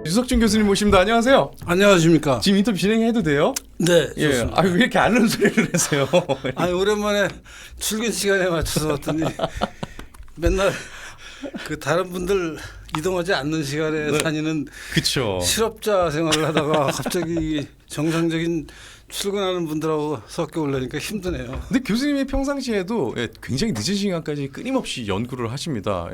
유석준 교수님 모십니다. 안녕하세요. 안녕하십니까. 지금 인터뷰 진행해도 돼요? 네. 예. 좋습니다. 왜 이렇게 앓는 소리를 하세요? 아니 오랜만에 출근 시간에 맞춰서 왔더니 맨날 그 다른 분들 이동하지 않는 시간에 네. 다니는 그렇죠. 실업자 생활을 하다가 갑자기 정상적인 출근하는 분들하고 섞여 올라니까 힘드네요. 근데 교수님이 평상시에도 굉장히 늦은 시간까지 끊임없이 연구를 하십니다.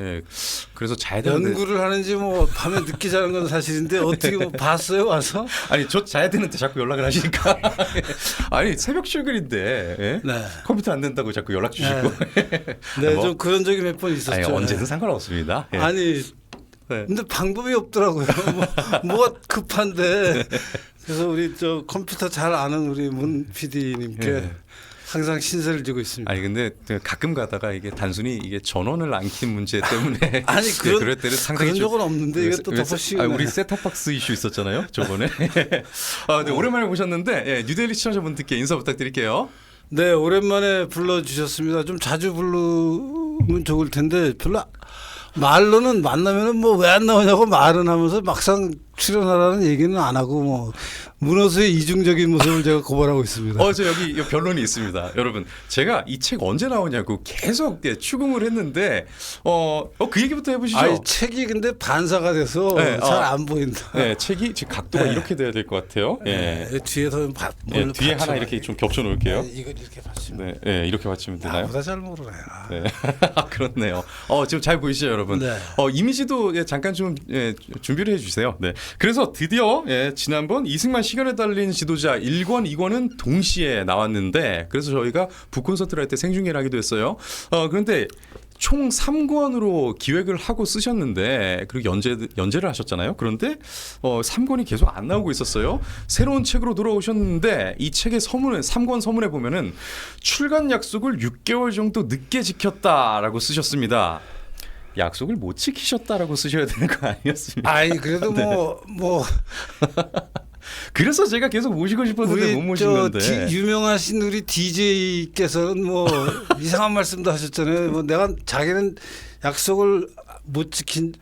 그래서 자야 되는데 연구를 하는지 뭐 밤에 늦게 자는 건 사실인데 어떻게 뭐 봤어요 와서? 아니 저 자야 되는데 자꾸 연락을 하시니까 아니 새벽 출근인데 네. 컴퓨터 안 된다고 자꾸 연락 주시고 네, 뭐, 좀 그런 적이 몇 번 있었죠. 아니, 언제든 상관없습니다. 예. 아니 네. 근데 방법이 없더라고요. 뭐가 급한데. 그래서 우리 저 컴퓨터 잘 아는 우리 문 PD님께 예. 항상 신세를 지고 있습니다. 아니 근데 가끔 가다가 이게 단순히 이게 전원을 안 킨 문제 때문에 아니 그런 그럴 때는 상당히 그런 적은 없는데 이게 또 덮어씌우네. 우리 셋탑박스 이슈 있었잖아요 저번에. 네, 오랜만에 모셨는데 뉴델리 시청자분들께 인사 부탁드릴게요. 네 오랜만에 불러주셨습니다. 좀 자주 부르면 좋을 텐데 별로 말로는 만나면은 뭐 왜 안 나오냐고 말은 하면서 막상 출연하라는 얘기는 안 하고 뭐 문호수의 이중적인 모습을 제가 고발하고 있습니다. 저 여기 변론이 있습니다. 여러분 제가 이 책 언제 나오냐고 계속 추궁을 했는데 그 얘기부터 해보시죠. 아니 책이 근데 반사가 돼서 네, 잘 안 보인다. 네, 책이 지금 각도가 네. 이렇게 돼야 될 것 같아요. 네, 뒤에서 뒤에 하나 이렇게 좀 겹쳐 놓을게요. 이걸 이렇게 받치면. 네, 이렇게 받치면 되나요? 나보다 잘 모르네. 네. 그렇네요. 지금 잘 보이시죠, 여러분? 네. 이미지도 잠깐 좀 준비를 해주세요. 네. 그래서 드디어 지난번 이승만 시간에 달린 지도자 1권, 2권은 동시에 나왔는데 그래서 저희가 북콘서트를 할 때 생중계를 하기도 했어요. 그런데 총 3권으로 기획을 하고 쓰셨는데 그리고 연재를 하셨잖아요. 그런데 3권이 계속 안 나오고 있었어요. 새로운 책으로 돌아오셨는데 이 책의 서문에 3권 서문에 보면은 출간 약속을 6개월 정도 늦게 지켰다라고 쓰셨습니다. 약속을 못 지키셨다라고 쓰셔야 되는 거 아니었습니까? 아니 그래도 뭐 그래서 제가 계속 모시고 싶었는데 우리 못 모신 건데. 유명하신 우리 DJ께서는 뭐 이상한 말씀도 하셨잖아요. 뭐 내가 자기는 약속을 못 지킨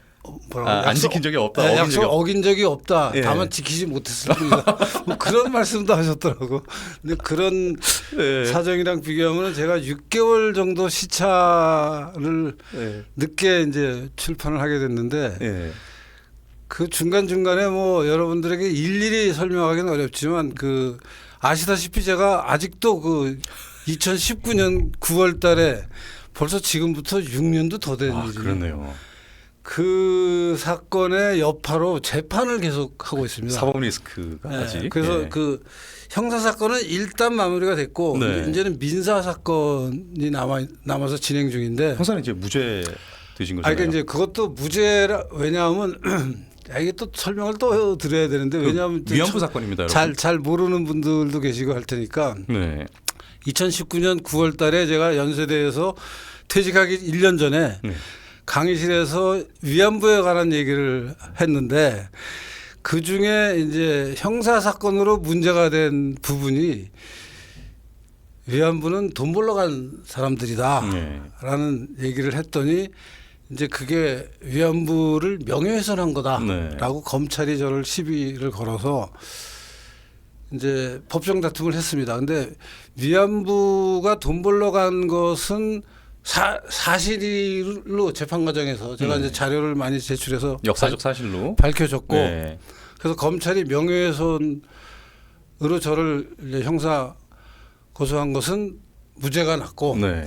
안 지킨 적이 없다. 네, 어긴 약속 적이 어긴 적이 없다. 예. 다만 지키지 못했을 뿐이다. 뭐 그런 말씀도 하셨더라고. 근데 그런 예. 사정이랑 비교하면 제가 6개월 정도 시차를 예. 늦게 이제 출판을 하게 됐는데 예. 그 중간 중간에 뭐 여러분들에게 일일이 설명하기는 어렵지만 그 아시다시피 제가 아직도 그 2019년 9월달에 벌써 지금부터 6년도 더 된 일이에요. 그렇네요. 그 사건의 여파로 재판을 계속 하고 있습니다. 사법 리스크가 아직. 그래서 그 형사 사건은 일단 마무리가 됐고 네. 이제는 민사 사건이 남아서 진행 중인데. 형사는 이제 무죄 되신 거잖아요. 그러니까 이제 그것도 무죄라 왜냐하면 이게 또 설명을 또 드려야 되는데 왜냐하면 위안부 사건입니다, 여러분. 잘 모르는 분들도 계시고 할 테니까. 네. 2019년 9월달에 제가 연세대에서 퇴직하기 1년 전에. 네. 강의실에서 위안부에 관한 얘기를 했는데 그 중에 이제 형사 사건으로 문제가 된 부분이 위안부는 돈 벌러 간 사람들이다라는 얘기를 했더니 이제 그게 위안부를 명예훼손한 거다라고 검찰이 저를 시비를 걸어서 이제 법정 다툼을 했습니다. 근데 위안부가 돈 벌러 간 것은 사실로 재판 과정에서 제가 이제 자료를 많이 제출해서 역사적 사실로 밝혀졌고 네. 그래서 검찰이 명예훼손으로 저를 이제 형사 고소한 것은 무죄가 났고 네.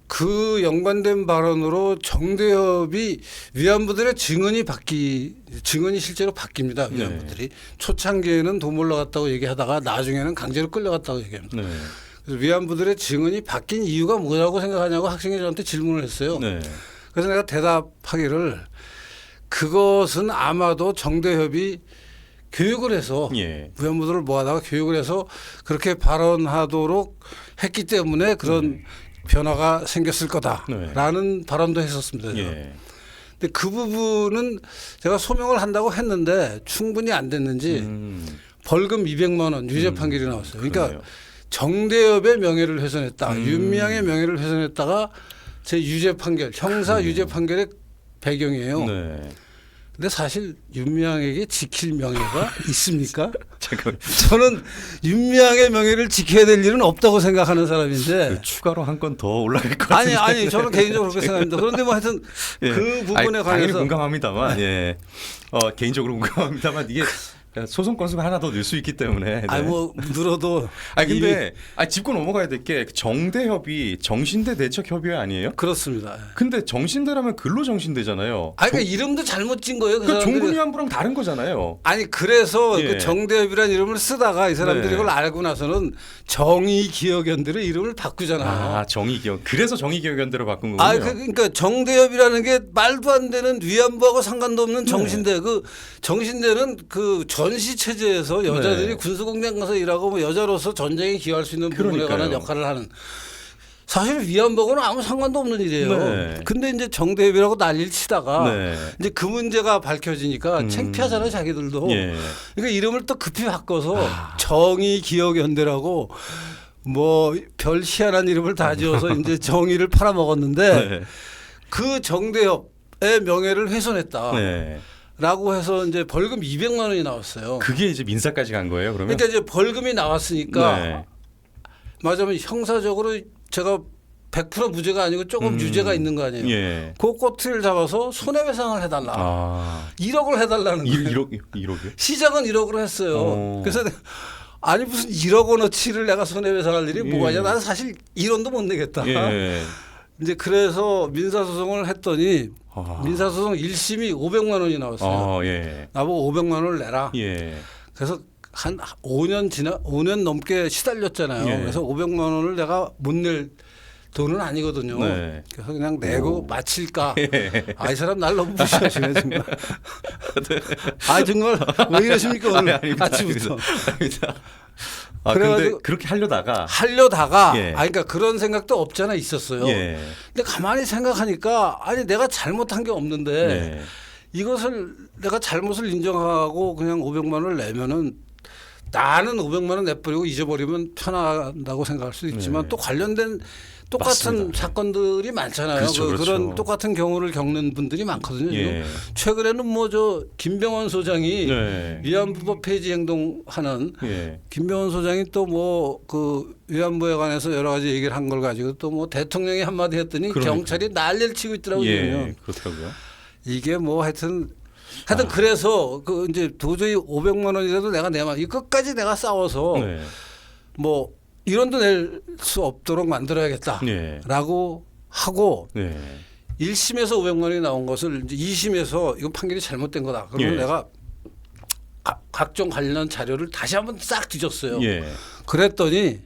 그 연관된 발언으로 정대협이 위안부들의 증언이 실제로 바뀝니다. 위안부들이 초창기에는 돈 벌러 갔다고 얘기하다가 나중에는 강제로 끌려갔다고 얘기합니다. 네. 그래서 위안부들의 증언이 바뀐 이유가 뭐라고 생각하냐고 학생이 저한테 질문을 했어요. 네. 그래서 내가 대답하기를 그것은 아마도 정대협이 교육을 해서 위안부들을 모아다가 교육을 해서 그렇게 발언하도록 했기 때문에 그런 변화가 생겼을 거다라는 발언도 했었습니다. 근데 그 부분은 제가 소명을 한다고 했는데 충분히 안 됐는지 벌금 200만 원 유죄 판결이 나왔어요. 그러니까 그러네요. 정대협의 명예를 훼손했다. 윤미향의 명예를 훼손했다가 제 유죄 판결, 형사 유죄 판결의 배경이에요. 네. 근데 사실 윤미향에게 지킬 명예가 있습니까? 잠깐 저는 윤미향의 명예를 지켜야 될 일은 없다고 생각하는 사람인데. 그 추가로 한 건 더 올라갈 것 같은데. 아니 저는 개인적으로 그렇게 생각합니다. 그런데 뭐 하여튼 예. 그 부분에 당연히 관해서 공감합니다만, 예. 개인적으로 공감합니다만 이게 소송 건수가 하나 더 늘 수 있기 때문에. 네. 아니 뭐 늘어도. 근데 짚고 넘어가야 될 게 정대협이 정신대 대책협의회 아니에요? 그렇습니다. 근데 정신대라면 근로정신대잖아요. 그러니까 이름도 잘못 진 거예요. 그 종군위안부랑 다른 거잖아요. 아니 그래서 예. 그 정대협이라는 이름을 쓰다가 이 사람들이 네. 이걸 알고 나서는 정의기억연대로 이름을 바꾸잖아요. 아, 정의기억. 그래서 정의기억연대로 바꾼 거군요. 그러니까 정대협이라는 게 말도 안 되는 위안부하고 상관도 없는 정신대. 그 정신대는 그 전시 체제에서 여자들이 네. 군수공장 가서 일하고 뭐 여자로서 전쟁에 기여할 수 있는 부분에 그러니까요. 관한 역할을 하는. 사실 위안부하고는 아무 상관도 없는 일이에요. 네. 근데 이제 정대협이라고 난리를 치다가 네. 이제 그 문제가 밝혀지니까 창피하잖아요, 자기들도. 예. 그러니까 이름을 또 급히 바꿔서 정의기억연대라고 뭐 별 희한한 이름을 다 지어서 이제 정의를 팔아먹었는데 네. 그 정대협의 명예를 훼손했다. 네. 라고 해서 이제 벌금 200만 원이 나왔어요. 그게 이제 민사까지 간 거예요, 그러면? 그러니까 이제 벌금이 나왔으니까 네. 맞으면 형사적으로 제가 100% 무죄가 아니고 조금 유죄가 있는 거 아니에요. 예. 그 꼬투리를 잡아서 손해배상을 해달라. 아. 1억을 해달라는 거예요. 1억이요? 시작은 1억으로 했어요. 그래서 아니 무슨 1억 원어치를 내가 손해배상할 일이 뭐가 있냐. 나는 사실 1원도 못 내겠다. 예. 이제 그래서 민사소송을 했더니 아. 민사소송 1심이 500만 원이 나왔어요. 아, 예. 나보고 500만 원을 내라. 예. 그래서 한 5년 넘게 시달렸잖아요. 예. 그래서 500만 원을 내가 못 낼 돈은 아니거든요. 네. 그래서 그냥 내고 마칠까. 이 사람 날 너무 무시하시네 정말. 정말 왜 이러십니까 오늘 아닙니다. 아침부터. 아닙니다. 근데 그래가지고 그렇게 하려다가 예. 그러니까 그런 생각도 없잖아 있었어요. 예. 근데 가만히 생각하니까 내가 잘못한 게 없는데 예. 이것을 내가 잘못을 인정하고 그냥 500만 원을 내면은 나는 500만 원 내버리고 잊어버리면 편하다고 생각할 수도 있지만 네. 또 관련된 똑같은 맞습니다. 사건들이 많잖아요. 그렇죠, 그렇죠. 런 똑같은 경우를 겪는 분들이 많거든요. 예. 지금 최근에는 뭐 저 김병원 소장이 네. 위안부법 폐지 행동하는 예. 김병원 소장이 또 뭐 그 위안부에 관해서 여러 가지 얘기를 한 걸 가지고 또 뭐 대통령이 한마디 했더니 그러니까. 경찰이 난리를 치고 있더라고요. 예. 그렇더라고요. 이게 뭐 하여튼 그래서 그 이제 도저히 500만 원이라도 내가 내만 이 끝까지 내가 싸워서 네. 뭐 1원도 낼 수 없도록 만들어야겠다라고 예. 하고 네. 1심에서 500만 원이 나온 것을 이제 2심에서 이건 판결이 잘못된 거다. 그러면 예. 내가 각종 관련 자료를 다시 한번 싹 뒤졌어요. 예. 그랬더니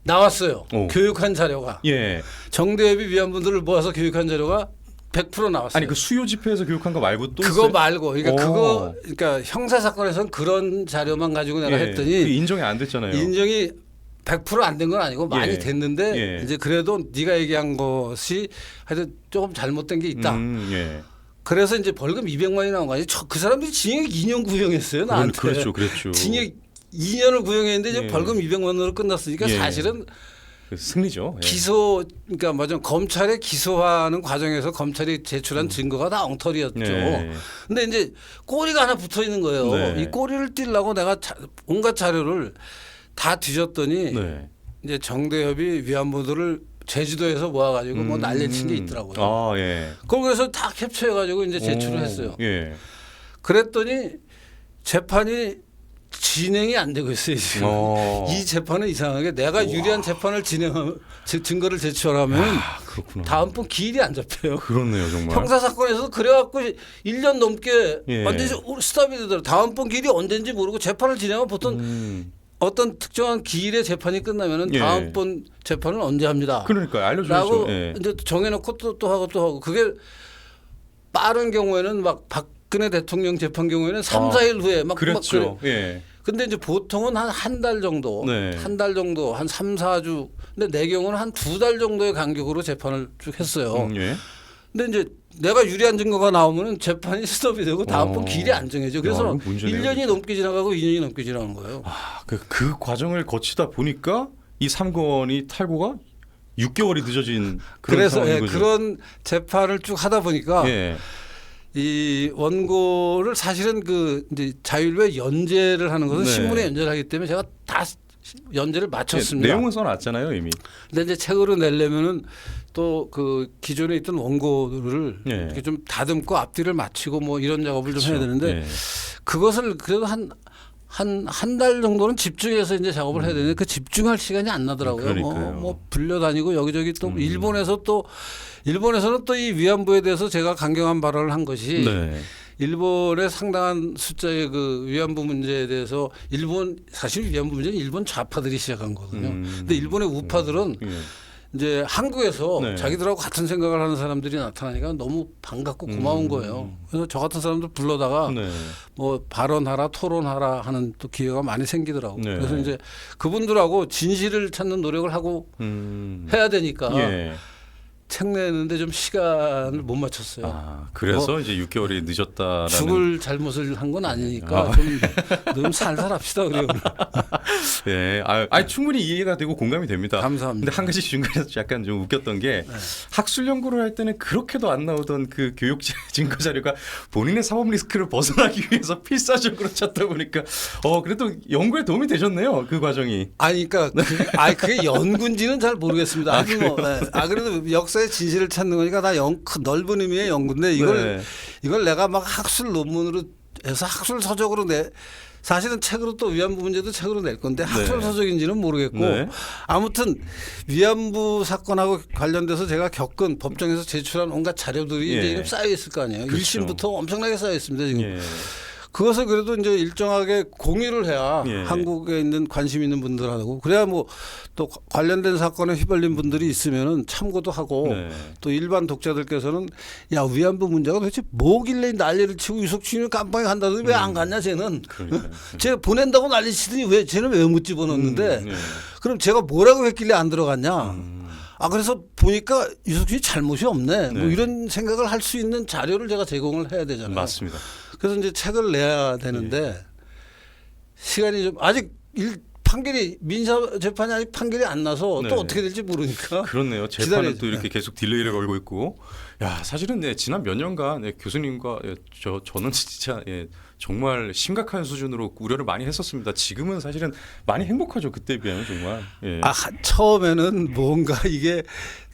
나왔어요. 오. 교육한 자료가. 예. 정대협이 위안분들을 모아서 교육한 자료가 100% 나왔어요. 아니 그 수요 집회에서 교육한 거 말고 또 그거 있어요? 말고 그러니까 오. 그러니까 형사 사건에서는 그런 자료만 가지고 내가 예. 했더니 그게 인정이 안 됐잖아요. 인정이 100% 안 된 건 아니고 많이 예. 됐는데 예. 이제 그래도 네가 얘기한 것이 하여튼 조금 잘못된 게 있다. 예. 그래서 이제 벌금 200만이 나온 거 아니에요. 그 사람들이 징역 2년 구형했어요. 나한테. 그렇죠. 징역 2년을 구형했는데 이제 예. 벌금 200만으로 끝났으니까 예. 사실은 그 승리죠. 예. 기소 그러니까 맞아 검찰에 기소하는 과정에서 검찰이 제출한 증거가 다 엉터리였죠. 네. 근데 이제 꼬리가 하나 붙어 있는 거예요. 네. 이 꼬리를 띄려고 내가 온갖 자료를 다 뒤졌더니 네. 이제 정대협이 위안부들을 제주도에서 모아가지고 뭐 난리친 게 있더라고요. 아, 예. 그걸 그래서 다 캡처해가지고 이제 제출을 했어요. 예. 그랬더니 재판이 진행이 안 되고 있어요. 지금. 이 재판은 이상하게 내가 유리한 재판을 증거를 제출하면 그렇구나. 다음번 기일이 안 잡혀요. 그렇네요, 정말. 형사 사건에서 그래갖고 1년 넘게 예. 완전히 스탑이 되더라고요. 다음번 기일이 언제인지 모르고 재판을 진행하면 보통 어떤 특정한 기일의 재판이 끝나면은 예. 다음번 재판은 언제 합니다. 그러니까 알려줘야죠. 라고 예. 이제 정해놓고 또 하고 그게 빠른 경우에는 막 박근혜 대통령 재판 경우에는 3, 4일 후에 막 그랬죠. 막 그래. 예. 근데 이제 보통은 한 달 정도, 네. 한 달 정도, 한 3, 4주. 근데 내 경우는 한 2달 정도의 간격으로 재판을 쭉 했어요. 예. 근데 이제 내가 유리한 증거가 나오면은 재판이 스톱이 되고 다음번 기일이 안 정해져. 그래서 야, 이거 문제네요, 1년이 진짜. 넘게 지나가고 2년이 넘게 지나간 거예요. 그 과정을 거치다 보니까 이 3건이 탈고가 6개월이 늦어진 그런 그래서 상황인 거죠. 그런 재판을 쭉 하다 보니까 예. 이 원고를 사실은 그 이제 자율외 연재를 하는 것은 네. 신문에 연재를 하기 때문에 제가 다 연재를 마쳤습니다. 내용은 써놨잖아요 이미. 근데 이제 책으로 내려면은 또 그 기존에 있던 원고를 예. 이렇게 좀 다듬고 앞뒤를 맞추고 뭐 이런 작업을 좀 해야 그렇죠. 되는데 예. 그것을 그래도 한 달 정도는 집중해서 이제 작업을 해야 되는데 그 집중할 시간이 안 나더라고요. 그러니까요. 뭐 불려다니고 여기저기 또 일본에서는 또 이 위안부에 대해서 제가 강경한 발언을 한 것이 네. 일본의 상당한 숫자의 그 위안부 문제에 대해서 사실 위안부 문제는 일본 좌파들이 시작한 거거든요. 근데 일본의 우파들은 예. 이제 한국에서 네. 자기들하고 같은 생각을 하는 사람들이 나타나니까 너무 반갑고 고마운 거예요. 그래서 저 같은 사람들 불러다가 네. 뭐 발언하라 토론하라 하는 또 기회가 많이 생기더라고요. 네. 그래서 이제 그분들하고 진실을 찾는 노력을 하고 음. 해야 되니까 예. 책 내는데 좀 시간을 못 맞췄어요. 아, 그래서 이제 6개월이 늦었다라는. 죽을 잘못을 한 건 아니니까 좀 살살 합시다 그래요. 예, 충분히 이해가 되고 공감이 됩니다. 감사합니다. 근데 한 가지 중간에서 약간 좀 웃겼던 게 네. 학술 연구를 할 때는 그렇게도 안 나오던 그 교육 증거 자료가 본인의 사법 리스크를 벗어나기 위해서 필사적으로 찾다 보니까 그래도 연구에 도움이 되셨네요. 그 과정이. 아니, 그러니까 그게 연구인지는 잘 모르겠습니다. 아니 뭐, 네. 그래도 역사의 진실을 찾는 거니까 다 넓은 의미의 연구인데 이걸 내가 막 학술 논문으로 해서 학술 서적으로 사실은 책으로 또 위안부 문제도 책으로 낼 건데 학술 서적인지는 모르겠고 아무튼 위안부 사건하고 관련돼서 제가 겪은 법정에서 제출한 온갖 자료들이 이제 이렇게 쌓여 있을 거 아니에요. 그렇죠. 1심부터 엄청나게 쌓여 있습니다 지금. 예. 그것을 그래도 이제 일정하게 공유를 해야 예. 한국에 있는 관심 있는 분들하고 그래야 뭐 또 관련된 사건에 휘말린 분들이 있으면은 참고도 하고 또 일반 독자들께서는 야 위안부 문제가 도대체 뭐길래 난리를 치고 유석춘이 깜빵에 간다더니 왜 안 갔냐 쟤는 쟤 보낸다고 난리 치더니 왜 쟤는 왜 못 집어넣는데 그럼 제가 뭐라고 했길래 안 들어갔냐 그래서 보니까 유석춘이 잘못이 없네 뭐 이런 생각을 할 수 있는 자료를 제가 제공을 해야 되잖아요. 맞습니다. 그래서 이제 책을 내야 되는데 시간이 좀 아직 판결이 민사 재판이 아직 판결이 안 나서 또 어떻게 될지 모르니까. 그렇네요. 재판은 또 이렇게 계속 딜레이를 걸고 있고. 야, 사실은 지난 몇 년간 교수님과 저는 진짜 정말 심각한 수준으로 우려를 많이 했었습니다. 지금은 사실은 많이 행복하죠. 그때에 비하면 정말. 예. 처음에는 뭔가 이게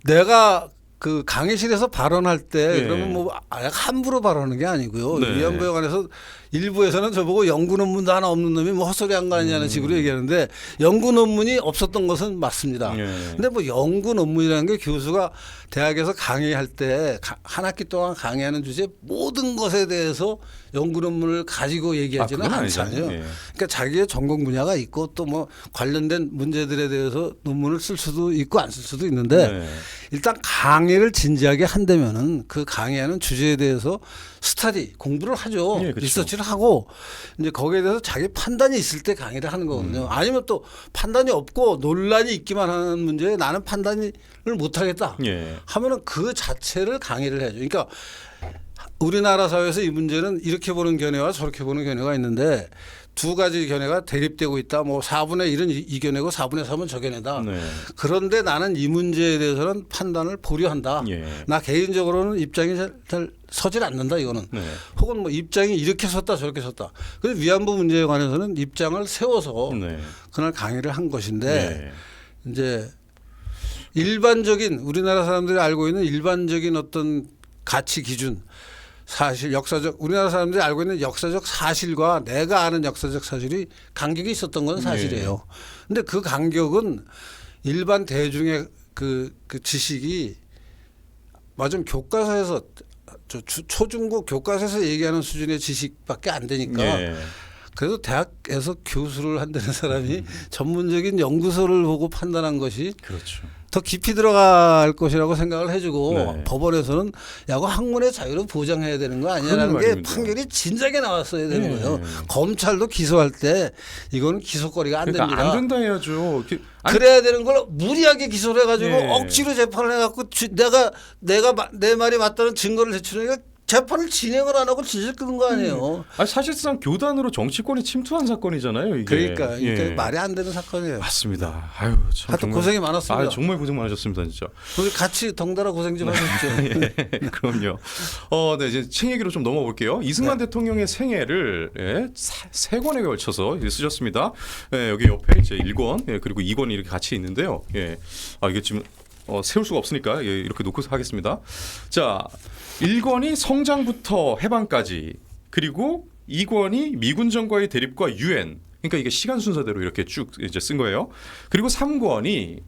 내가 그 강의실에서 발언할 때 그러면 뭐 함부로 발언하는 게 아니고요. 위안부에 관해서 일부에서는 저보고 연구 논문도 하나 없는 놈이 뭐 헛소리 한 거 아니냐는 식으로 얘기하는데 연구 논문이 없었던 것은 맞습니다. 근데 뭐 연구 논문이라는 게 교수가 대학에서 강의할 때 한 학기 동안 강의하는 주제 모든 것에 대해서 연구 논문을 가지고 얘기하지는 않잖아요. 그러니까 자기의 전공 분야가 있고 또 뭐 관련된 문제들에 대해서 논문을 쓸 수도 있고 안 쓸 수도 있는데 일단 강의를 진지하게 한다면은 그 강의하는 주제에 대해서 스터디 공부를 하죠. 그렇죠. 리서치를 하고 이제 거기에 대해서 자기 판단이 있을 때 강의를 하는 거거든요. 아니면 또 판단이 없고 논란이 있기만 하는 문제에 나는 판단을 못 하겠다 하면은 그 자체를 강의를 해야죠. 그러니까 우리나라 사회에서 이 문제는 이렇게 보는 견해와 저렇게 보는 견해가 있는데 두 가지 견해가 대립되고 있다. 뭐 4분의 1은 이 견해고 4분의 3은 저 견해다. 그런데 나는 이 문제에 대해서는 판단을 보류한다. 나 개인적으로는 입장이 잘 서질 않는다 이거는. 혹은 뭐 입장이 이렇게 섰다 저렇게 섰다. 그래서 위안부 문제에 관해서는 입장을 세워서 그날 강의를 한 것인데 이제 일반적인 우리나라 사람들이 알고 있는 일반적인 어떤 가치 기준 사실 역사적 우리나라 사람들이 알고 있는 역사적 사실과 내가 아는 역사적 사실이 간격이 있었던 건 사실이에요. 근데 그 간격은 일반 대중의 그 지식이 맞으면 교과서에서 초중고 교과서에서 얘기하는 수준의 지식밖에 안 되니까 그래서 대학에서 교수를 한다는 사람이 전문적인 연구소를 보고 판단한 것이 더 깊이 들어갈 것이라고 생각을 해주고 법원에서는 야구 학문의 자유를 보장해야 되는 거 아니냐라는 게 판결이 진작에 나왔어야 되는 거예요. 검찰도 기소할 때 이거는 기소거리가 안 됩니다. 안 된다 해야죠. 그래야 되는 걸 무리하게 기소를 해가지고 억지로 재판을 해갖고 내가 내 말이 맞다는 증거를 제출하니까 재판을 진행을 안 하고 질질 끄는 거 아니에요. 아니, 사실상 교단으로 정치권이 침투한 사건이잖아요. 이게. 그러니까 말이 안 되는 사건이에요. 맞습니다. 아유, 참 하여튼 정말 고생이 많았습니다. 정말 고생 많으셨습니다, 진짜. 우리 같이 덩달아 고생 좀 하셨죠. 예, 그럼요. 네, 이제 책 얘기로 좀 넘어볼게요. 이승만 대통령의 생애를 세 권에 걸쳐서 쓰셨습니다. 여기 옆에 이제 1권 그리고 2권이 이렇게 같이 있는데요. 이게 지금 세울 수가 없으니까 이렇게 놓고 하겠습니다. 자, 1권이 성장부터 해방까지, 그리고 2권이 미군정과의 대립과 유엔. 그러니까 이게 시간 순서대로 이렇게 쭉 이제 쓴 거예요. 그리고 3권이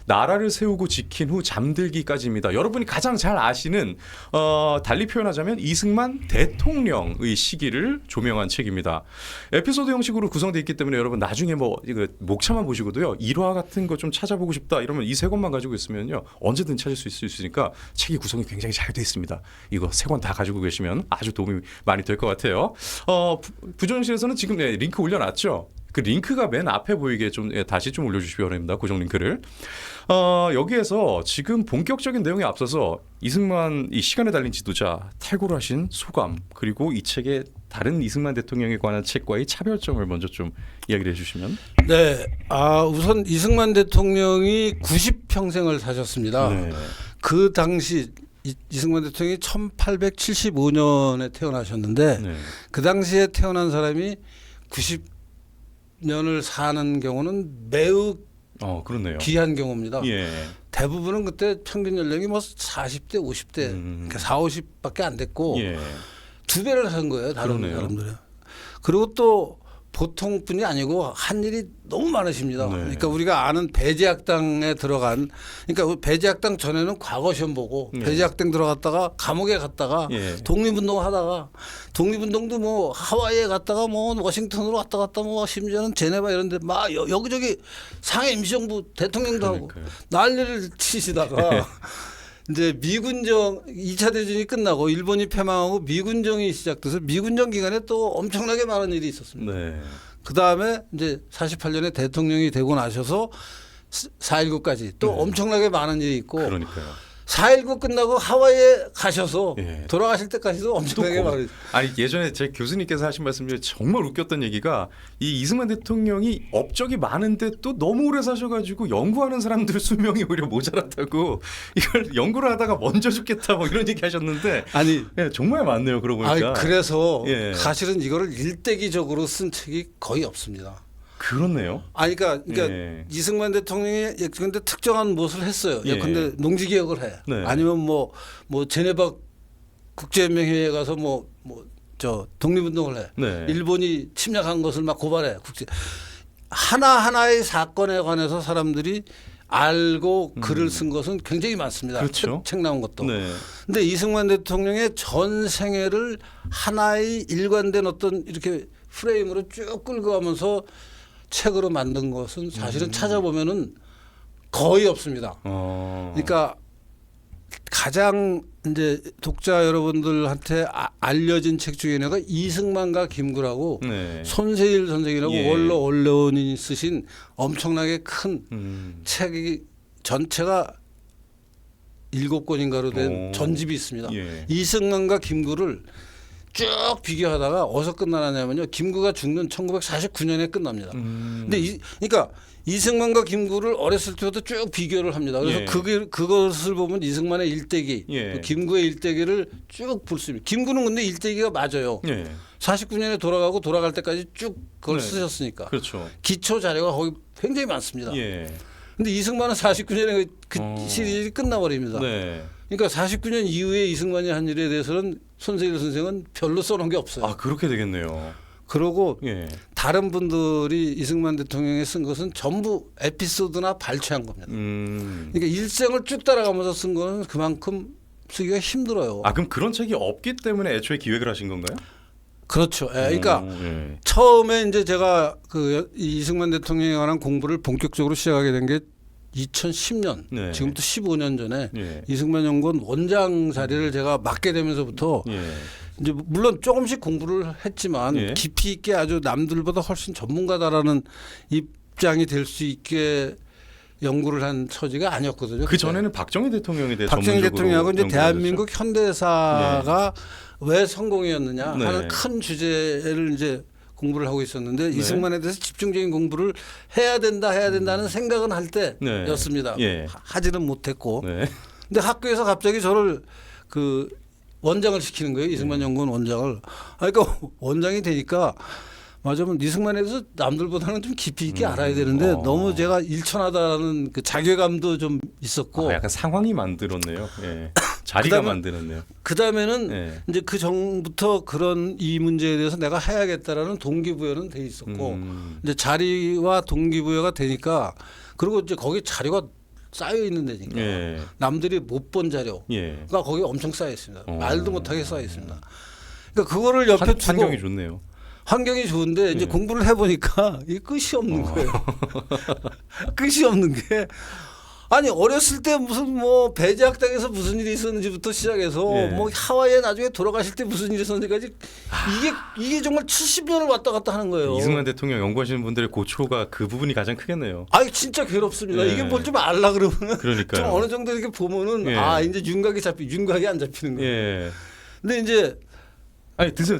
나라를 세우고 지킨 후 잠들기까지입니다. 여러분이 가장 잘 아시는 달리 표현하자면 이승만 대통령의 시기를 조명한 책입니다. 에피소드 형식으로 구성되어 있기 때문에 여러분 나중에 이거 목차만 보시고도요. 일화 같은 거 좀 찾아보고 싶다 이러면 이 세 권만 가지고 있으면요. 언제든 찾을 수 있으니까 책이 구성이 굉장히 잘 되어 있습니다. 이거 세 권 다 가지고 계시면 아주 도움이 많이 될 것 같아요. 부조연실에서는 지금 링크 올려놨죠. 그 링크가 맨 앞에 보이게 좀 다시 좀 올려주시기 바랍니다. 고정 링크를. 여기에서 지금 본격적인 내용에 앞서서 이승만 이 시간에 달린 지도자 탈고를 하신 소감, 그리고 이 책의 다른 이승만 대통령에 관한 책과의 차별점을 먼저 좀 이야기를 해주시면. 네, 우선 이승만 대통령이 90평생을 사셨습니다. 네. 그 당시 이승만 대통령이 1875년에 태어나셨는데 네. 그 당시에 태어난 사람이 90년을 사는 경우는 매우 그렇네요. 귀한 경우입니다. 예. 대부분은 그때 평균 연령이 40대, 50대, 그러니까 4, 50밖에 안 됐고 예. 두 배를 한 거예요. 다른 그러네요. 사람들은. 그리고 또 보통 분이 아니고 한 일이 너무 많으십니다. 네. 그러니까 우리가 아는 배제학당에 들어간, 그러니까 배제학당 전에는 과거 시험 보고 배제학당 들어갔다가 감옥에 갔다가 독립운동 하다가 독립운동도 뭐 하와이에 갔다가 뭐 워싱턴으로 왔다 갔다 뭐 심지어는 제네바 이런 데 막 여기저기 상해 임시정부 대통령도 하고 난리를 치시다가 이제 미군정 2차 대전이 끝나고 일본이 패망하고 미군정이 시작돼서 미군정 기간에 또 엄청나게 많은 일이 있었습니다. 네. 그 다음에 이제 48년에 대통령이 되고 나셔서 4.19까지 또 엄청나게 많은 일이 있고 그러니까요. 4.19 끝나고 하와이에 가셔서 예. 돌아가실 때까지도 엄청나게 많은 아니 예전에 제 교수님께서 하신 말씀 중에 정말 웃겼던 얘기가 이 이승만 대통령이 업적이 많은데 또 너무 오래 사셔가지고 연구하는 사람들 수명이 오히려 모자랐다고 이걸 연구를 하다가 먼저 죽겠다 뭐 이런 얘기 하셨는데 아니 정말 많네요. 그러고 보니까. 그래서 사실은 이거를 일대기적으로 쓴 책이 거의 없습니다. 그렇네요. 그러니까 이승만 대통령이 예컨대 특정한 무엇을 했어요. 예컨대 농지개혁을 해. 네. 아니면 뭐 제네바 국제연맹회에 가서 독립운동을 해. 네. 일본이 침략한 것을 막 고발해. 하나하나의 사건에 관해서 사람들이 알고 글을 쓴 것은 굉장히 많습니다. 그렇죠. 책 나온 것도. 네. 근데 이승만 대통령의 전 생애를 하나의 일관된 어떤 이렇게 프레임으로 쭉 끌고 가면서 책으로 만든 것은 사실은 찾아보면은 거의 없습니다. 그러니까 가장 이제 독자 여러분들한테 알려진 책 중에 하나가 이승만과 김구라고 손세일 선생이라고 원로 언론인이 쓰신 엄청나게 큰 책이 전체가 7권인가로 된 전집이 있습니다. 이승만과 김구를 쭉 비교하다가 어디서 끝나냐면요. 김구가 죽는 1949년에 끝납니다. 근데 그러니까 이승만과 김구를 어렸을 때부터 쭉 비교를 합니다. 그래서 그것을 보면 이승만의 일대기, 또 김구의 일대기를 쭉 볼 수 있습니다. 김구는 근데 일대기가 맞아요. 49년에 돌아가고 돌아갈 때까지 쭉 그걸 쓰셨으니까. 그렇죠. 기초 자료가 거기 굉장히 많습니다. 근데 이승만은 49년에 그 시리즈가 끝나버립니다. 그러니까 49년 이후에 이승만이 한 일에 대해서는 손세일 선생은 별로 써놓은 게 없어요. 그렇게 되겠네요. 그러고 다른 분들이 이승만 대통령이 쓴 것은 전부 에피소드나 발췌한 겁니다. 그러니까 일생을 쭉 따라가면서 쓴 거는 그만큼 쓰기가 힘들어요. 그럼 그런 책이 없기 때문에 애초에 기획을 하신 건가요? 그렇죠. 그러니까 처음에 이제 제가 이승만 대통령에 관한 공부를 본격적으로 시작하게 된 게 2010년, 지금부터 15년 전에 이승만 연구원 원장 자리를 제가 맡게 되면서부터 이제 물론 조금씩 공부를 했지만 깊이 있게 아주 남들보다 훨씬 전문가다라는 입장이 될 수 있게 연구를 한 처지가 아니었거든요. 그 전에는 박정희 대통령에 대해 박정희 대통령하고 이제 대한민국 현대사가 왜 성공이었느냐 네. 하는 큰 주제를 이제 공부를 하고 있었는데 네. 이승만에 대해서 집중적인 공부를 해야 된다는 생각은 할 네. 때였습니다. 예. 하지는 못했고. 네. 근데 학교에서 갑자기 저를 그 원장을 시키는 거예요. 이승만 연구원 원장을. 그러니까 원장이 되니까 맞으면 이승만에 대해서 남들보다는 좀 깊이 있게 알아야 되는데 너무 제가 일천하다는 그 자괴감도 좀 있었고. 약간 상황이 만들었네요. 예. 자리가 그다음에- 만들었네요. 그 다음에는 예. 이제 그 전부터 그런 이 문제에 대해서 내가 해야겠다라는 동기부여는 돼 있었고 이제 자리와 동기부여가 되니까 그리고 이제 거기 자료가 쌓여 있는 데니까 예. 남들이 못 본 자료가 예. 거기 엄청 쌓여 있습니다. 말도 못하게 쌓여 있습니다. 그러니까 그거를 옆에 두고 환경이 좋네요. 환경이 좋은데 이제 예. 공부를 해보니까 이게 끝이 없는 거예요. 끝이 없는 게 아니 어렸을 때 무슨 뭐 배제학당에서 무슨 일이 있었는지부터 시작해서 예. 뭐 하와이에 나중에 돌아가실 때 무슨 일이 있었는지까지 이게 정말 70년을 왔다 갔다 하는 거예요. 이승만 대통령 연구하시는 분들의 고초가 그 부분이 가장 크겠네요. 아니 진짜 괴롭습니다. 예. 이게 뭘 좀 알라 그러면은 그러니까요. 좀 어느 정도 이렇게 보면은 예. 아 이제 윤곽이 안 잡히는 거예요. 예. 근데 이제 아니 드세요.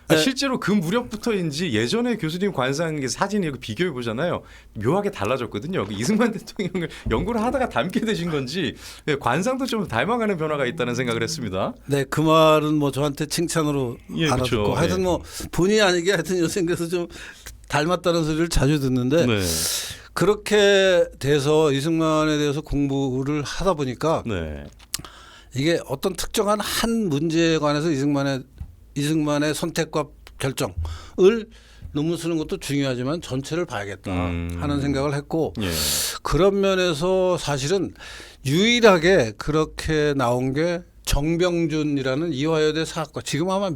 네. 실제로 그 무렵부터인지 예전에 교수님 관상 사진 이렇게 비교해 보잖아요. 묘하게 달라졌거든요. 그 이승만 대통령을 연구를 하다가 닮게 되신 건지 관상도 좀 닮아가는 변화가 있다는 생각을 했습니다. 네, 그 말은 뭐 저한테 칭찬으로 예, 알아듣고 그렇죠. 하여튼 예. 뭐 본의 아니게 하여튼 요생겨서 좀 닮았다는 소리를 자주 듣는데 네. 그렇게 돼서 이승만에 대해서 공부를 하다 보니까 네. 이게 어떤 특정한 한 문제에 관해서 이승만의 선택과 결정을 논문 쓰는 것도 중요하지만 전체를 봐야겠다 하는 생각을 했고 예. 그런 면에서 사실은 유일하게 그렇게 나온 게 정병준이라는 이화여대 사학과 지금 아마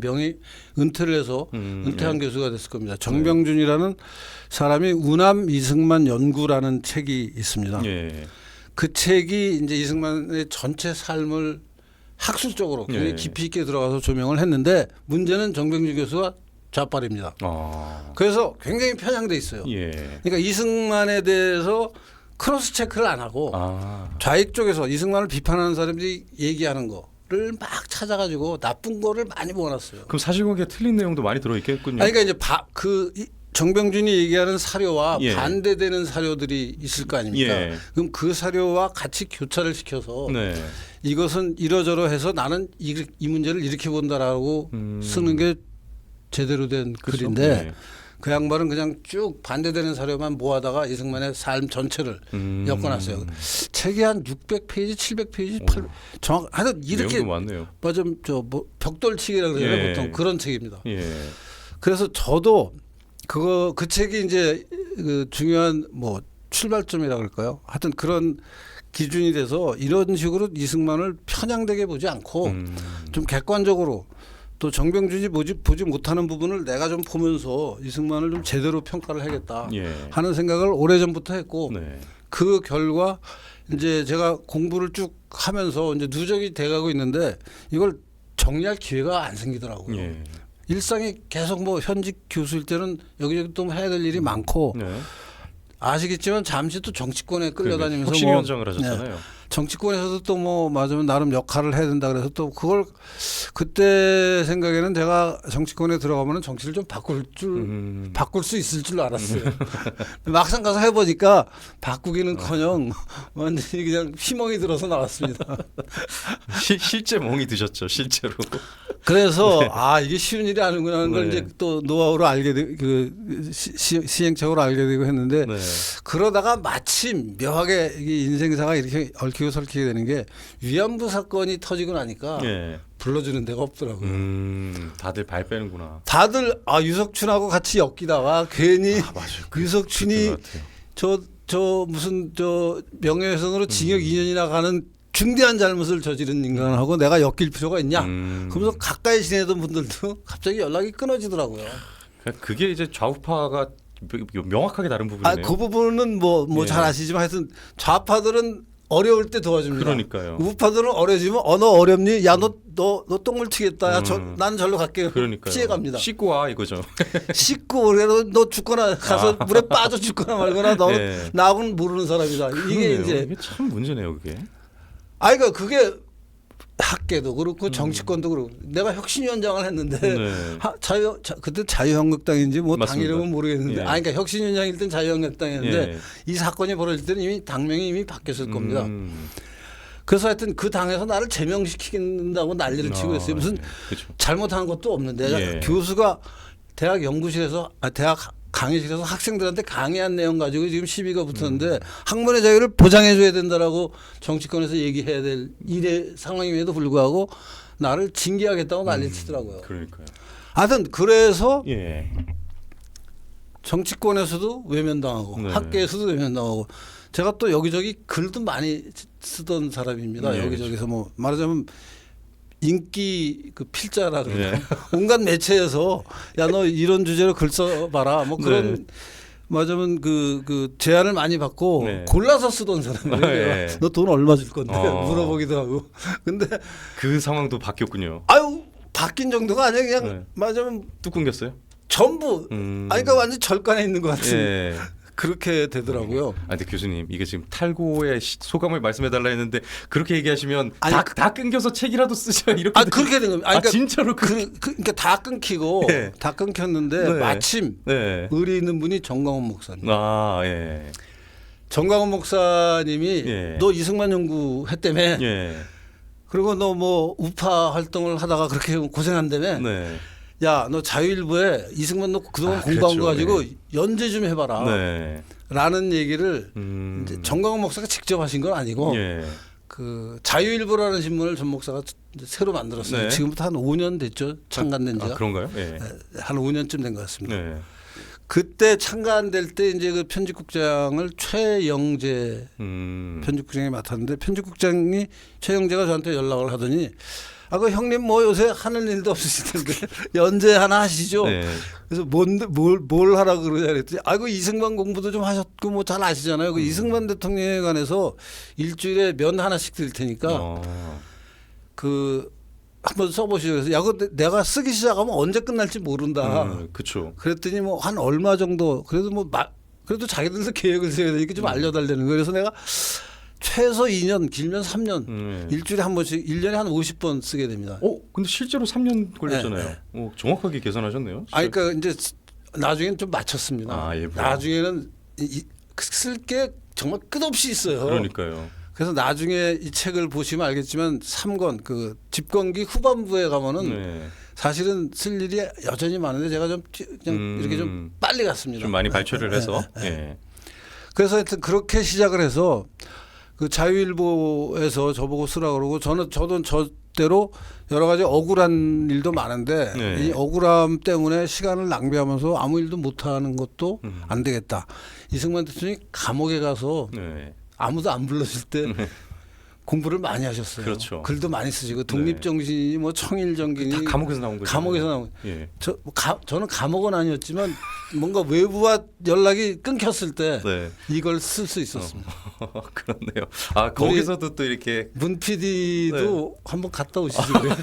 은퇴를 해서 은퇴한 교수가 됐을 겁니다. 정병준이라는 사람이 우남 이승만 연구라는 책이 있습니다. 예. 그 책이 이제 이승만의 전체 삶을 학술적으로 굉장히 예. 깊이 있게 들어가서 조명을 했는데 문제는 정병준 교수가 좌빨입니다. 그래서 굉장히 편향돼 있어요. 예. 그러니까 이승만에 대해서 크로스 체크를 안 하고 좌익 쪽에서 이승만을 비판하는 사람들이 얘기하는 거를 막 찾아가지고 나쁜 거를 많이 모아놨어요. 그럼 사실관계 틀린 내용도 많이 들어 있겠군요. 그러니까 이제 정병준이 얘기하는 사료와 예. 반대되는 사료들이 있을 거 아닙니까? 예. 그럼 그 사료와 같이 교차를 시켜서 네. 이것은 이러저러해서 나는 이 문제를 이렇게 본다라고 쓰는 게 제대로 된 그렇죠? 글인데 네. 그 양반은 그냥 쭉 반대되는 사료만 모아다가 이승만의 삶 전체를 엮어놨어요. 책이 한 600페이지, 700페이지, 하여튼 이렇게 내용도 많네요. 맞아, 뭐 벽돌치기라고 그러잖아요. 예. 보통 그런 책입니다. 예. 그래서 저도 그 책이 이제 그 중요한 뭐 출발점이라고 할까요? 하여튼 그런 기준이 돼서 이런 식으로 이승만을 편향되게 보지 않고 좀 객관적으로 또 정병준이 보지 못하는 부분을 내가 좀 보면서 이승만을 좀 제대로 평가를 하겠다 예. 하는 생각을 오래전부터 했고 네. 그 결과 이제 제가 공부를 쭉 하면서 이제 누적이 돼가고 있는데 이걸 정리할 기회가 안 생기더라고요. 예. 일상에 계속 뭐 현직 교수일 때는 여기저기 또 해야 될 일이 많고 네. 아시겠지만 잠시 또 정치권에 끌려다니면서 혁신위원장을 하셨잖아요. 네, 정치권에서도 또 뭐 맞으면 나름 역할을 해야 된다 그래서 또 그걸 그때 생각에는 제가 정치권에 들어가면은 정치를 좀 바꿀 수 있을 줄 알았어요. 막상 가서 해보니까 바꾸기는커녕 완전히 그냥 휘멍이 들어서 나왔습니다. 실제 멍이 드셨죠, 실제로. 그래서 이게 쉬운 일이 아니구나 하는 걸 네. 이제 또 노하우로 알게 시행착오로 알게 되고 했는데 네. 그러다가 마침 묘하게 이게 인생사가 이렇게 얽히고 설키게 되는 게 위안부 사건이 터지고 나니까 예. 불러주는 데가 없더라고요. 다들 발 빼는구나. 다들 유석춘하고 같이 엮이다가 괜히 맞아요. 유석춘이 저 무슨 명예훼손으로 징역 2년이나 가는 중대한 잘못을 저지른 인간하고 내가 엮일 필요가 있냐? 그러면서 가까이 지내던 분들도 갑자기 연락이 끊어지더라고요. 그게 이제 좌우파가 명확하게 다른 부분이네요. 그 부분은 뭐 잘 아시지만 하여튼 좌파들은 어려울 때 도와줍니다. 그러니까요. 우파들은 어려지면 너 어렵니? 야 너 똥을 튀겠다. 야 나는 절로 갈게요. 그러니까요. 피해갑니다. 씻고 와 이거죠. 씻고 그래도 너 죽거나 가서 물에 빠져 죽거나 말거나 너는 나하고는 모르는 사람이다. 이게 그러네요. 이제 이게 참 문제네요, 그게. 그러니까 그게 학계도 그렇고 정치권도 그렇고 내가 혁신위원장을 했는데 네. 그때 자유한국당인지 뭐 당 맞습니다. 이름은 모르겠는데 예. 그러니까 혁신위원장일 땐 자유한국당이었는데 예. 이 사건이 벌어질 때는 이미 당명이 이미 바뀌었을 겁니다. 그래서 하여튼 그 당에서 나를 제명시킨다고 난리를 치고 있어요. 무슨 그렇죠. 잘못한 것도 없는데 예. 교수가 대학 연구실에서 대학 강의실에서 학생들한테 강의한 내용 가지고 지금 시비가 붙었는데 학문의 자유를 보장해줘야 된다라고 정치권에서 얘기해야 될 일의 상황임에도 불구하고 나를 징계하겠다고 난리 치더라고요. 그러니까요. 하여튼 그래서 예. 정치권에서도 외면당하고 네. 학계에서도 외면당하고 제가 또 여기저기 글도 많이 쓰던 사람입니다. 네, 여기저기서 뭐 말하자면 인기 그 필자라 그래요. 네. 온갖 매체에서 야 너 이런 주제로 글 써봐라 뭐 그런 네. 말하자면 그 제안을 많이 받고 네. 골라서 쓰던 사람이에요. 네. 너 돈 얼마 줄 건데 물어보기도 하고. 근데 그 상황도 바뀌었군요. 아유 바뀐 정도가 아니라 그냥 네. 말하자면 뚝 끊겼어요? 전부 아니 그러니까 완전 절간에 있는 것 같은 예. 그렇게 되더라고요. 아 근데 교수님 이게 지금 탈고의 소감을 말씀해달라 했는데 그렇게 얘기하시면 아니, 다 끊겨서 책이라도 쓰셔 이렇게. 아 그렇게 된 겁니다. 그러니까 진짜로 그러니까 다 끊기고 네. 다 끊겼는데 네. 마침 네. 의리 있는 분이 정광훈 목사님. 아 예. 정광훈 목사님이 예. 너 이승만 연구 했다며. 예. 그리고 너 뭐 우파 활동을 하다가 그렇게 고생한다며. 네. 야 너 자유일보에 이승만 너 그동안 아, 공부한 그렇죠. 거 가지고 예. 연재 좀 해봐라. 네. 라는 얘기를 이제 정광훈 목사가 직접 하신 건 아니고 예. 그 자유일보라는 신문을 전 목사가 이제 새로 만들었어요. 네. 지금부터 한 5년 됐죠. 창간된 지가. 아 그런가요? 예. 한 5년쯤 된 것 같습니다. 네. 그때 창간될 때 이제 그 편집국장을 최영재 편집국장이 맡았는데 편집국장이 최영재가 저한테 연락을 하더니 아 그 형님 뭐 요새 하는 일도 없으실 텐데 연재 하나 하시죠. 네. 그래서 뭘 하라 그러냐 그랬더니 아이고 이승만 공부도 좀 하셨고 뭐 잘 아시잖아요. 그 이승만 대통령에 관해서 일주일에 면 하나씩 드릴 테니까 그 한번 써보시죠. 그래서 야, 그 내가 쓰기 시작하면 언제 끝날지 모른다. 그렇죠. 그랬더니 뭐 한 얼마 정도 그래도 뭐 그래도 자기들도 계획을 세워야 되니까 좀 알려달라는 거예요. 그래서 내가 최소 2년, 길면 3년, 일주일에 한 번씩 1년에 한 50번 쓰게 됩니다. 근데 실제로 3년 걸렸잖아요. 네. 정확하게 계산하셨네요. 아, 그러니까 이제 나중에는 좀 맞췄습니다. 아, 예, 나중에는 쓸 게 정말 끝없이 있어요. 그러니까요. 그래서 나중에 이 책을 보시면 알겠지만 3권 그 집권기 후반부에 가면은 네. 사실은 쓸 일이 여전히 많은데 제가 좀 그냥 이렇게 좀 빨리 갔습니다. 좀 많이 발췌를 해서. 네. 그래서 하여튼 그렇게 시작을 해서 그 자유일보에서 저보고 쓰라 그러고 저도 저대로 여러 가지 억울한 일도 많은데 네. 이 억울함 때문에 시간을 낭비하면서 아무 일도 못하는 것도 안 되겠다. 이승만 대통령이 감옥에 가서 네. 아무도 안 불러줄 때 공부를 많이 하셨어요. 그렇죠. 글도 많이 쓰시고 독립정신이 뭐 청일정신이 다 감옥에서 나온 거죠. 감옥에서 나온. 예. 저는 감옥은 아니었지만 뭔가 외부와 연락이 끊겼을 때 네. 이걸 쓸 수 있었습니다. 그렇네요. 아 거기서도 또 이렇게 문 PD도 한번 갔다 오시지 그래요.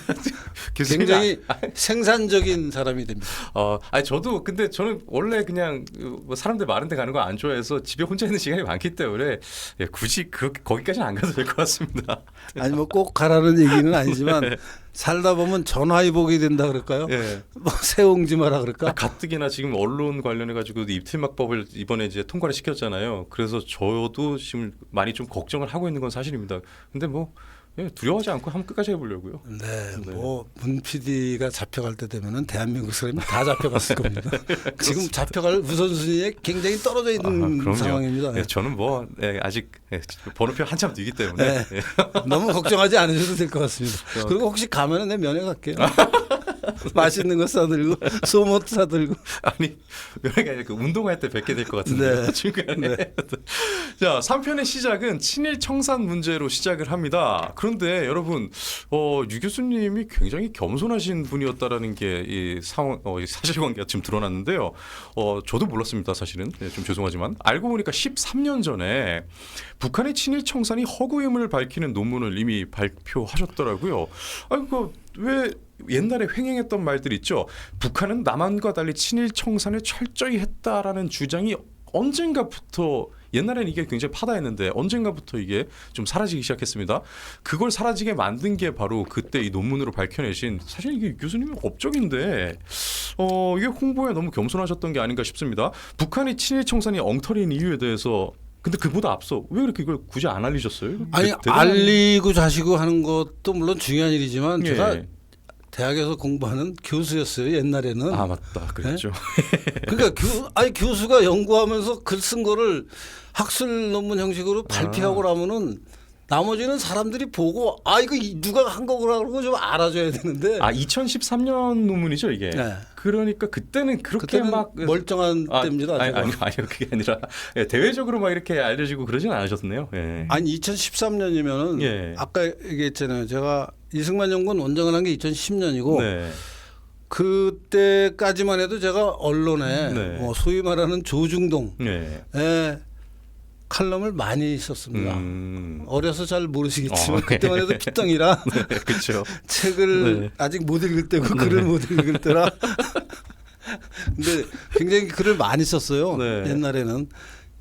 교수님이 굉장히 생산적인 사람이 됩니다. 아니 저도 근데 저는 원래 그냥 뭐 사람들 많은 데 가는 거 안 좋아해서 집에 혼자 있는 시간이 많기 때문에 굳이 그렇게 거기까지는 안 가도 될 것 같습니다. 아니 뭐 꼭 가라는 얘기는 아니지만 살다 보면 전화위복이 된다 그럴까요? 예. 뭐 새옹지마라 그럴까? 가뜩이나 지금 언론 관련해 가지고 입틀막법을 이번에 이제 통과를 시켰잖아요. 그래서 저도 지금 많이 좀 걱정을 하고 있는 건 사실입니다. 근데 뭐 두려워하지 않고 한번 끝까지 해보려고요. 네, 뭐 문 PD가 잡혀갈 때 되면은 대한민국 사람이 다 잡혀갔을 겁니다. 지금 잡혀갈 우선순위에 굉장히 떨어져 있는 상황입니다. 네, 저는 뭐 아직 번호표 한참 뒤기 때문에 네. 너무 걱정하지 않으셔도 될 것 같습니다. 그리고 혹시 가면은 내 면회 갈게요. 맛있는 거 싸들고 소모트 사들고. 아니 면회가 아니라 그 운동할 때 뵙게 될 것 같은데 중간에. 네. 자 3편의 시작은 친일 청산 문제로 시작을 합니다. 그런데 여러분 유 교수님이 굉장히 겸손하신 분이었다라는 게 이 상황 이 사실관계가 지금 드러났는데요. 저도 몰랐습니다. 사실은 좀 죄송하지만 알고 보니까 13년 전에 북한의 친일 청산이 허구임을 밝히는 논문을 이미 발표하셨더라고요. 아니 왜 옛날에 횡행했던 말들 있죠. 북한은 남한과 달리 친일 청산을 철저히 했다라는 주장이 언젠가부터 옛날에는 이게 굉장히 파다했는데 언젠가부터 이게 좀 사라지기 시작했습니다. 그걸 사라지게 만든 게 바로 그때 이 논문으로 밝혀내신 사실 이게 교수님의 업적인데 이게 홍보에 너무 겸손하셨던 게 아닌가 싶습니다. 북한이 친일 청산이 엉터리인 이유에 대해서 근데 그보다 앞서 왜 이렇게 이걸 굳이 안 알리셨어요? 아니 알리고 자시고 하는 것도 물론 중요한 일이지만 예. 제가 대학에서 공부하는 교수였어요 옛날에는. 아 맞다 그랬죠. 네? 그러니까 교수가 연구하면서 글 쓴 거를 학술 논문 형식으로 발표하고 나면은 나머지는 사람들이 보고 이거 누가 한 거구나 그러고 좀 알아줘야 되는데. 2013년 논문이죠 이게. 네. 그러니까 그때는 그렇게 막 멀쩡한 때입니다. 아니요 그게 아니라 대외적으로 막 이렇게 알려지고 그러진 않으셨네요. 예. 아니 2013년이면은 예. 아까 얘기했잖아요. 제가 이승만 연구원 원장을 한 게 2010년이고 네. 그때까지만 해도 제가 언론에 네. 뭐 소위 말하는 조중동의 네. 칼럼을 많이 썼습니다. 어려서 잘 모르시겠지만 네. 그때만 해도 피덩이라 네, 그렇죠. 책을 네. 아직 못 읽을 때고 글을 못 읽을 때라. 근데 굉장히 글을 많이 썼어요. 네. 옛날에는.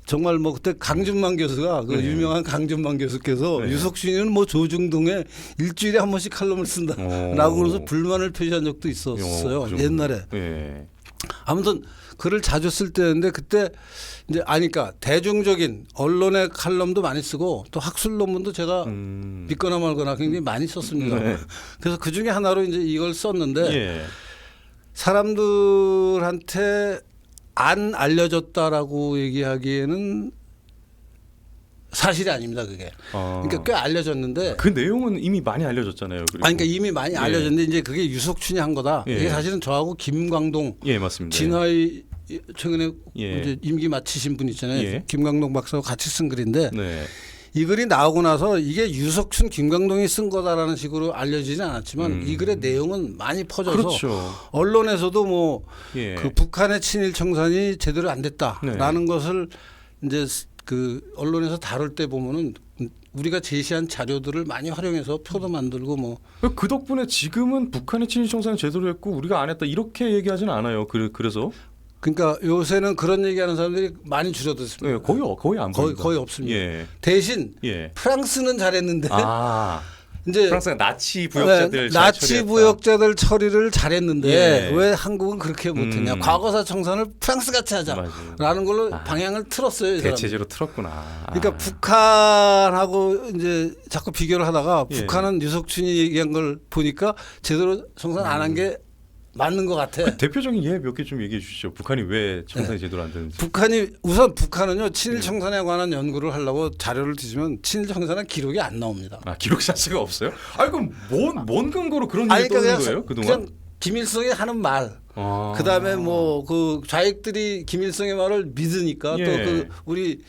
정말 뭐 그때 강준만 교수가 그 네. 유명한 강준만 교수께서 네. 유석춘이는 뭐 조중동에 일주일에 한 번씩 칼럼을 쓴다라고 그래서 불만을 표시한 적도 있었어요. 옛날에. 네. 아무튼 글을 자주 쓸 때였는데 그때 이제 아니까 대중적인 언론의 칼럼도 많이 쓰고 또 학술 논문도 제가 믿거나 말거나 굉장히 많이 썼습니다. 네. 그래서 그 중에 하나로 이제 이걸 썼는데 예. 사람들한테 안 알려졌다라고 얘기하기에는 사실이 아닙니다. 그게. 그러니까 꽤 알려졌는데 그 내용은 이미 많이 알려졌잖아요. 그리고. 그러니까 이미 많이 알려졌는데 이제 그게 유석춘이 한 거다. 예. 이게 사실은 저하고 김광동 맞습니다. 진화의 최근에 이제 임기 마치신 분 있잖아요. 예. 김광동 박사와 같이 쓴 글인데 네. 이 글이 나오고 나서 이게 유석춘 김광동이 쓴 거다라는 식으로 알려지진 않았지만 이 글의 내용은 많이 퍼져서 그렇죠. 언론에서도 뭐 예. 그 북한의 친일 청산이 제대로 안 됐다라는 것을 이제 그 언론에서 다룰 때 보면은 우리가 제시한 자료들을 많이 활용해서 표도 만들고 뭐 그 덕분에 지금은 북한의 친일 청산을 제대로 했고 우리가 안 했다 이렇게 얘기하지는 않아요. 그래서 그러니까 요새는 그런 얘기하는 사람들이 많이 줄어들었습니다. 거의 안 보입니다. 거의 없습니다. 예. 대신 예. 프랑스는 잘했는데 이제 프랑스가 나치 부역자들 나치 부역자들 처리를 잘했는데 예. 왜 한국은 그렇게 못했냐? 과거사 청산을 프랑스 같이 하자라는 걸로 방향을 틀었어요. 대체제로 틀었구나. 그러니까 북한하고 이제 자꾸 비교를 하다가 북한은 유석춘이 얘기한 걸 보니까 제대로 청산 안 한 게 맞는 것 같아. 그 대표적인 예 몇 개 좀 얘기해 주시죠. 북한이 왜 청산이 제대로 안 되는지. 북한은요 친일 청산에 관한 연구를 하려고 자료를 뒤지면 친일 청산은 기록이 안 나옵니다. 기록 자체가 없어요? 그럼 뭔 근거로 그런 얘기 떠는 거예요? 그동안? 그냥 김일성이 하는 말. 그다음에 뭐 그 좌익들이 김일성의 말을 믿으니까 또 그 우리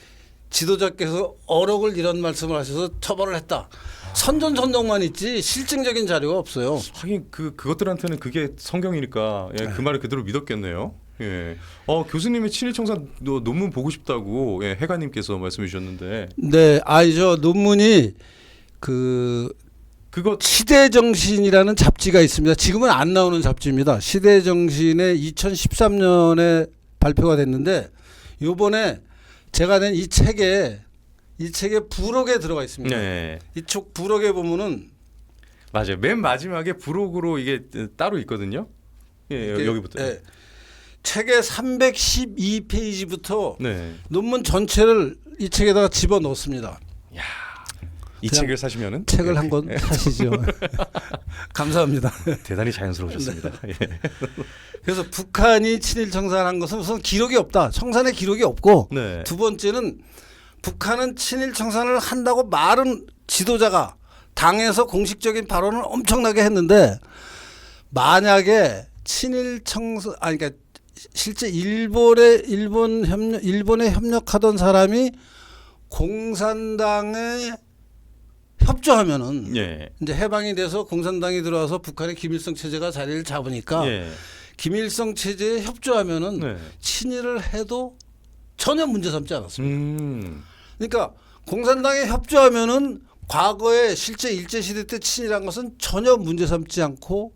지도자께서 어록을 이런 말씀을 하셔서 처벌을 했다. 선전선동만 있지 실증적인 자료가 없어요. 하긴 그것들한테는 그게 성경이니까 그 말을 그대로 믿었겠네요. 예. 교수님이 친일청산 논문 보고 싶다고 해가님께서 말씀해 주셨는데. 네, 저 논문이 그거 시대정신이라는 잡지가 있습니다. 지금은 안 나오는 잡지입니다. 시대정신에 2013년에 발표가 됐는데 요번에 제가 낸 이 책에 부록에 들어가 있습니다. 네. 이쪽 부록에 보면은 맞아요. 맨 마지막에 부록으로 이게 따로 있거든요. 여기부터. 네. 책의 312페이지부터 네. 논문 전체를 이 책에다가 집어 넣습니다. 야, 이 책을 사시면은 책을 한 권 사시죠. 감사합니다. 대단히 자연스러우셨습니다. 네. 그래서 북한이 친일 청산한 것은 우선 기록이 없다. 청산의 기록이 없고 두 번째는 북한은 친일 청산을 한다고 말은 지도자가 당에서 공식적인 발언을 엄청나게 했는데 만약에 친일 청산 그러니까 실제 일본에 협력하던 사람이 공산당에 협조하면은 이제 해방이 돼서 공산당이 들어와서 북한의 김일성 체제가 자리를 잡으니까 김일성 체제에 협조하면은 친일을 해도 전혀 문제 삼지 않았습니다. 그러니까 공산당에 협조하면은 과거에 실제 일제 시대 때 친일한 것은 전혀 문제 삼지 않고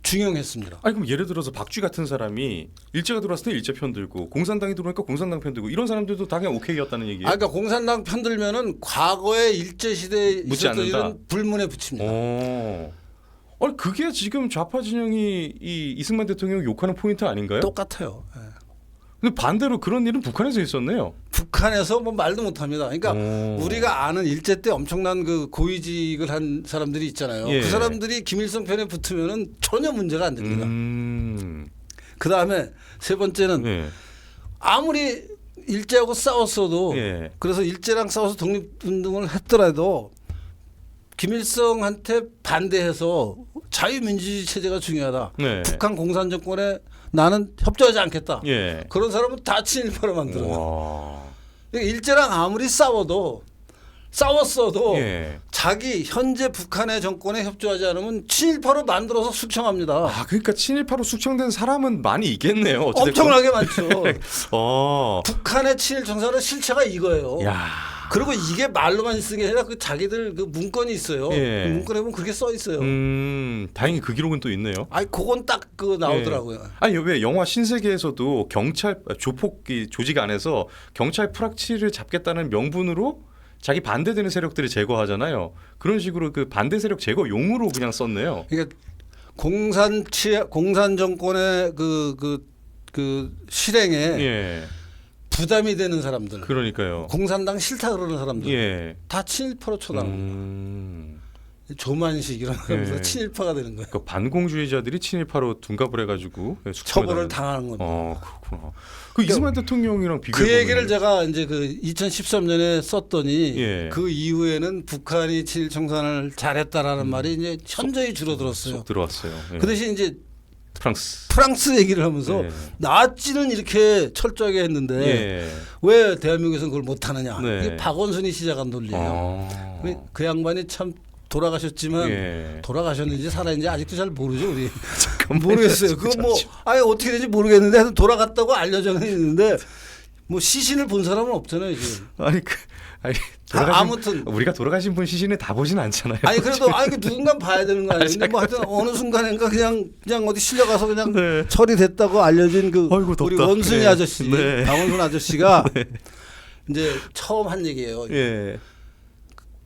중용했습니다. 아니 그럼 예를 들어서 박쥐 같은 사람이 일제가 들어왔을 때 일제 편 들고 공산당이 들어오니까 공산당 편 들고 이런 사람들도 다 그냥 오케이였다는 얘기예요. 그러니까 공산당 편들면은 과거에 일제 시대에 묻지 있었던 않는다. 일은 불문에 붙입니다. 아니 그게 지금 좌파 진영이 이 이승만 대통령 욕하는 포인트 아닌가요? 똑같아요. 예. 근데 반대로 그런 일은 북한에서 있었네요. 북한에서 뭐 말도 못합니다. 그러니까 우리가 아는 일제 때 엄청난 그 고위직을 한 사람들이 있잖아요. 예. 그 사람들이 김일성 편에 붙으면은 전혀 문제가 안 됩니다. 그 다음에 세 번째는 예. 아무리 일제하고 싸웠어도 예. 그래서 일제랑 싸워서 독립운동을 했더라도 김일성한테 반대해서 자유민주주의 체제가 중요하다. 네. 북한 공산 정권에 나는 협조하지 않겠다. 예. 그런 사람은 다 친일파로 만들어요. 와. 그러니까 일제랑 아무리 싸웠어도 예. 자기 현재 북한의 정권에 협조하지 않으면 친일파로 만들어서 숙청합니다. 아 그러니까 친일파로 숙청된 사람은 많이 있겠네요. 어찌됐건. 엄청나게 많죠. 어. 북한의 친일 정사는 실체가 이거예요. 야. 그리고 이게 말로만 쓰는 게 아니라 그 자기들 그 문건이 있어요. 예. 그 문건에 보면 그렇게 써 있어요. 다행히 그 기록은 또 있네요. 아니 그건 딱 그 나오더라고요. 예. 아니 왜 영화 신세계에서도 경찰 조폭 조직 안에서 경찰 프락치를 잡겠다는 명분으로 자기 반대되는 세력들을 제거하잖아요. 그런 식으로 그 반대 세력 제거용으로 그냥 썼네요. 그러니까 공산 정권의 그 실행에 예. 부담이 되는 사람들, 그러니까요. 공산당 싫다 그러는 사람들 예. 다 친일파로 쳐다봅니다. 조만식 이런 사람들 예. 친일파가 되는 거예요. 그 반공주의자들이 친일파로 둔갑을 해가지고 처벌을 당하는 겁니다. 그렇구나. 그 이승만 대통령이랑 비교해 그 얘기를 제가 이제 그 2013년에 썼더니 예. 그 이후에는 북한이 친일 청산을 잘했다라는 말이 이제 현저히 줄어들었어요. 쏙 들어왔어요. 예. 그 대신 이제 프랑스 얘기를 하면서 예. 나치는 이렇게 철저하게 했는데 예. 왜 대한민국에서는 그걸 못하느냐. 네. 이게 박원순이 시작한 논리예요. 그 양반이 참 돌아가셨지만 예. 돌아가셨는지 살아있는지 아직도 잘 모르죠 우리. 모르겠어요. 그거 뭐 아예 어떻게 되는지 모르겠는데 하여튼 돌아갔다고 알려져 있는데 뭐 시신을 본 사람은 없잖아요 지금. 아니 아무튼 우리가 돌아가신 분 시신을 다 보진 않잖아요. 아니 그래도 그 누군가 봐야 되는 거 아니에요. 근데 뭐 하여튼 어느 순간인가 그냥 어디 실려가서 그냥 네. 처리됐다고 알려진 그 어이구, 우리 덥다. 원순이 네. 아저씨, 네. 박원순 아저씨가 이제 처음 한 얘기예요. 예.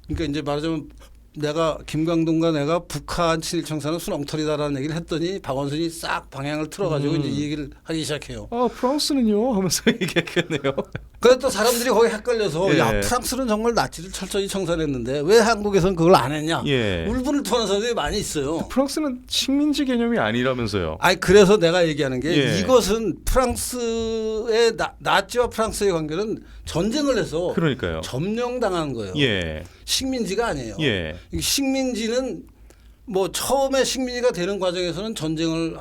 그러니까 이제 말하자면 내가 김광동과 내가 북한 친일 청산은 순엉터리다라는 얘기를 했더니 박원순이 싹 방향을 틀어가지고 이제 이 얘기를 하기 시작해요. 프랑스는요 하면서 얘기했겠네요. 그래서 또 사람들이 거기 헷갈려서 예. 야 프랑스는 정말 나치를 철저히 청산했는데 왜 한국에서는 그걸 안 했냐. 예. 울분을 토하는 사람들이 많이 있어요. 프랑스는 식민지 개념이 아니라면서요. 아니 그래서 내가 얘기하는 게 예. 이것은 프랑스의 나치와 프랑스의 관계는 전쟁을 해서 그러니까요. 점령당한 거예요. 예. 식민지가 아니에요. 예. 식민지는 뭐 처음에 식민지가 되는 과정에서는 전쟁을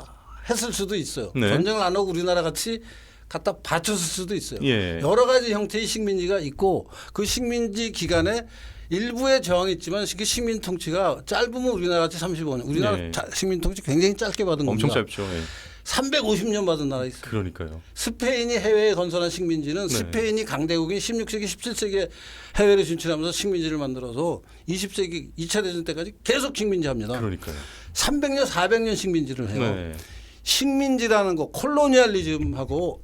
했을 수도 있어요. 네. 전쟁을 안 하고 우리나라 같이 갖다 바쳤을 수도 있어요. 예. 여러 가지 형태의 식민지가 있고 그 식민지 기간에 일부의 저항이 있지만 그 식민 통치가 짧으면 우리나라 같이 35년. 우리나라 네. 식민 통치 굉장히 짧게 받은 엄청 겁니다. 짧죠. 예. 350년 받은 나라 있어요. 그러니까요. 스페인이 해외에 건설한 식민지는 네. 스페인이 강대국인 16세기, 17세기에 해외를 진출하면서 식민지를 만들어서 20세기 2차 대전 때까지 계속 식민지합니다. 그러니까요. 300년, 400년 식민지를 해요. 네. 식민지라는 거 콜로니얼리즘하고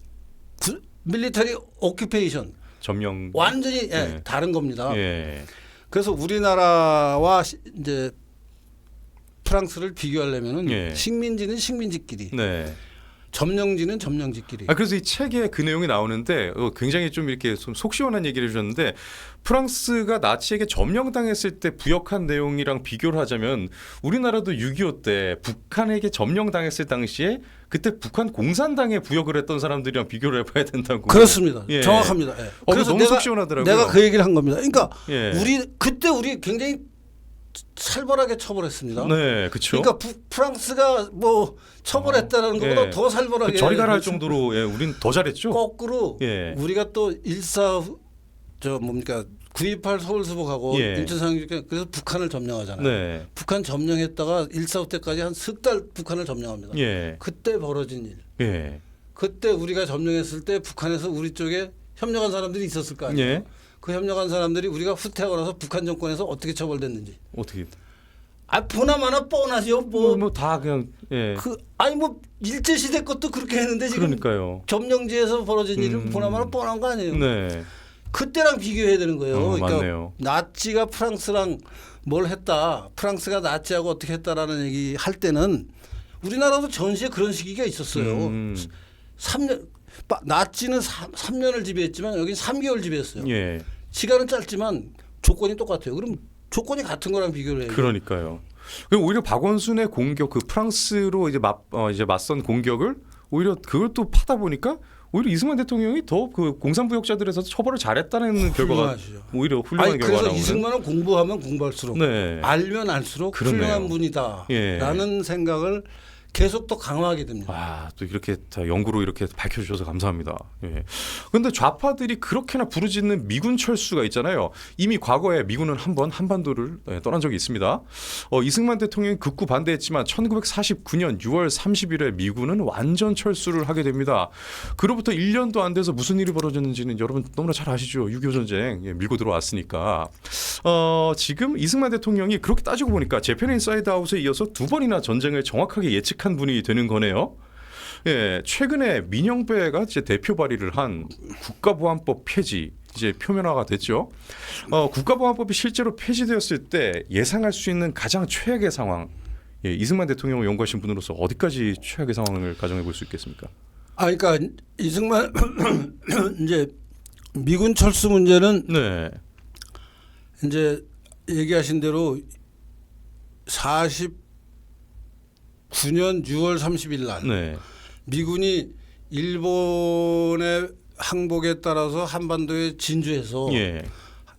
밀리터리 오큐페이션 점령. 완전히 네. 다른 겁니다. 예. 그래서 우리나라와 이제 프랑스를 비교하려면은 예. 식민지는 식민지끼리, 네. 점령지는 점령지끼리. 그래서 이 책에 그 내용이 나오는데 굉장히 좀 이렇게 좀 속 시원한 얘기를 해주셨는데 프랑스가 나치에게 점령당했을 때 부역한 내용이랑 비교를 하자면 우리나라도 6.25 때 북한에게 점령당했을 당시에 그때 북한 공산당에 부역을 했던 사람들이랑 비교를 해봐야 된다고. 그렇습니다. 예. 정확합니다. 예. 그래서 너무 속 시원하더라고요. 내가 그 얘기를 한 겁니다. 그러니까 예. 그때 우리 굉장히 살벌하게 처벌했습니다. 네, 그렇죠. 그러니까 프랑스가 뭐 처벌했다는 것보다 예. 더 살벌하게 저리 가라 할 정도로 우린 더 잘했죠. 거꾸로 예. 우리가 또 9.28 서울수복하고 예. 인천상륙 그래서 북한을 점령하잖아요. 네. 북한 점령했다가 1.45 때까지 한 석 달 북한을 점령합니다. 예. 그때 벌어진 일. 예. 그때 우리가 점령했을 때 북한에서 우리 쪽에 협력한 사람들이 있었을 거 아니에요. 예. 그 협력한 사람들이 우리가 후퇴하고 나서 북한 정권에서 어떻게 처벌됐는지. 어떻게? 보나마나 뻔하죠. 뭐 다 그냥 예. 뭐 일제 시대 것도 그렇게 했는데 지금 그러니까요. 점령지에서 벌어진 일은 보나마나 뻔한 거 아니에요. 네. 그때랑 비교해야 되는 거예요. 그러니까 맞네요. 나치가 프랑스랑 뭘 했다, 프랑스가 나치하고 어떻게 했다라는 얘기 할 때는 우리나라도 전시에 그런 시기가 있었어요. 3년 나치는 3년을 지배했지만 여긴 3개월 지배했어요. 예. 시간은 짧지만 조건이 똑같아요. 그럼 조건이 같은 거랑 비교를 해요. 그러니까요. 그럼 오히려 박원순의 공격, 그 프랑스로 이제 맞선 공격을 오히려 그걸 또 파다 보니까 오히려 이승만 대통령이 더 그 공산부역자들에서 처벌을 잘했다는 결과가 오히려 훌륭한 결과가 그래서 나오는. 이승만은 공부하면 공부할수록 네. 알면 알수록 그러네요. 훌륭한 분이다라는 예. 생각을 계속 또 강화하게 됩니다. 또 이렇게 다 연구로 이렇게 밝혀주셔서 감사합니다. 예. 그런데 좌파들이 그렇게나 부르짖는 미군 철수가 있잖아요. 이미 과거에 미군은 한 번 한반도를 떠난 적이 있습니다. 이승만 대통령이 극구 반대했지만 1949년 6월 30일에 미군은 완전 철수를 하게 됩니다. 그로부터 1년도 안 돼서 무슨 일이 벌어졌는지는 여러분 너무나 잘 아시죠. 6.25 전쟁 밀고 들어왔으니까. 지금 이승만 대통령이 그렇게 따지고 보니까 재팬 인사이드 아웃에 이어서 두 번이나 전쟁을 정확하게 예측한 분이 되는 거네요. 예, 최근에 민영배가 이제 대표 발의를 한 국가보안법 폐지 이제 표면화가 됐죠. 국가보안법이 실제로 폐지되었을 때 예상할 수 있는 가장 최악의 상황. 예, 이승만 대통령을 연구하신 분으로서 어디까지 최악의 상황을 가정해 볼 수 있겠습니까? 그러니까 이승만 이제 미군 철수 문제는 네. 이제 얘기하신 대로 49년 6월 30일 날 네. 미군이 일본의 항복에 따라서 한반도에 진주해서 예.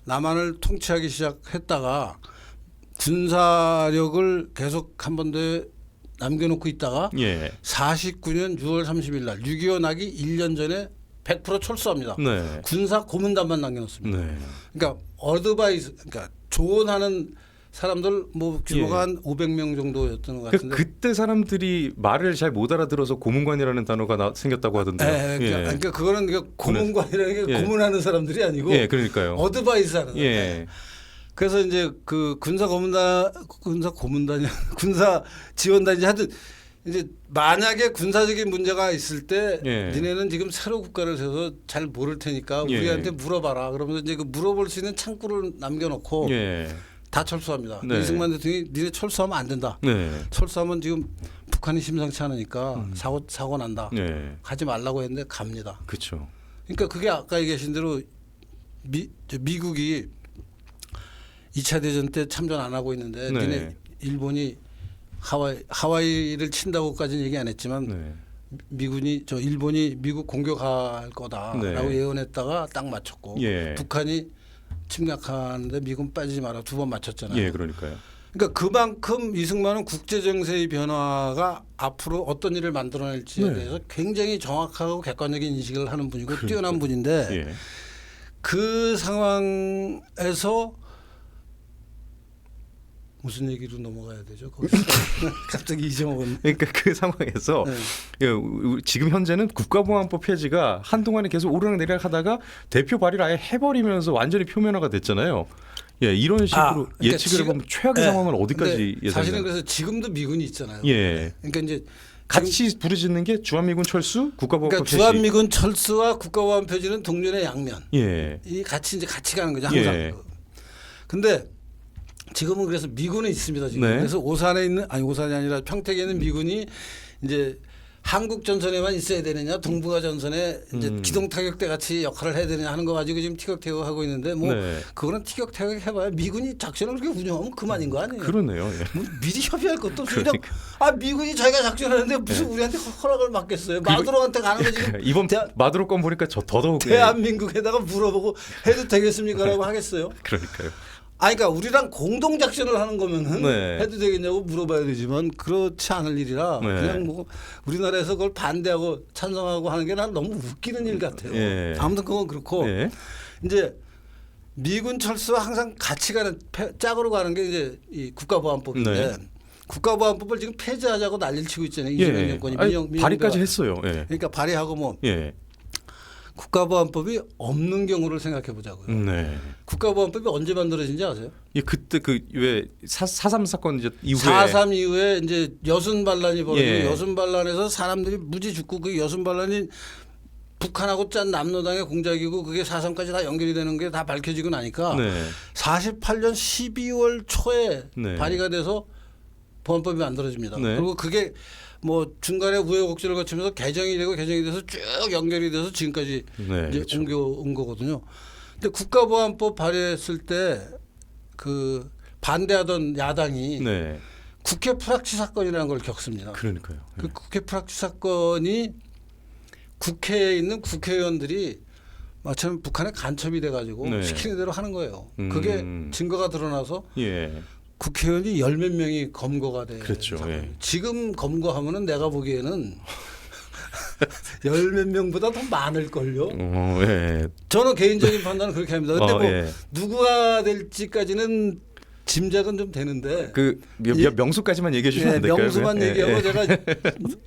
남한을 통치하기 시작했다가 군사력을 계속 한반도에 남겨놓고 있다가 예. 49년 6월 30일 날 6.25 나기 1년 전에 100% 철수합니다. 네. 군사 고문단만 남겨놓습니다. 네. 그러니까 어드바이스, 그러니까 조언하는 사람들 뭐 규모가 예. 한 500명 정도였던 것 같은데. 그때 사람들이 말을 잘 못 알아들어서 고문관이라는 단어가 생겼다고 하던데요. 그러니까 그거는 고문관이라는 게 예. 고문하는 사람들이 아니고 예, 그러니까요. 어드바이스 하는 거예요. 예. 그래서 이제 그 군사 지원단이 하여튼 이제 만약에 군사적인 문제가 있을 때 예. 니네는 지금 새로 국가를 세워서 잘 모를 테니까 예. 우리한테 물어봐라. 그러면서 이제 그 물어볼 수 있는 창구를 남겨놓고 예. 다 철수합니다. 네. 이승만 대통령이 니네 철수하면 안 된다. 네. 철수하면 지금 북한이 심상치 않으니까 사고 난다. 네. 가지 말라고 했는데 갑니다. 그렇죠. 그러니까 그게 아까 얘기하신 대로 미국이 2차 대전 때 참전 안 하고 있는데 네. 니네 일본이 하와이를 친다고까지는 얘기 안 했지만 네. 일본이 미국 공격할 거다라고 네. 예언했다가 딱 맞췄고 예. 북한이 침략하는데 미군 빠지지 마라 2번 맞췄잖아요. 예, 그러니까요. 그러니까 그만큼 이승만은 국제 정세의 변화가 앞으로 어떤 일을 만들어낼지에 네. 대해서 굉장히 정확하고 객관적인 인식을 하는 분이고 뛰어난 분인데 예. 그 상황에서 무슨 얘기로 넘어가야 되죠? 갑자기 잊어먹었네. 그러니까 그 상황에서 네. 지금 현재는 국가보안법 폐지가 한동안에 계속 오르락내리락 하다가 대표 발의를 아예 해버리면서 완전히 표면화가 됐잖아요. 예, 이런 식으로 그러니까 예측을 해보면 최악의 상황은 어디까지 예상돼요? 사실은 그래서 지금도 미군이 있잖아요. 예. 그러니까 이제 같이 부르짖는 게 주한미군 철수, 국가보안법 그러니까 폐지. 주한미군 철수와 국가보안 폐지는 동전의 양면. 예. 이 같이 가는 거죠 항상. 예. 근데 지금은 그래서 미군은 있습니다 지금. 네. 그래서 오산이 아니라 평택에 있는 미군이 이제 한국 전선에만 있어야 되느냐, 동북아 전선에 이제 기동 타격대 같이 역할을 해야 되느냐 하는 거 가지고 지금 티격태격하고 있는데 뭐 네. 그거는 티격태격 해봐야 미군이 작전을 그렇게 운영하면 그만인 거 아니에요? 그러네요. 예. 뭐 미리 협의할 것도 없이 그러니까. 그냥 미군이 자기가 작전하는데 무슨 우리한테 허락을 받겠어요? 마두로한테 가는 거 지금 이번 마두로 건 보니까 저 더더욱 대한민국에다가 물어보고 해도 되겠습니까라고 하겠어요? 그러니까요. 그러니까 우리랑 공동 작전을 하는 거면은 네. 해도 되겠냐고 물어봐야 되지만 그렇지 않을 일이라 네. 그냥 뭐 우리나라에서 그걸 반대하고 찬성하고 하는 게 난 너무 웃기는 일 같아요. 예. 아무튼 그건 그렇고 예. 이제 미군 철수와 항상 같이 가는 짝으로 가는 게 이제 이 국가보안법인데 네. 국가보안법을 지금 폐지하자고 난리를 치고 있잖아요. 이재명 정권이 발의까지 했어요. 예. 그러니까 발의하고 뭐 예. 국가보안법이 없는 경우를 생각해 보자고요. 네. 국가보안법이 언제 만들어진지 아세요? 예, 그때 그 왜 4.3 사건 이제 이후에 4.3 이후에 이제 여순 반란이 벌어지고 예. 여순 반란에서 사람들이 무지 죽고 그 여순 반란이 북한하고 짠 남로당의 공작이고 그게 4.3까지 다 연결이 되는 게 다 밝혀지고 나니까 네. 48년 12월 초에 네. 발의가 돼서 보안법이 만들어집니다. 네. 그리고 그게 뭐 중간에 우여곡절을 거치면서 개정이 돼서 쭉 연결이 돼서 지금까지 네, 이제 그렇죠. 옮겨온 거거든요. 근데 국가보안법 발의했을 때 그 반대하던 야당이 네. 국회 프락치 사건이라는 걸 겪습니다. 그러니까요. 그 국회 프락치 사건이 국회에 있는 국회의원들이 마침 북한에 간첩이 돼가지고 네. 시키는 대로 하는 거예요. 그게 증거가 드러나서 예. 국회의원이 10몇 명이 검거가 돼. 그렇죠. 예. 지금 검거하면은 내가 보기에는 10몇 명보다 더 많을걸요. 예. 저는 개인적인 판단은 그렇게 합니다. 근데 뭐 예. 누구가 될지까지는 짐작은 좀 되는데 그 명수까지만 얘기해 주시면 안 될까요? 명수만 예, 얘기하고 예. 제가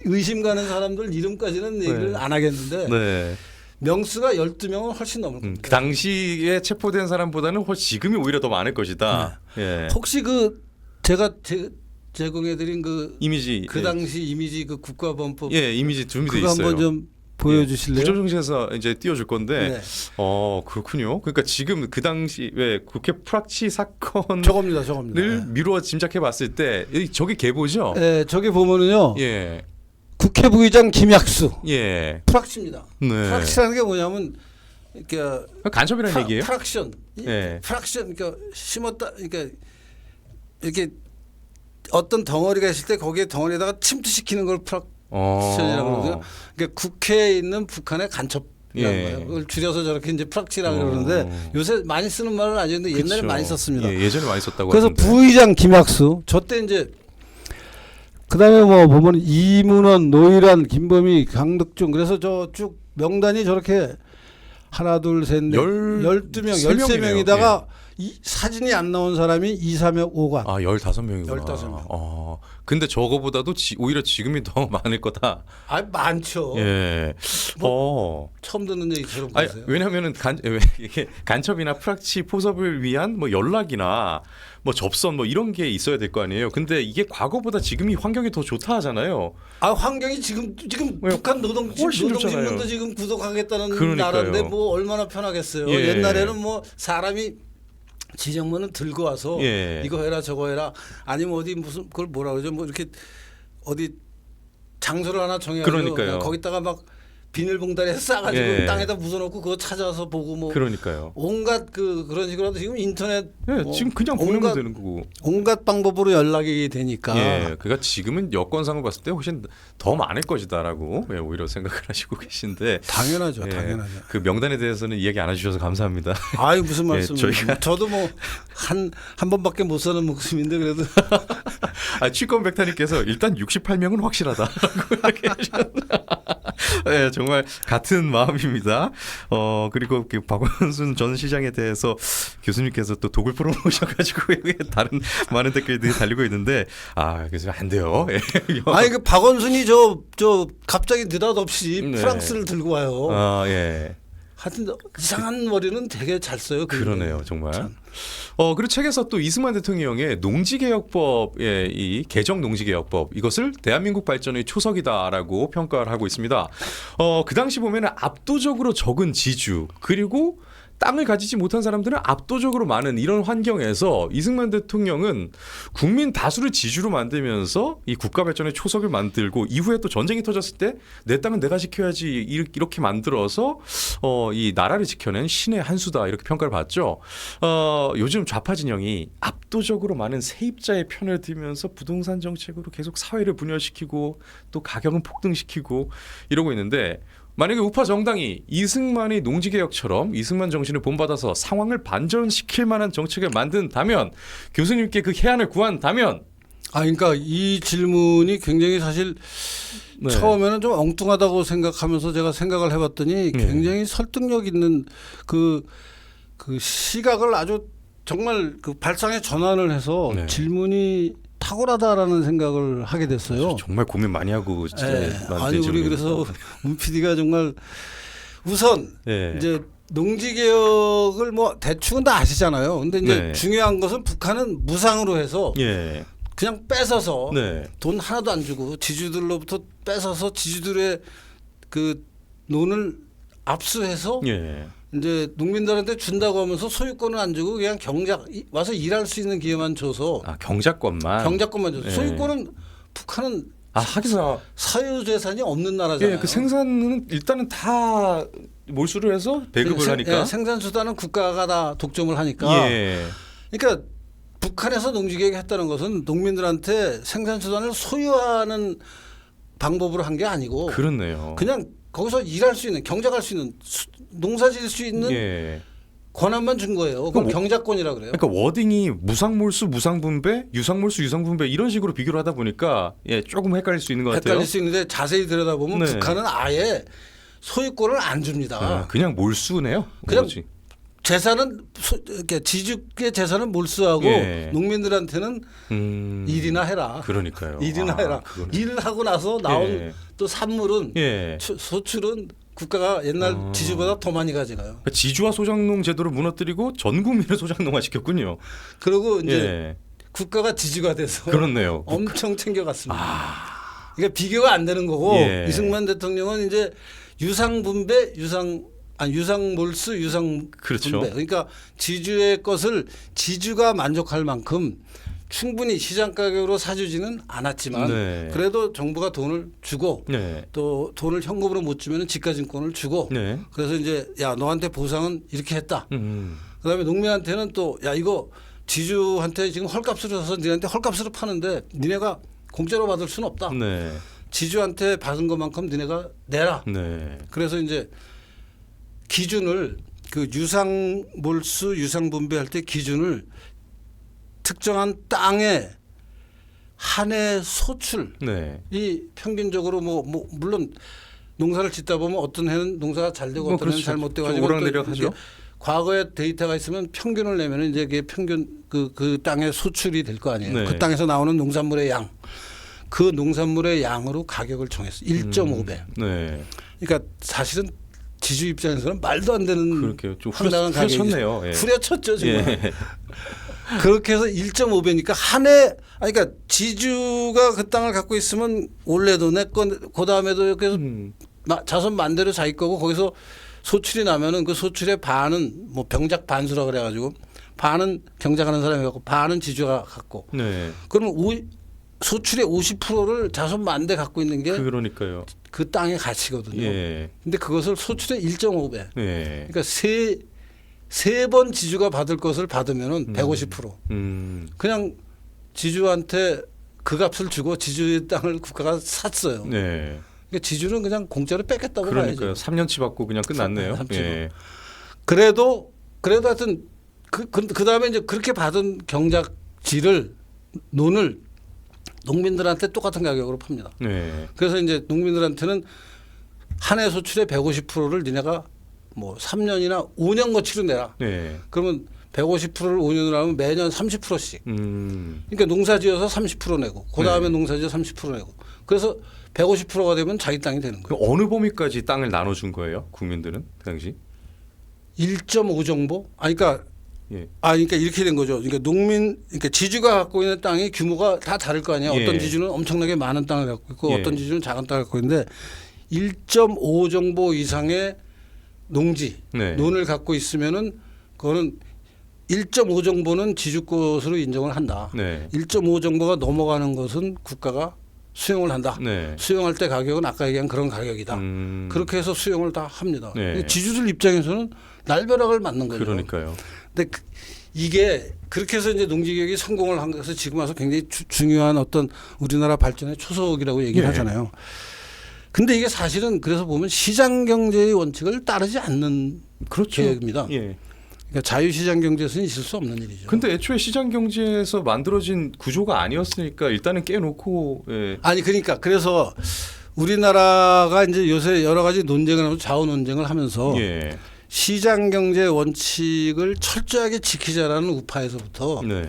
의심 가는 사람들 이름까지는 얘기를 안 하겠는데 네. 명수가 12명은 훨씬 넘을 겁니다. 그 당시에 체포된 사람보다는 지금이 오히려 더 많을 것이다. 예. 혹시 그 제가 제공해드린 그 이미지 당시 이미지 그 국가보안법 예, 이미지 준비돼 그거 있어요. 한번 좀 보여주실래요? 구조정신에서 이제 띄워줄 건데, 네. 그렇군요. 그러니까 지금 그 당시 왜 국회 프락치 사건을 저겁니다. 미루어 짐작해봤을 때 저게 계보죠? 네, 저기 보면은요. 예, 국회 부의장 김약수 예, 프락치입니다. 네. 프락치라는 게 뭐냐면 이렇게 간첩이라는 얘기예요? 프락션, 예. 프락션, 그러니까 심었다, 그러니까 이렇게 어떤 덩어리가 있을 때 거기에 덩어리에다가 침투시키는 걸 프락션이라고 그러거든요. 그러니까 국회에 있는 북한의 간첩이라는 예. 거예요. 그걸 줄여서 저렇게 이제 프락치라고 그러는데 요새 많이 쓰는 말은 아니었는데 옛날에 그쵸. 많이 썼습니다. 예, 예전에 많이 썼다고 그래서 하던데. 부의장 김학수 저 때 이제 그다음에 뭐 보면 이문원, 노일환, 김범희, 강덕중 그래서 저 쭉 명단이 저렇게 하나 둘셋넷 12명, 13명이다가 이 사진이 안 나온 사람이 2, 3역 5관. 15명이구나. 15명. 근데 저거보다도 오히려 지금이 더 많을 거다. 아 많죠. 예. 처음 듣는 얘기처럼 아니, 보세요. 왜냐하면은 이게 간첩이나 프락치 포섭을 위한 뭐 연락이나 뭐 접선 뭐 이런 게 있어야 될 거 아니에요. 근데 이게 과거보다 지금이 환경이 더 좋다 하잖아요. 아 환경이 지금 왜? 북한 훨씬 노동신문도 좋잖아요. 지금 구독하겠다는 그러니까요. 나라인데 뭐 얼마나 편하겠어요. 예. 옛날에는 뭐 사람이 지정문을 들고 와서 예. 이거 해라 저거 해라 아니면 어디 무슨 그걸 뭐라 그러죠 뭐 이렇게 어디 장소를 하나 정해가지고 그러니까요. 거기다가 막 비닐봉다리에 싸가지고 예. 땅에다 묻어놓고 그거 찾아서 보고 뭐 그러니까요. 온갖 그런 식으로 하도 지금 인터넷 예, 뭐 지금 그냥 보내면 되는 거고. 온갖 방법으로 연락이 되니까 예, 그러니까 지금은 여건상으로 봤을 때 훨씬 더 많을 것이다라고 오히려 생각을 하시고 계신데. 당연하죠, 예, 당연하죠. 그 명단에 대해서는 이야기 안 해주셔서 감사합니다. 아이 무슨 예, 말씀이에요? 저도 뭐 한 번밖에 못 사는 목숨인데 그래도 취권 백타님께서 일단 68명은 확실하다라고 이야기하셨나. 네, 정말 같은 마음입니다. 그리고 그 박원순 전 시장에 대해서 교수님께서 또 독을 풀어놓으셔가지고 다른 많은 댓글들이 달리고 있는데 그래서 안 돼요. 아니 그 박원순이 저 갑자기 느닷없이 네. 프랑스를 들고 와요. 예. 하여튼 이상한 머리는 되게 잘 써요. 그러네요, 정말. 그리고 책에서 또 이승만 대통령의 농지개혁법의 이 개정 농지개혁법 이것을 대한민국 발전의 초석이다라고 평가를 하고 있습니다. 그 당시 보면은 압도적으로 적은 지주 그리고 땅을 가지지 못한 사람들은 압도적으로 많은 이런 환경에서 이승만 대통령은 국민 다수를 지주로 만들면서 이 국가 발전의 초석을 만들고 이후에 또 전쟁이 터졌을 때 내 땅은 내가 지켜야지 이렇게 만들어서 이 나라를 지켜낸 신의 한 수다 이렇게 평가를 받죠. 요즘 좌파 진영이 압도적으로 많은 세입자의 편을 들면서 부동산 정책으로 계속 사회를 분열시키고 또 가격은 폭등시키고 이러고 있는데 만약에 우파 정당이 이승만의 농지개혁처럼 이승만 정신을 본받아서 상황을 반전시킬 만한 정책을 만든다면 교수님께 그 해안을 구한다면 그러니까 이 질문이 굉장히 사실 네. 처음에는 좀 엉뚱하다고 생각하면서 제가 생각을 해봤더니 굉장히 설득력 있는 그 시각을 아주 정말 그 발상의 전환을 해서 네. 질문이 탁월하다라는 생각을 하게 됐어요. 정말 고민 많이 하고 진짜 아니 우리 그래서 문 PD가 정말 우선 예. 이제 농지 개혁을 뭐 대충은 다 아시잖아요. 근데 이제 네. 중요한 것은 북한은 무상으로 해서 예. 그냥 뺏어서 네. 돈 하나도 안 주고 지주들로부터 뺏어서 지주들의 그 논을 압수해서 예. 이제 농민들한테 준다고 하면서 소유권은 안 주고 그냥 경작 와서 일할 수 있는 기회만 줘서 아, 경작권만. 경작권만 줘서 예. 소유권은 북한은 아, 하기사. 사유재산이 없는 나라잖아요. 예, 그 생산은 일단은 다 몰수를 해서 배급을 하니까. 예, 생산수단은 국가가 다 독점을 하니까. 예. 그러니까 북한에서 농지개혁 했다는 것은 농민들한테 생산수단을 소유하는 방법으로 한 게 아니고 그렇네요. 그냥 거기서 일할 수 있는 경작할 수 있는 농사 지을 수 있는 예. 권한만 준 거예요. 그걸 경작권이라 그래요. 그러니까 워딩이 무상몰수, 무상분배, 유상몰수, 유상분배 이런 식으로 비교를 하다 보니까 예, 조금 헷갈릴 수 있는 것 같아요. 헷갈릴 수 있는데 자세히 들여다보면 네. 북한은 아예 소유권을 안 줍니다. 아, 그냥 몰수네요. 그냥 그거지. 재산은 이렇게 지주의 재산은 몰수하고 예. 농민들한테는 일이나 해라. 그러니까요. 일이나 해라. 그거는. 일을 하고 나서 나온 예. 또 산물은 예. 소출은 국가가 옛날 지주보다 더 많이 가져가요. 그러니까 지주화 소장농 제도를 무너뜨리고 전 국민을 소장농화 시켰군요. 그리고 이제 예. 국가가 지주가 돼서 그렇네요. 엄청 챙겨갔습니다. 그러니까 비교가 안 되는 거고 예. 이승만 대통령은 이제 유상분배, 유상몰수, 유상분배. 그렇죠. 그러니까 지주의 것을 지주가 만족할 만큼 충분히 시장 가격으로 사주지는 않았지만 네. 그래도 정부가 돈을 주고 네. 또 돈을 현금으로 못 주면 지가증권을 주고 네. 그래서 이제 야 너한테 보상은 이렇게 했다. 그다음에 농민한테는 또 야 이거 지주한테 지금 헐값으로 사서 니네한테 헐값으로 파는데 니네가 공짜로 받을 수는 없다. 네. 지주한테 받은 것만큼 니네가 내라. 네. 그래서 이제 기준을 그 유상몰수 유상분배할 때 기준을 특정한 땅의 한 해 소출이 네. 평균적으로 뭐 물론 농사를 짓다 보면 어떤 해는 농사가 잘 되고 뭐 어떤 해는 그렇죠. 잘 못 되고 좀 하지만 또 오락내락하죠. 이게 과거에 데이터가 있으면 평균을 내면 이제 그게 평균 그 땅의 소출이 될 거 아니에요. 네. 그 땅에서 나오는 농산물의 양. 그 농산물의 양으로 가격을 정했어요. 1.5배. 네. 그러니까 사실은 지주 입장에서는 말도 안 되는 그렇게요. 좀 황당한 가격이 후려쳤네요. 예. 후려쳤죠 정말. 예. 그렇게 해서 1.5배니까 한 해, 그러니까 지주가 그 땅을 갖고 있으면 올해도 내 건, 그 다음에도 이렇게 해서 자손 만대로 자기 거고 거기서 소출이 나면은 그 소출의 반은 뭐 병작 반수라 그래가지고 반은 경작하는 사람이 갖고 반은 지주가 갖고 네. 그러면 소출의 50%를 자손 만대 갖고 있는 게 그러니까요. 그 땅의 가치거든요. 예. 근데 그것을 소출의 1.5배. 예. 그러니까 세 번 지주가 받을 것을 받으면은 150%. 그냥 지주한테 그 값을 주고 지주의 땅을 국가가 샀어요. 네. 그러니까 지주는 그냥 공짜로 뺏겠다고 그러니까요. 봐야죠. 3년치 받고 그냥 끝났네요. 3년치 예. 그래도 하여튼 그 다음에 이제 그렇게 받은 경작지를 논을 농민들한테 똑같은 가격으로 팝니다. 네. 그래서 이제 농민들한테는 한 해 소출의 150%를 니네가 뭐 3년이나 5년 거치로 내라. 네. 그러면 150%를 5년으로 하면 매년 30%씩. 음. 그러니까 농사지어서 30% 내고 그 다음에 농사지어 30% 내고. 그래서 150%가 되면 자기 땅이 되는 그 거예요. 어느 범위까지 땅을 나눠준 거예요? 국민들은 그 당시? 1.5 정도? 그러니까 예. 그러니까 이렇게 된 거죠. 그러니까 그러니까 지주가 갖고 있는 땅이 규모가 다 다를 거 아니에요. 예. 어떤 지주는 엄청나게 많은 땅을 갖고 있고 예. 어떤 지주는 작은 땅을 갖고 있는데 1.5 정도 이상의 농지, 네. 논을 갖고 있으면은 그거는 1.5 정도는 지주 것으로 인정을 한다. 네. 1.5 정도가 넘어가는 것은 국가가 수용을 한다. 네. 수용할 때 가격은 아까 얘기한 그런 가격이다. 그렇게 해서 수용을 다 합니다. 네. 지주들 입장에서는 날벼락을 맞는 거죠. 그러니까요. 근데 이게 그렇게 해서 이제 농지개혁이 성공을 한 것은 지금 와서 굉장히 중요한 어떤 우리나라 발전의 초석이라고 얘기를 예. 하잖아요. 근데 이게 사실은 그래서 보면 시장 경제의 원칙을 따르지 않는 그렇죠. 계획입니다. 예. 그러니까 자유시장 경제에서는 있을 수 없는 일이죠. 근데 애초에 시장 경제에서 만들어진 구조가 아니었으니까 일단은 깨놓고 예. 그러니까 그래서 우리나라가 이제 요새 여러 가지 논쟁을 하면서 자원 논쟁을 하면서 예. 시장 경제 원칙을 철저하게 지키자라는 우파에서부터 네.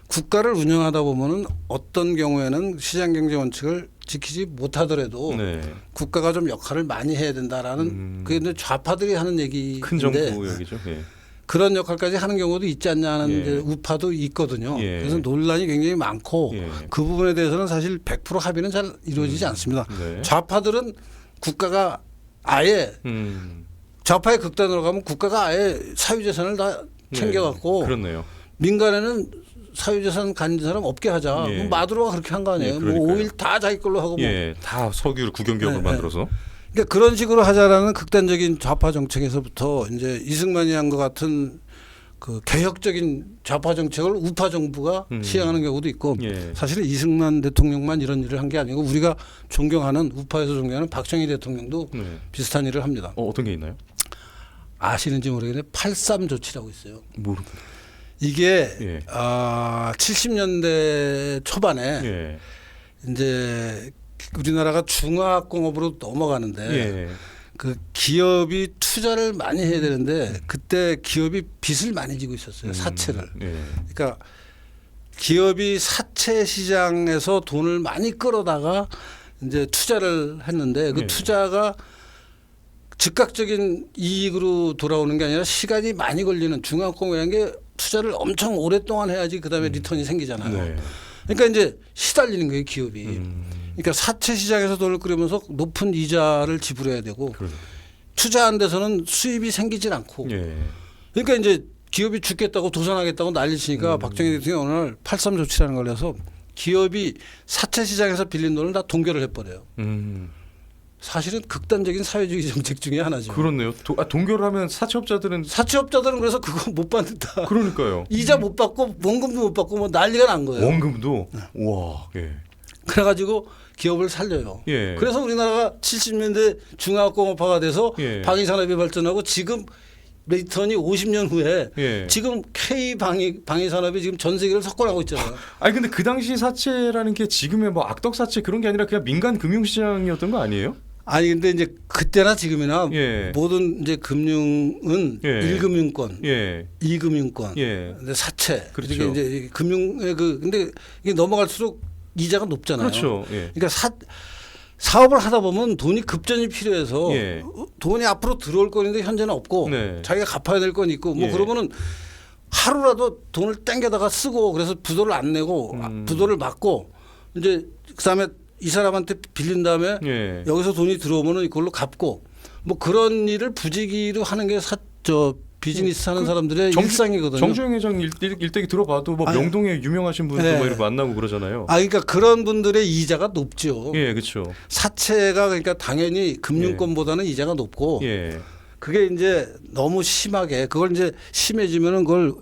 국가를 운영하다 보면은 어떤 경우에는 시장 경제 원칙을 지키지 못하더라도 네. 국가가 좀 역할을 많이 해야 된다라는 그게 이제 좌파들이 하는 얘기인데 큰 정부 얘기죠. 예. 그런 역할까지 하는 경우도 있지 않냐는 예. 이제 우파도 있거든요. 예. 그래서 논란이 굉장히 많고 예. 그 부분에 대해서는 사실 100% 합의는 잘 이루어지지 않습니다. 네. 좌파들은 국가가 아예 좌파의 극단으로 가면 국가가 아예 사유재산을 다 챙겨갖고 네. 그렇네요. 민간에는 사유재산 가진 사람 없게 하자. 예. 그럼 마두로가 그렇게 한 거 아니에요. 예, 뭐 그러니까요. 오일 다 자기 걸로 하고 뭐. 예, 다 석유를 국영기업을 네, 만들어서. 그러니까 그런 식으로 하자라는 극단적인 좌파 정책에서부터 이제 이승만이 한 것 같은 그 개혁적인 좌파 정책을 우파 정부가 시행하는 경우도 있고 예. 사실은 이승만 대통령만 이런 일을 한 게 아니고 우리가 존경하는 우파에서 존경하는 박정희 대통령도 네. 비슷한 일을 합니다. 어떤 게 있나요? 아시는지 모르겠는데 83 조치라고 있어요. 모르겠어요. 이게 예. 70년대 초반에 예. 이제 우리나라가 중화학공업으로 넘어가는데 예. 그 기업이 투자를 많이 해야 되는데 그때 기업이 빚을 많이 지고 있었어요. 사채를. 예. 그러니까 기업이 사채 시장에서 돈을 많이 끌어다가 이제 투자를 했는데 그 예. 투자가 즉각적인 이익으로 돌아오는 게 아니라 시간이 많이 걸리는 중화학공업이라는 게 투자를 엄청 오랫동안 해야지 그다음에 리턴이 생기잖아요. 네. 그러니까 이제 시달리는 거예요, 기업이. 그러니까 사채 시장에서 돈을 끌으면서 높은 이자를 지불해야 되고 그러네. 투자한 데서는 수입이 생기질 않고. 예. 그러니까 이제 기업이 죽겠다고 도산하겠다고 난리치니까 박정희 대통령이 어느 날 83 조치라는 걸 해서 기업이 사채 시장에서 빌린 돈을 다 동결을 해버려요. 사실은 극단적인 사회주의 정책 중에 하나죠. 그렇네요. 동결을 하면 사채업자들은 사채업자들은 그래서 그거 못 받는다. 그러니까요. 이자 못 받고 원금도 못 받고 뭐 난리가 난 거예요. 원금도 와. 예. 그래가지고 기업을 살려요. 예. 그래서 우리나라가 70년대 중화학공업화가 돼서 예. 방위산업이 발전하고 지금 리턴이 50년 후에 예. 지금 K 방위산업이 지금 전 세계를 석권하고 있잖아요. 아니 근데 그 당시 사채라는 게 지금의 뭐 악덕 사채 그런 게 아니라 그냥 민간 금융시장이었던 거 아니에요? 아니 근데 이제 그때나 지금이나 예. 모든 이제 금융은 예. 1금융권, 예. 2금융권, 예. 근데 사채, 그렇죠. 이게 이제 금융의 근데 이게 넘어갈수록 이자가 높잖아요. 그렇죠. 예. 그러니까 사업을 하다 보면 돈이 급전이 필요해서 예. 돈이 앞으로 들어올 건인데 현재는 없고 네. 자기가 갚아야 될 건 있고 뭐 예. 그러면은 하루라도 돈을 땡겨다가 쓰고 그래서 부도를 안 내고 부도를 막고 이제 그다음에 이 사람한테 빌린 다음에 예. 여기서 돈이 들어오면은 이걸로 갚고 뭐 그런 일을 부지기로 하는 게 비즈니스 하는 사람들의 일상이거든요. 정주영 회장 일대기 들어봐도 뭐 아니, 명동에 유명하신 분도 네. 뭐 이렇게 만나고 그러잖아요. 그러니까 그런 분들의 이자가 높죠. 예, 그렇죠. 사채가 그러니까 당연히 금융권보다는 이자가 높고 예. 그게 이제 너무 심하게 그걸 이제 심해지면은 그걸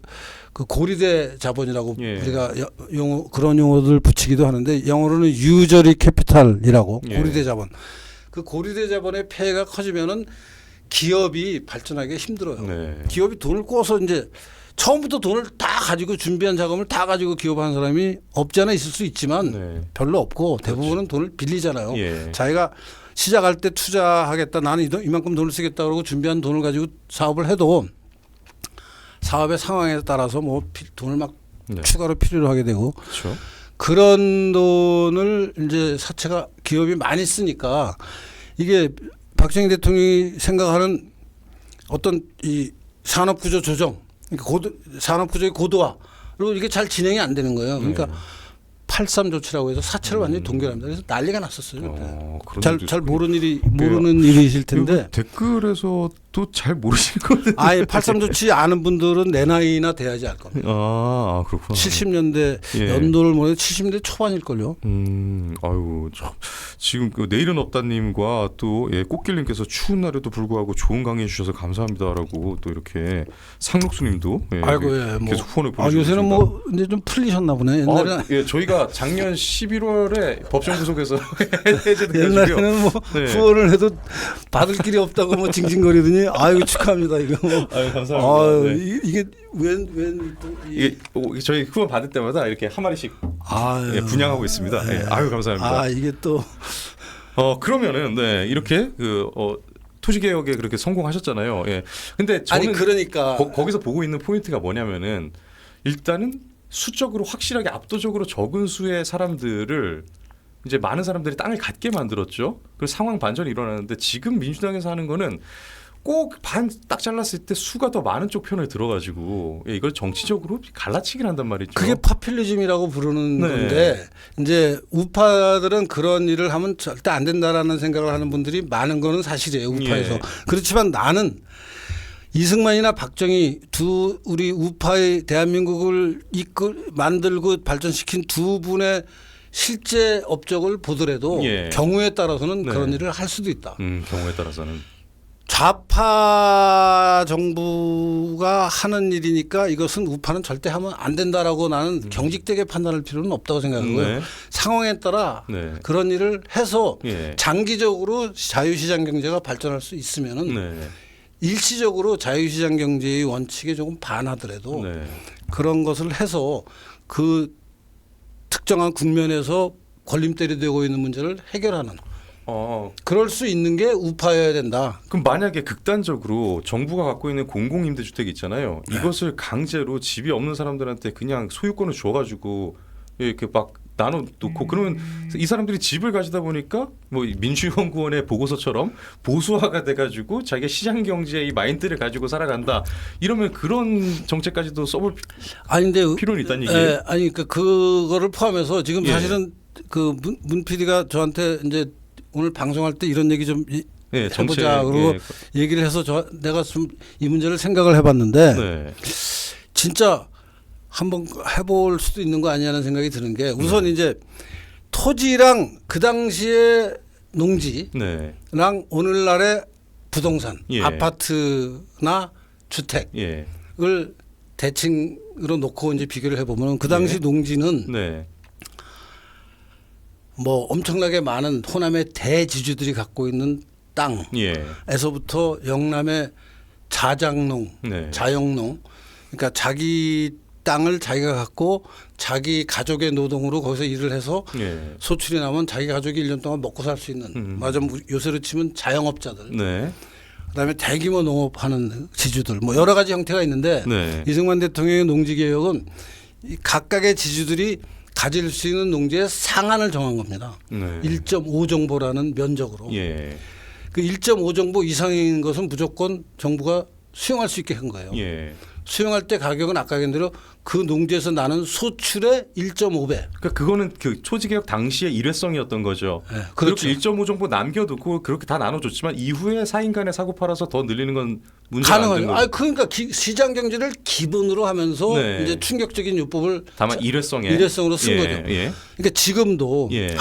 그 고리대 자본이라고 예. 우리가 용어 그런 용어들 붙이기도 하는데 영어로는 유저리 캐피탈이라고 예. 고리대 자본. 그 고리대 자본의 폐해가 커지면은 기업이 발전하기 힘들어요. 네. 기업이 돈을 꿔서 이제 처음부터 돈을 다 가지고 준비한 자금을 다 가지고 기업하는 사람이 없지 않아 있을 수 있지만 네. 별로 없고 대부분은 돈을 빌리잖아요. 예. 자기가 시작할 때 투자하겠다. 나는 이만큼 돈을 쓰겠다 그러고 준비한 돈을 가지고 사업을 해도 사업의 상황에 따라서 뭐 돈을 막 네. 추가로 필요로 하게 되고 그렇죠. 그런 돈을 이제 사채가 기업이 많이 쓰니까 이게 박정희 대통령이 생각하는 어떤 이 산업구조 조정, 그러니까 산업구조의 고도화로 이게 잘 진행이 안 되는 거예요. 그러니까 83 조치라고 해서 사채를 완전히 동결합니다. 그래서 난리가 났었어요. 그때. 잘 모르는 일이실 텐데 댓글에서도 잘 모르시는 거예요. 아예 83 조치 아는 분들은 내 나이나 돼야지 알 겁니다. 그렇구나. 70년대 예. 연도를 모르는 70년대 초반일걸요. 아유, 지금 그 내일은 없다님과 또 꽃길님께서 추운 날에도 불구하고 좋은 강의 해주셔서 감사합니다라고 또 이렇게 상록수님도 아이고 예, 뭐. 계속 후원을 보내주고 요새는 뭐 이제 좀 풀리셨나 보네. 옛날에는 예, 저희가 작년 11월에 법정 구속에서 해제돼가지고요. 옛날에는 뭐 네. 후원을 해도 받을 길이 없다고 뭐 징징거리더니 아이고 축하합니다 이거. 아유, 감사합니다. 아유, 네. 이게 웬 이게 저희 후원 받을 때마다 이렇게 한 마리씩 분양하고 있습니다. 네. 예, 아유 감사합니다. 이게 또 그러면은 네, 이렇게 토지 개혁에 그렇게 성공하셨잖아요. 예. 근데 저는 아니 그러니까 거기서 보고 있는 포인트가 뭐냐면은 일단은 수적으로 확실하게 압도적으로 적은 수의 사람들을 이제 많은 사람들이 땅을 갖게 만들었죠. 그 상황 반전이 일어나는데 지금 민주당에서 하는 거는 꼭 반 딱 잘랐을 때 수가 더 많은 쪽 편을 들어가지고 이걸 정치적으로 갈라치기를 한단 말이죠. 그게 파퓰리즘이라고 부르는 네. 건데 이제 우파들은 그런 일을 하면 절대 안 된다라는 생각을 하는 분들이 많은 거는 사실이에요. 우파에서. 예. 그렇지만 나는 이승만이나 박정희 두 우리 우파의 대한민국을 만들고 발전시킨 두 분의 실제 업적을 보더라도 예. 경우에 따라서는 네. 그런 일을 할 수도 있다. 경우에 따라서는 좌파 정부가 하는 일이니까 이것은 우파는 절대 하면 안 된다라고 나는 경직되게 판단할 필요는 없다고 생각하고요. 네. 상황에 따라 네. 그런 일을 해서 예. 장기적으로 자유시장 경제가 발전할 수 있으면은 네. 일시적으로 자유시장 경제의 원칙에 조금 반하더라도 네. 그런 것을 해서 그 특정한 국면에서 걸림돌이 되고 있는 문제를 해결하는 그럴 수 있는 게 우파여야 된다. 그럼 만약에 극단적으로 정부가 갖고 있는 공공임대주택 있잖아요. 네. 이것을 강제로 집이 없는 사람들한테 그냥 소유권을 줘가지고 이렇게 막 나눠놓고 그러면 이 사람들이 집을 가지다 보니까 뭐 민주연구원의 보고서처럼 보수화가 돼가지고 자기가 시장 경제의 마인드를 가지고 살아간다. 이러면 그런 정책까지도 써볼 아닌데 필요는 있다는 얘기예요. 아니 그거를 포함해서 지금 예. 사실은 그 문 PD가 저한테 이제 오늘 방송할 때 이런 얘기 좀 네, 해보자 그러고 얘기를 해서 내가 좀 이 문제를 생각을 해봤는데 네. 진짜 한번 해볼 수도 있는 거 아니냐는 생각이 드는 게 우선 이제 토지랑 그 당시에 농지랑 네. 오늘날의 부동산 예. 아파트나 주택을 예. 대칭으로 놓고 이제 비교를 해보면 그 당시 예. 농지는 네. 뭐 엄청나게 많은 호남의 대지주들이 갖고 있는 예. 땅에서부터 영남의 자장농, 네. 자영농, 그러니까 자기 땅을 자기가 갖고 자기 가족의 노동으로 거기서 일을 해서 예. 소출이 나면 자기 가족이 1년 동안 먹고 살 수 있는 말하자면 요새로 치면 자영업자들 네. 그다음에 대규모 농업하는 지주들 뭐 여러 가지 형태가 있는데 네. 이승만 대통령의 농지개혁은 이 각각의 지주들이 가질 수 있는 농지의 상한을 정한 겁니다. 네. 1.5 정보라는 면적으로. 예. 그 1.5 정보 이상인 것은 무조건 정부가 수용할 수 있게 한 거예요. 예. 수용할 때 가격은 아까 얘기한 대로 그 농지에서 나는 소출의 1.5배. 그러니까 그거는 그 초지개혁 당시의 일회성이었던 거죠. 네, 그렇죠. 그렇게 1.5 정도 남겨두고 그렇게 다 나눠줬지만 이후에 사인 간에 사고 팔아서 더 늘리는 건 문제가 안 되는 가능하죠. 거죠. 그러니까 시장 경제를 기본으로 하면서 네. 이제 충격적인 요법을 다만 일회성에 일회성으로 쓴 예, 거죠. 예. 그러니까 지금도 예.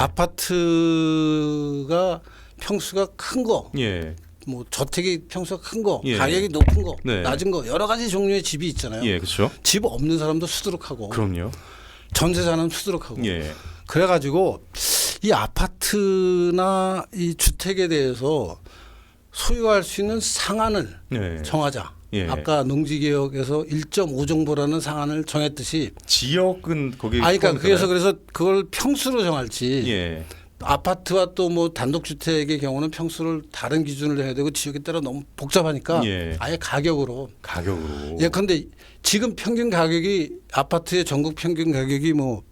아파트가 평수가 큰 거, 예. 뭐 저택이 평수가 큰 거, 예. 가격이 높은 거, 네. 낮은 거 여러 가지 종류의 집이 있잖아요. 예, 그렇죠. 집 없는 사람도 수두룩하고 그럼요. 전세자는 수두룩하고. 예. 그래가지고 이 아파트나 이 주택에 대해서 소유할 수 있는 상한을 예. 정하자. 예. 아까 농지개혁에서 1.5 정보라는 상한을 정했듯이. 지역은 거기 그러니까 포함되나요? 그래서 그걸 평수로 정할지. 예. 아파트와 또 뭐 단독주택의 경우는 평수를 다른 기준으로 해야 되고 지역에 따라 너무 복잡하니까 예. 아예 가격으로. 가격으로. 예컨대 지금 평균 가격이 아파트의 전국 평균 가격이 뭐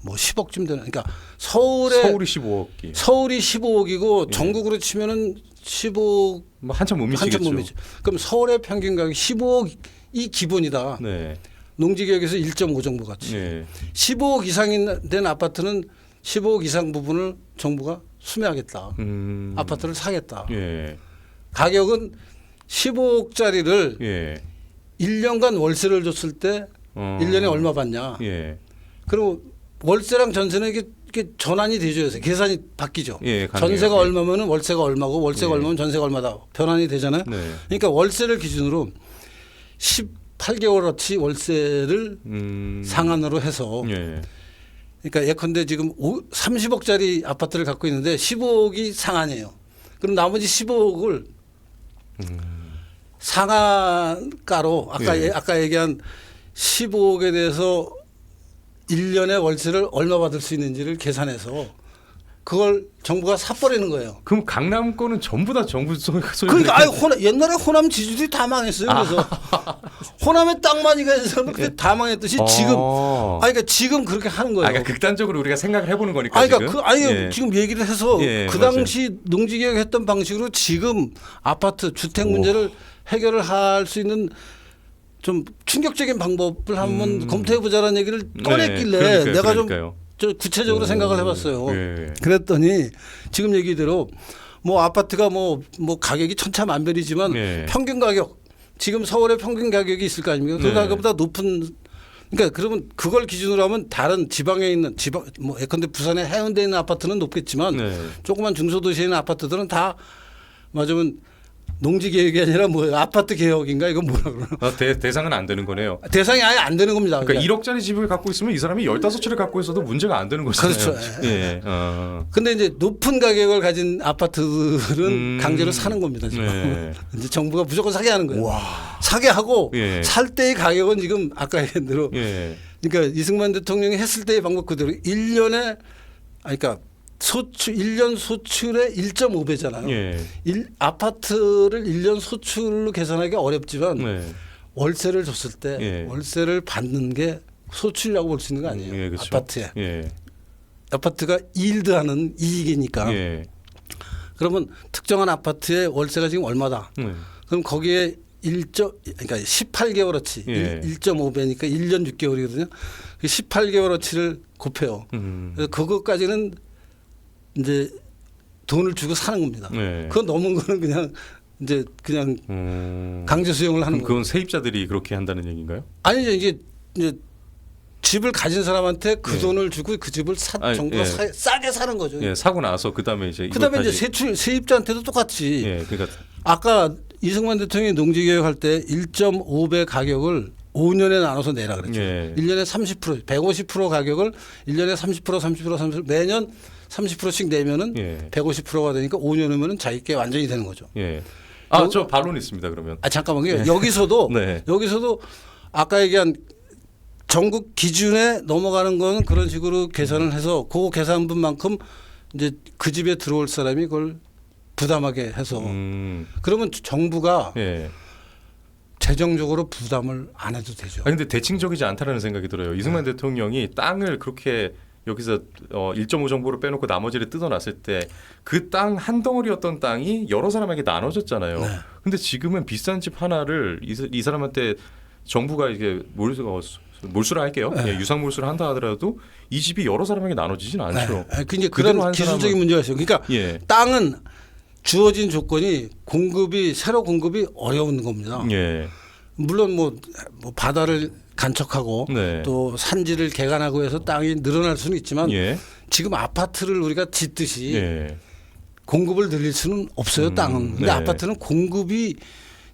10억쯤 되는. 그러니까 서울이 15억이. 15억이고 예. 전국으로 치면은 15억 뭐 한참 못 미치겠죠. 한참 못 미치. 그럼 서울의 평균 가격 15억이 기본이다. 네. 농지개혁에서 1.5 정도 같이. 예. 15억 이상인 된 아파트는 15억 이상 부분을 정부가 수매하겠다. 아파트를 사겠다. 예. 가격은 15억짜리를 예. 1년간 월세를 줬을 때 1년에 얼마 받냐. 예. 그리고 월세랑 전세는 이게 전환이 되죠. 요새 계산이 바뀌죠. 예, 가능해요. 전세가 예. 얼마면은 월세가 얼마고 월세가 예. 얼마면 전세가 얼마다 변환이 되잖아요. 네. 그러니까 월세를 기준으로 18개월어치 월세를 상한으로 해서 예. 그러니까 예컨대 지금 30억짜리 아파트를 갖고 있는데 15억이 상한이에요. 그럼 나머지 15억을 상한가로 아까 얘기한 15억에 대해서 1년에 월세를 얼마 받을 수 있는지를 계산해서 그걸 정부가 사버리는 거예요. 그럼 강남 거는 전부 다 정부 소유. 그러니까 옛날에 호남 지주들이 다 망했어요. 그래서 호남의 땅만 이가서 다 망했듯이 지금 그러니까 지금 그렇게 하는 거예요. 그러니까 극단적으로 우리가 생각을 해보는 거니까. 그러니까 지금. 지금 얘기를 해서 그 당시 농지개혁했던 방식으로 지금 아파트 주택 문제를 해결을 할 수 있는 좀 충격적인 방법을 한번 검토해보자라는 얘기를 꺼냈길래 내가 좀 구체적으로 생각을 해봤어요. 그랬더니 지금 얘기대로 뭐 아파트가 뭐 가격이 천차만별이지만 평균 가격 지금 서울의 평균 가격이 있을 거 아닙니까? 그 가격보다 높은 그러니까 그러면 그걸 기준으로 하면 다른 지방에 있는 뭐 예컨대 부산의 해운대에 있는 아파트는 높겠지만 조그만 중소도시에 있는 아파트들은 다 맞으면 농지 개혁이 아니라 뭐 아파트 개혁인가 이건 뭐라 그러나? 대상은 안 되는 거네요. 대상이 아예 안 되는 겁니다. 그러니까 1억짜리 집을 갖고 있으면 이 사람이 15채를 갖고 있어도 문제가 안 되는 거잖아요. 그렇죠. 근데 이제 높은 가격을 가진 아파트들은 강제로 사는 겁니다. 지금. 이제 정부가 무조건 사게 하는 거예요. 사게 하고 살 때의 가격은 지금 아까 얘기한 대로 그러니까 이승만 대통령이 했을 때의 방법 그대로 1년에 그러니까 1년 소출의 1.5배잖아요. 아파트를 1년 소출로 계산하기 어렵지만 월세를 줬을 때 월세를 받는 게 소출이라고 볼 수 있는 거 아니에요. 그렇죠. 아파트에. 아파트가 일드하는 이익이니까. 그러면 특정한 아파트의 월세가 지금 얼마다. 그럼 거기에 그러니까 18개월어치 1.5배니까 1년 6개월이거든요. 그 18개월어치를 곱해요. 그래서 그것까지는 이제 돈을 주고 사는 겁니다. 그거 넘은 거는 그냥 강제 수용을 하는 거예요. 그건 세입자들이 그렇게 한다는 얘기인가요? 아니죠. 이제 집을 가진 사람한테 그 돈을 주고 그 집을 정부가 싸게 사는 거죠. 사고 나서 그다음에 이제 세입자한테도 똑같이. 그러니까 아까 이승만 대통령이 농지개혁할 때 1.5배 가격을 5년에 나눠서 내라 그랬죠. 1년에 30%, 150% 가격을 1년에 30% 매년 30%씩 내면은 150%가 되니까 5년 후면은 자기께 완전히 되는 거죠. 저 반론 있습니다. 그러면. 잠깐만요. 여기서도 아까 얘기한 전국 기준에 넘어가는 건 그런 식으로 계산을 해서 그 계산분만큼 이제 그 집에 들어올 사람이 그걸 부담하게 해서 그러면 정부가 재정적으로 부담을 안 해도 되죠. 근데 대칭적이지 않다라는 생각이 들어요. 이승만 대통령이 땅을 그렇게 여기서 1.5 정보를 빼놓고 나머지를 뜯어놨을 때 그 땅 한 덩어리였던 땅이 여러 사람에게 나눠졌잖아요. 근데 지금은 비싼 집 하나를 이 사람한테 정부가 이게 몰수를 할게요. 유상 몰수를 한다 하더라도 이 집이 여러 사람에게 나눠지진 않죠. 이제 그런 기술적인 문제가 있어요. 그러니까 땅은 주어진 조건이 새로 공급이 어려운 겁니다. 물론 뭐 바다를 간척하고 또 산지를 개간하고 해서 땅이 늘어날 수는 있지만 지금 아파트를 우리가 짓듯이 공급을 늘릴 수는 없어요. 땅은. 근데 아파트는 공급이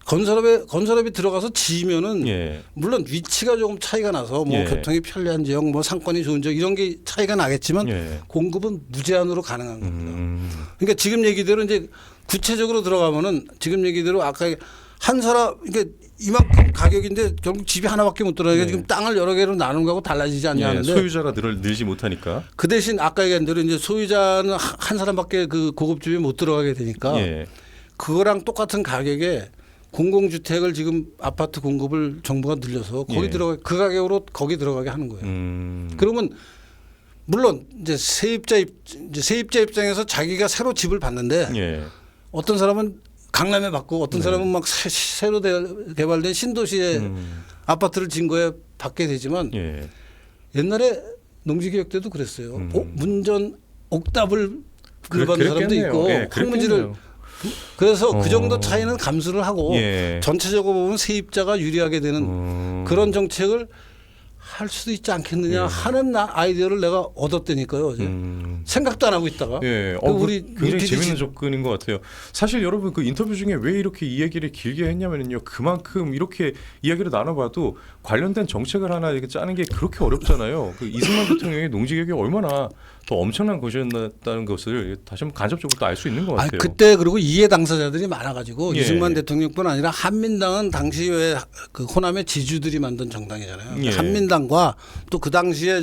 건설업이 들어가서 지으면은 물론 위치가 조금 차이가 나서 뭐 교통이 편리한 지역, 뭐 상권이 좋은 지역 이런 게 차이가 나겠지만 공급은 무제한으로 가능한 겁니다. 그러니까 지금 얘기대로 이제 구체적으로 들어가면은 지금 얘기대로 아까 한 사람 이게 이만큼 가격인데 결국 집이 하나밖에 못 들어가니까 지금 땅을 여러 개로 나눈 거하고 달라지지 않냐 하는데 소유자가 늘지 못하니까 그 대신 아까 얘기한 대로 이제 소유자는 한 사람밖에 그 고급집에 못 들어가게 되니까 그거랑 똑같은 가격에 공공주택을 지금 아파트 공급을 정부가 늘려서 거기 그 가격으로 거기 들어가게 하는 거예요. 그러면 물론 이제 세입자 입장에서 자기가 새로 집을 받는데 어떤 사람은 강남에 받고 어떤 사람은 막 새로 개발된 신도시에 아파트를 진 거에 받게 되지만 옛날에 농지개혁 때도 그랬어요. 문전 옥답을 받는 사람도 있고 황무지를 그래서 그 정도 차이는 감수를 하고 전체적으로 보면 세입자가 유리하게 되는 그런 정책을 할 수도 있지 않겠느냐 하는 아이디어를 내가 얻었다니까요. 어제. 생각도 안 하고 있다가. 우리 굉장히 재밌는 접근인 것 같아요. 사실 여러분 그 인터뷰 중에 왜 이렇게 이 얘기를 길게 했냐면요. 그만큼 이렇게 이야기를 나눠봐도 관련된 정책을 하나 이렇게 짜는 게 그렇게 어렵잖아요. 그 이승만 대통령의 농지개혁이 얼마나 더 엄청난 것이었다는 것을 다시 한번 간접적으로 또 알 수 있는 것 같아요. 그때 그리고 이해 당사자들이 많아가지고 이승만 대통령뿐 아니라 한민당은 당시 왜 그 호남의 지주들이 만든 정당이잖아요. 한민당과 또 그 당시에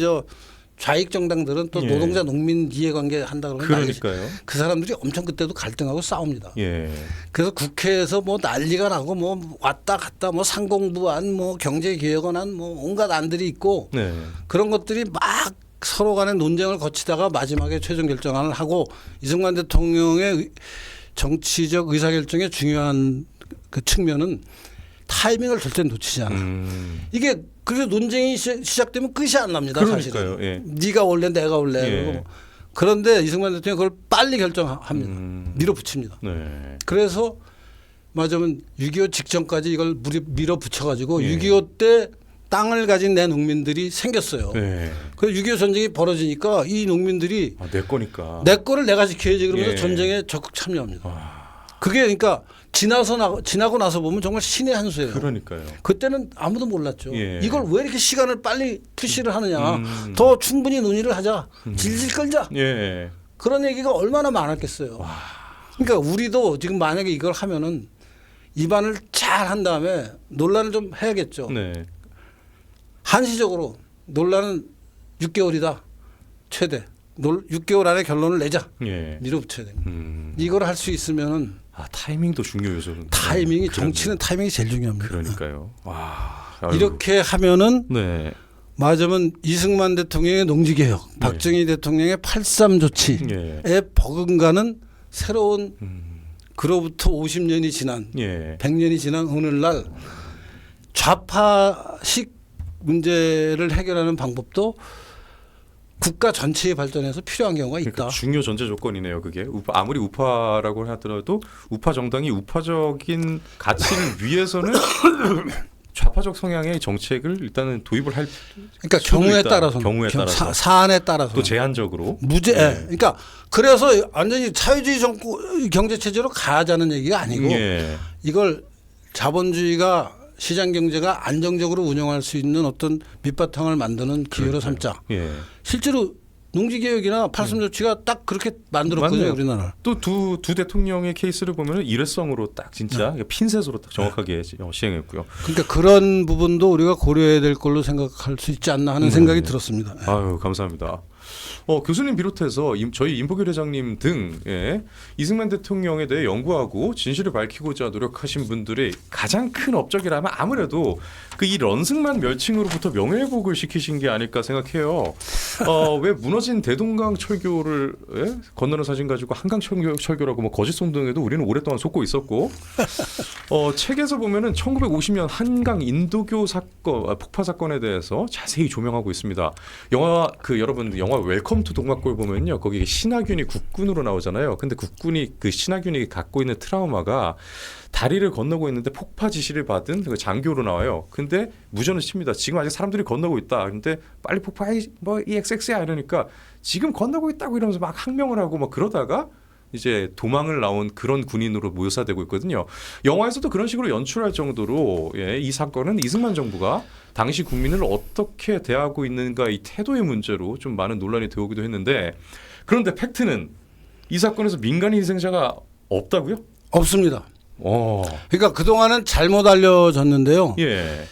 좌익 정당들은 또 예. 노동자 농민 이해관계 한다 그러면 그러니까요. 그 사람들이 엄청 그때도 갈등하고 싸웁니다. 예. 그래서 국회에서 뭐 난리가 나고 뭐 왔다 갔다 뭐 상공부안 뭐 경제개혁안 뭐 온갖 안들이 있고 네. 그런 것들이 막 서로 간의 논쟁을 거치다가 마지막에 최종 결정안을 하고 이승만 대통령의 정치적 의사결정의 중요한 그 측면은 타이밍을 절대 놓치지 않아. 이게 그래서 논쟁이 시작되면 끝이 안 납니다. 그러니까요. 사실은. 예. 네가 올래 내가 올래. 예. 그러고. 그런데 이승만 대통령이 그걸 빨리 결정합니다. 밀어붙입니다. 네. 그래서 맞으면 6.25 직전까지 이걸 밀어붙여가지고 예. 6.25 때 땅을 가진 내 농민들이 생겼어요. 네. 그래서 6.25 전쟁이 벌어지니까 이 농민들이 아, 내 거니까. 내 거를 내가 지켜야지 그러면서 예. 전쟁에 적극 참여합니다. 그게 그러니까 지나고 나서 보면 정말 신의 한 수예요. 그러니까요. 그때는 아무도 몰랐죠. 예. 이걸 왜 이렇게 시간을 빨리 푸시를 하느냐. 더 충분히 논의를 하자. 질질 끌자. 예. 그런 얘기가 얼마나 많았겠어요. 그러니까 우리도 지금 만약에 이걸 하면은 입안을 잘 한 다음에 논란을 좀 해야겠죠. 네. 한시적으로 논란은 6개월이다. 최대. 6개월 안에 결론을 내자. 예. 밀어붙여야 됩니다. 이걸 할 수 있으면은 아, 타이밍도 중요 요소는. 타이밍이 네. 정치는 타이밍이 제일 중요합니다. 그러니까요. 와. 아유. 이렇게 하면은 네. 맞으면 이승만 대통령의 농지개혁, 박정희 대통령의 83 조치에 예. 버금가는 새로운 그로부터 50년이 지난 예. 100년이 지난 오늘날 좌파식 문제를 해결하는 방법도 국가 전체의 발전에서 필요한 경우가 있다. 그러니까 중요 전제 조건이네요. 그게 아무리 우파라고 하더라도 우파 정당이 우파적인 가치를 위해서는 좌파적 성향의 정책을 일단은 도입을 할. 그러니까 경우에 따라서 사안에 따라서 또 제한적으로 무제. 예. 그러니까 그래서 완전히 사회주의 정권 경제 체제로 가자는 얘기가 아니고 예. 이걸 자본주의가 시장 경제가 안정적으로 운영할 수 있는 어떤 밑바탕을 만드는 기회로 삼자. 예. 실제로 농지개혁이나 83 조치가 딱 그렇게 만들었거든요. 맞네요. 우리나라. 또 두 대통령의 케이스를 보면 일회성으로 딱 진짜 핀셋으로 딱 정확하게 시행했고요. 그러니까 그런 부분도 우리가 고려해야 될 걸로 생각할 수 있지 않나 하는 생각이 들었습니다. 아유 감사합니다. 교수님 비롯해서 저희 임보규 회장님 등 이승만 대통령에 대해 연구하고 진실을 밝히고자 노력하신 분들의 가장 큰 업적이라면 아무래도 그 이 런승만 멸칭으로부터 명예회복을 시키신 게 아닐까 생각해요. 왜 무너진 대동강 철교를 건너는 사진 가지고 한강 철교라고 뭐 거짓 선동에도 우리는 오랫동안 속고 있었고 책에서 보면은 1950년 한강 인도교 사건 폭파 사건에 대해서 자세히 조명하고 있습니다. 여러분 영화 웰컴 투 동막골 보면요 거기 신하균이 국군으로 나오잖아요. 근데 국군이 그 신하균이 갖고 있는 트라우마가 다리를 건너고 있는데 폭파 지시를 받은 그 장교로 나와요. 근데 무전을 칩니다. 지금 아직 사람들이 건너고 있다. 근데 빨리 폭파해 뭐 EXX야 이러니까 지금 건너고 있다고 이러면서 막 항명을 하고 막 그러다가 이제 도망을 나온 그런 군인으로 묘사되고 있거든요. 영화에서도 그런 식으로 연출할 정도로 이 사건은 이승만 정부가 당시 국민을 어떻게 대하고 있는가 이 태도의 문제로 좀 많은 논란이 되어오기도 했는데 그런데 팩트는 이 사건에서 민간 희생자가 없다고요? 없습니다. 그러니까 그동안은 잘못 알려졌는데요. 예.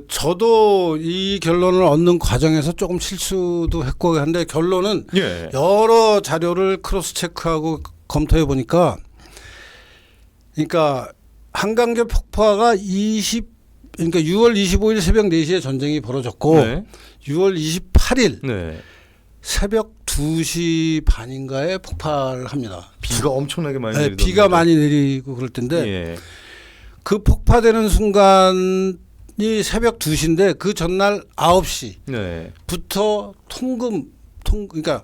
저도 이 결론을 얻는 과정에서 조금 실수도 했고 한데 결론은 여러 자료를 크로스 체크하고 검토해 보니까 그러니까 한강교 폭파가 그러니까 6월 25일 새벽 4시에 전쟁이 벌어졌고 6월 28일 새벽 2시 반인가에 폭발을 합니다. 비가 엄청나게 많이 내리던데. 비가 많이 내리고 그럴 텐데 그 폭파되는 순간이 새벽 2시인데 그 전날 9시부터 그러니까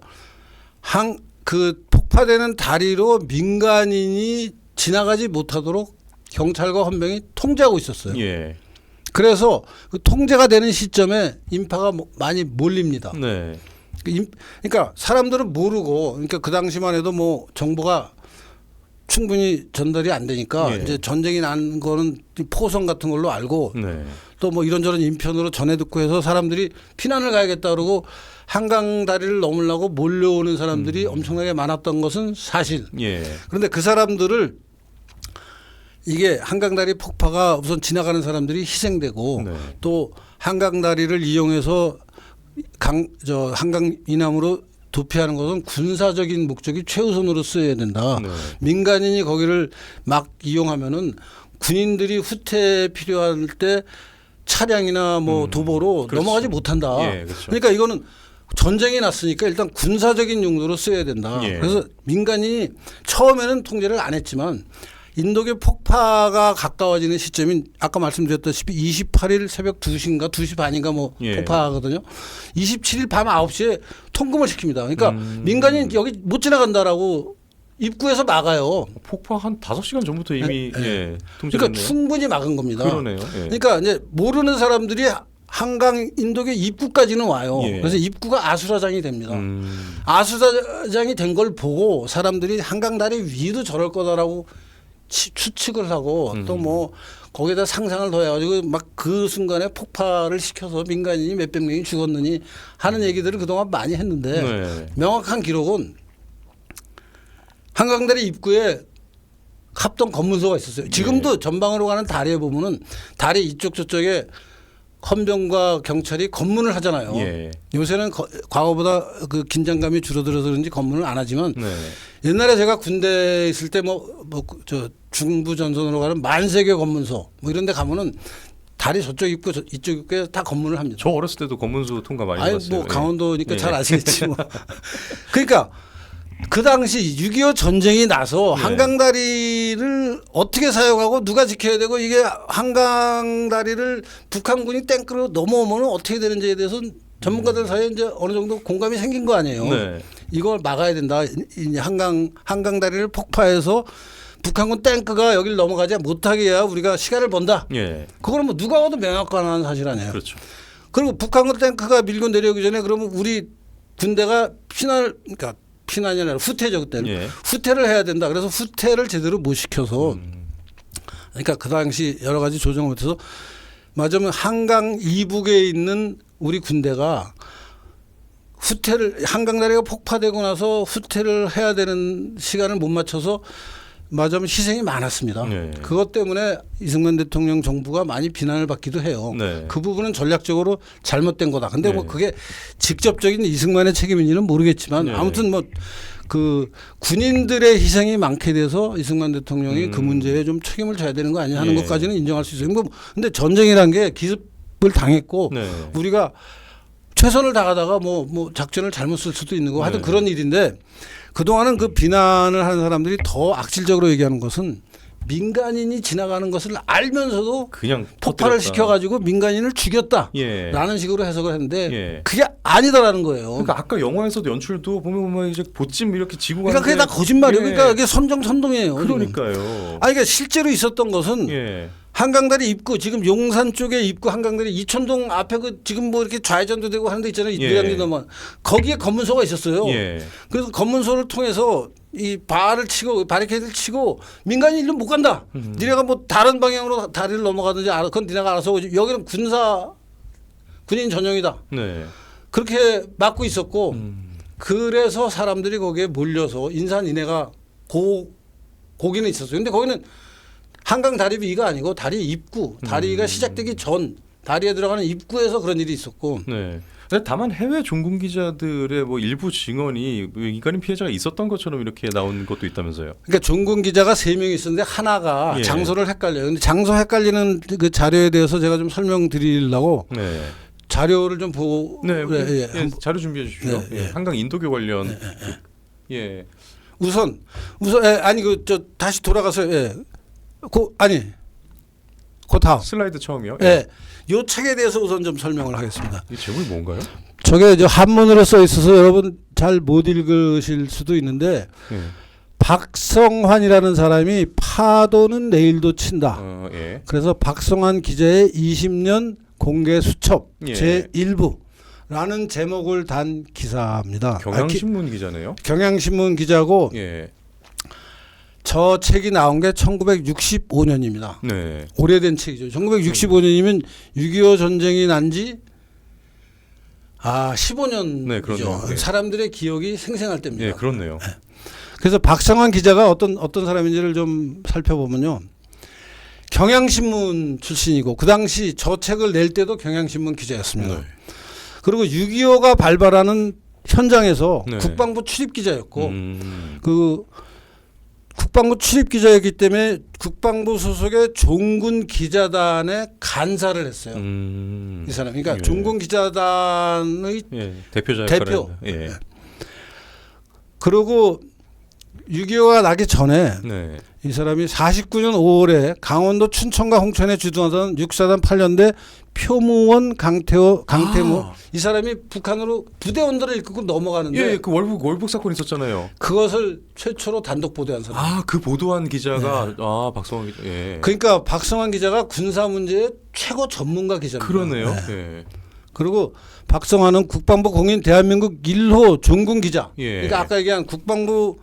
그 폭파되는 다리로 민간인이 지나가지 못하도록 경찰과 헌병이 통제하고 있었어요. 그래서 그 통제가 되는 시점에 인파가 많이 몰립니다. 그러니까 사람들은 모르고 그러니까 그 당시만 해도 뭐 정보가 충분히 전달이 안 되니까 이제 전쟁이 난 거는 포성 같은 걸로 알고 또 뭐 이런저런 인편으로 전해 듣고 해서 사람들이 피난을 가야겠다 그러고 한강 다리를 넘으려고 몰려오는 사람들이 엄청나게 많았던 것은 사실. 그런데 그 사람들을 이게 한강 다리 폭파가 우선 지나가는 사람들이 희생되고 또 한강 다리를 이용해서 한강 이남으로 도피하는 것은 군사적인 목적이 최우선으로 쓰여야 된다. 네. 민간인이 거기를 막 이용하면은 군인들이 후퇴 필요할 때 차량이나 뭐 도보로 그렇죠. 넘어가지 못한다. 예, 그렇죠. 그러니까 이거는 전쟁이 났으니까 일단 군사적인 용도로 써야 된다. 예. 그래서 민간인이 처음에는 통제를 안 했지만 인도계 폭파가 가까워지는 시점인 아까 말씀드렸다시피 28일 새벽 2시인가 2시 반인가 뭐 예. 폭파하거든요. 27일 밤 9시에 통금을 시킵니다. 그러니까 민간인 여기 못 지나간다라고 입구에서 막아요. 폭파 한 5시간 전부터 이미 통제됐네요. 그러니까 충분히 막은 겁니다. 그러네요. 예. 그러니까 이제 모르는 사람들이 한강 인도계 입구까지는 와요. 예. 그래서 입구가 아수라장이 됩니다. 아수라장이 된 걸 보고 사람들이 한강 다리 위도 저럴 거다라고 추측을 하고 또 뭐 거기다 상상을 더해가지고 막 그 순간에 폭파를 시켜서 민간인이 몇백 명이 죽었느니 하는 얘기들을 그동안 많이 했는데 네. 명확한 기록은 한강다리 입구에 합동 검문소가 있었어요. 지금도 전방으로 가는 다리에 보면은 다리 이쪽 저쪽에 헌병과 경찰이 검문을 하잖아요. 예. 요새는 과거보다 그 긴장감이 줄어들어서 그런지 검문을 안 하지만 네. 옛날에 제가 군대에 있을 때 저 중부 전선으로 가는 만세계 검문소 뭐 이런 데 가면은 다리 저쪽 입구 이쪽 입구에 다 검문을 합니다. 저 어렸을 때도 검문소 통과 많이 아니 해봤어요. 뭐 강원도니까 예. 잘 아시겠지 뭐. 그러니까 그 당시 6.25 전쟁이 나서 네. 한강다리를 어떻게 사용하고 누가 지켜야 되고 이게 한강다리를 북한군이 탱크로 넘어오면 어떻게 되는지에 대해서는 전문가들 사이에 이제 어느 정도 공감이 생긴 거 아니에요. 네. 이걸 막아야 된다. 이 한강다리를 폭파해서 북한군 탱크가 여기를 넘어가지 못하게 해야 우리가 시간을 번다. 예. 그거는 뭐 누가 봐도 명확한 사실 아니에요. 그렇죠. 그리고 북한군 탱크가 밀고 내려오기 전에 그러면 우리 군대가 그러니까 피난이 아니라 후퇴죠 그때는. 예. 후퇴를 해야 된다. 그래서 후퇴를 제대로 못 시켜서 그러니까 그 당시 여러 가지 조정을 못해서 맞으면 한강 이북에 있는 우리 군대가 한강다리가 폭파되고 나서 후퇴를 해야 되는 시간을 못 맞춰서 맞으면 희생이 많았습니다. 네. 그것 때문에 이승만 대통령 정부가 많이 비난을 받기도 해요. 네. 그 부분은 전략적으로 잘못된 거다. 근데 뭐 네. 그게 직접적인 이승만의 책임인지는 모르겠지만 네. 아무튼 뭐 그 군인들의 희생이 많게 돼서 이승만 대통령이 그 문제에 좀 책임을 져야 되는 거 아니냐 하는 네. 것까지는 인정할 수 있어요. 근데 전쟁이란 게 기습을 당했고 네. 우리가 최선을 다하다가 뭐 작전을 잘못 쓸 수도 있는 거 하여튼 네. 그런 일인데 그동안은 그 비난을 하는 사람들이 더 악질적으로 얘기하는 것은 민간인이 지나가는 것을 알면서도 그냥 폭발을 터뜨렸다. 시켜가지고 민간인을 죽였다라는 예. 식으로 해석을 했는데 예. 그게 아니다라는 거예요. 그러니까 아까 영화에서도 연출도 보면 이제 보찜 이렇게 지고 그러니까 그게 가는데 다 거짓말이에요. 예. 그러니까 이게 선정선동이에요. 지금. 그러니까요. 아니 그러니까 실제로 있었던 것은 예. 한강다리 입구 지금 용산 쪽에 입구 한강다리 이천동 앞에 그 지금 뭐 이렇게 좌회전도 되고 하는 데 있잖아요. 예. 노량진 넘어 거기에 검문소가 있었어요. 예. 그래서 검문소를 통해서 이 바를 치고 바리케이드를 치고 민간인 일로 못 간다. 니네가 뭐 다른 방향으로 다리를 넘어가든지 그건 니네가 알아서 오지. 여기는 군인 전용이다. 네. 그렇게 막고 있었고 그래서 사람들이 거기에 몰려서 인산인해가 고기는 있었어요. 근데 거기는 한강 다리 위가 아니고 다리 입구, 다리가 시작되기 전 다리에 들어가는 입구에서 그런 일이 있었고. 네. 근데 다만 해외 종군 기자들의 뭐 일부 증언이 민간인 피해자가 있었던 것처럼 이렇게 나온 것도 있다면서요. 그러니까 종군 기자가 3명이 있었는데 하나가 예. 장소를 장소를 헷갈려요. 근데 장소 헷갈리는 그 자료에 대해서 제가 좀 설명드리려고 네. 자료를 좀 보고 네. 예. 예. 자료 준비해 주십시오. 네, 예. 예. 한강 인도교 관련. 예. 우선 아니 다시 돌아가서 그 다음 슬라이드 처음이요. 예. 요 책에 대해서 우선 좀 설명을 하겠습니다. 이 제목이 뭔가요? 저게 이제 한문으로 써 있어서 여러분 잘 못 읽으실 수도 있는데 예. 박성환이라는 사람이 파도는 내일도 친다. 예. 그래서 박성환 기자의 20년 공개 수첩 예. 제1부라는 제목을 단 기사입니다. 경향신문 기자네요. 경향신문 기자고 예. 저 책이 나온 게 1965년입니다. 네. 오래된 책이죠. 1965년이면 6.25 전쟁이 난지 15년이죠. 네, 그렇네요. 네. 사람들의 기억이 생생할 때입니다. 예, 그렇네요. 그래서 박성환 기자가 어떤 사람인지를 좀 살펴보면요. 경향신문 출신이고 그 당시 저 책을 낼 때도 경향신문 기자였습니다. 네. 그리고 6.25가 발발하는 현장에서 네. 국방부 출입 기자였고 그 국방부 출입 기자였기 때문에 국방부 소속의 종군 기자단의 간사를 했어요. 이 사람. 그러니까 예. 종군 기자단의 예. 대표자 대표. 예. 그리고 6.25가 나기 전에 네. 이 사람이 49년 5월에 강원도 춘천과 홍천에 주둔하던 6사단 8년대 표무원 강태모 이 사람이 북한으로 부대원들을 이끌고 넘어가는데 예, 그 월북 사건 있었잖아요. 그것을 최초로 단독 보도한 사람. 아, 그 보도한 기자가 박성환 기자. 예. 그러니까 박성환 기자가 군사 문제의 최고 전문가 기자입니다. 그러네요. 네. 예. 그리고 박성환은 국방부 공인 대한민국 1호 종군 기자. 예. 그러니까 아까 얘기한 국방부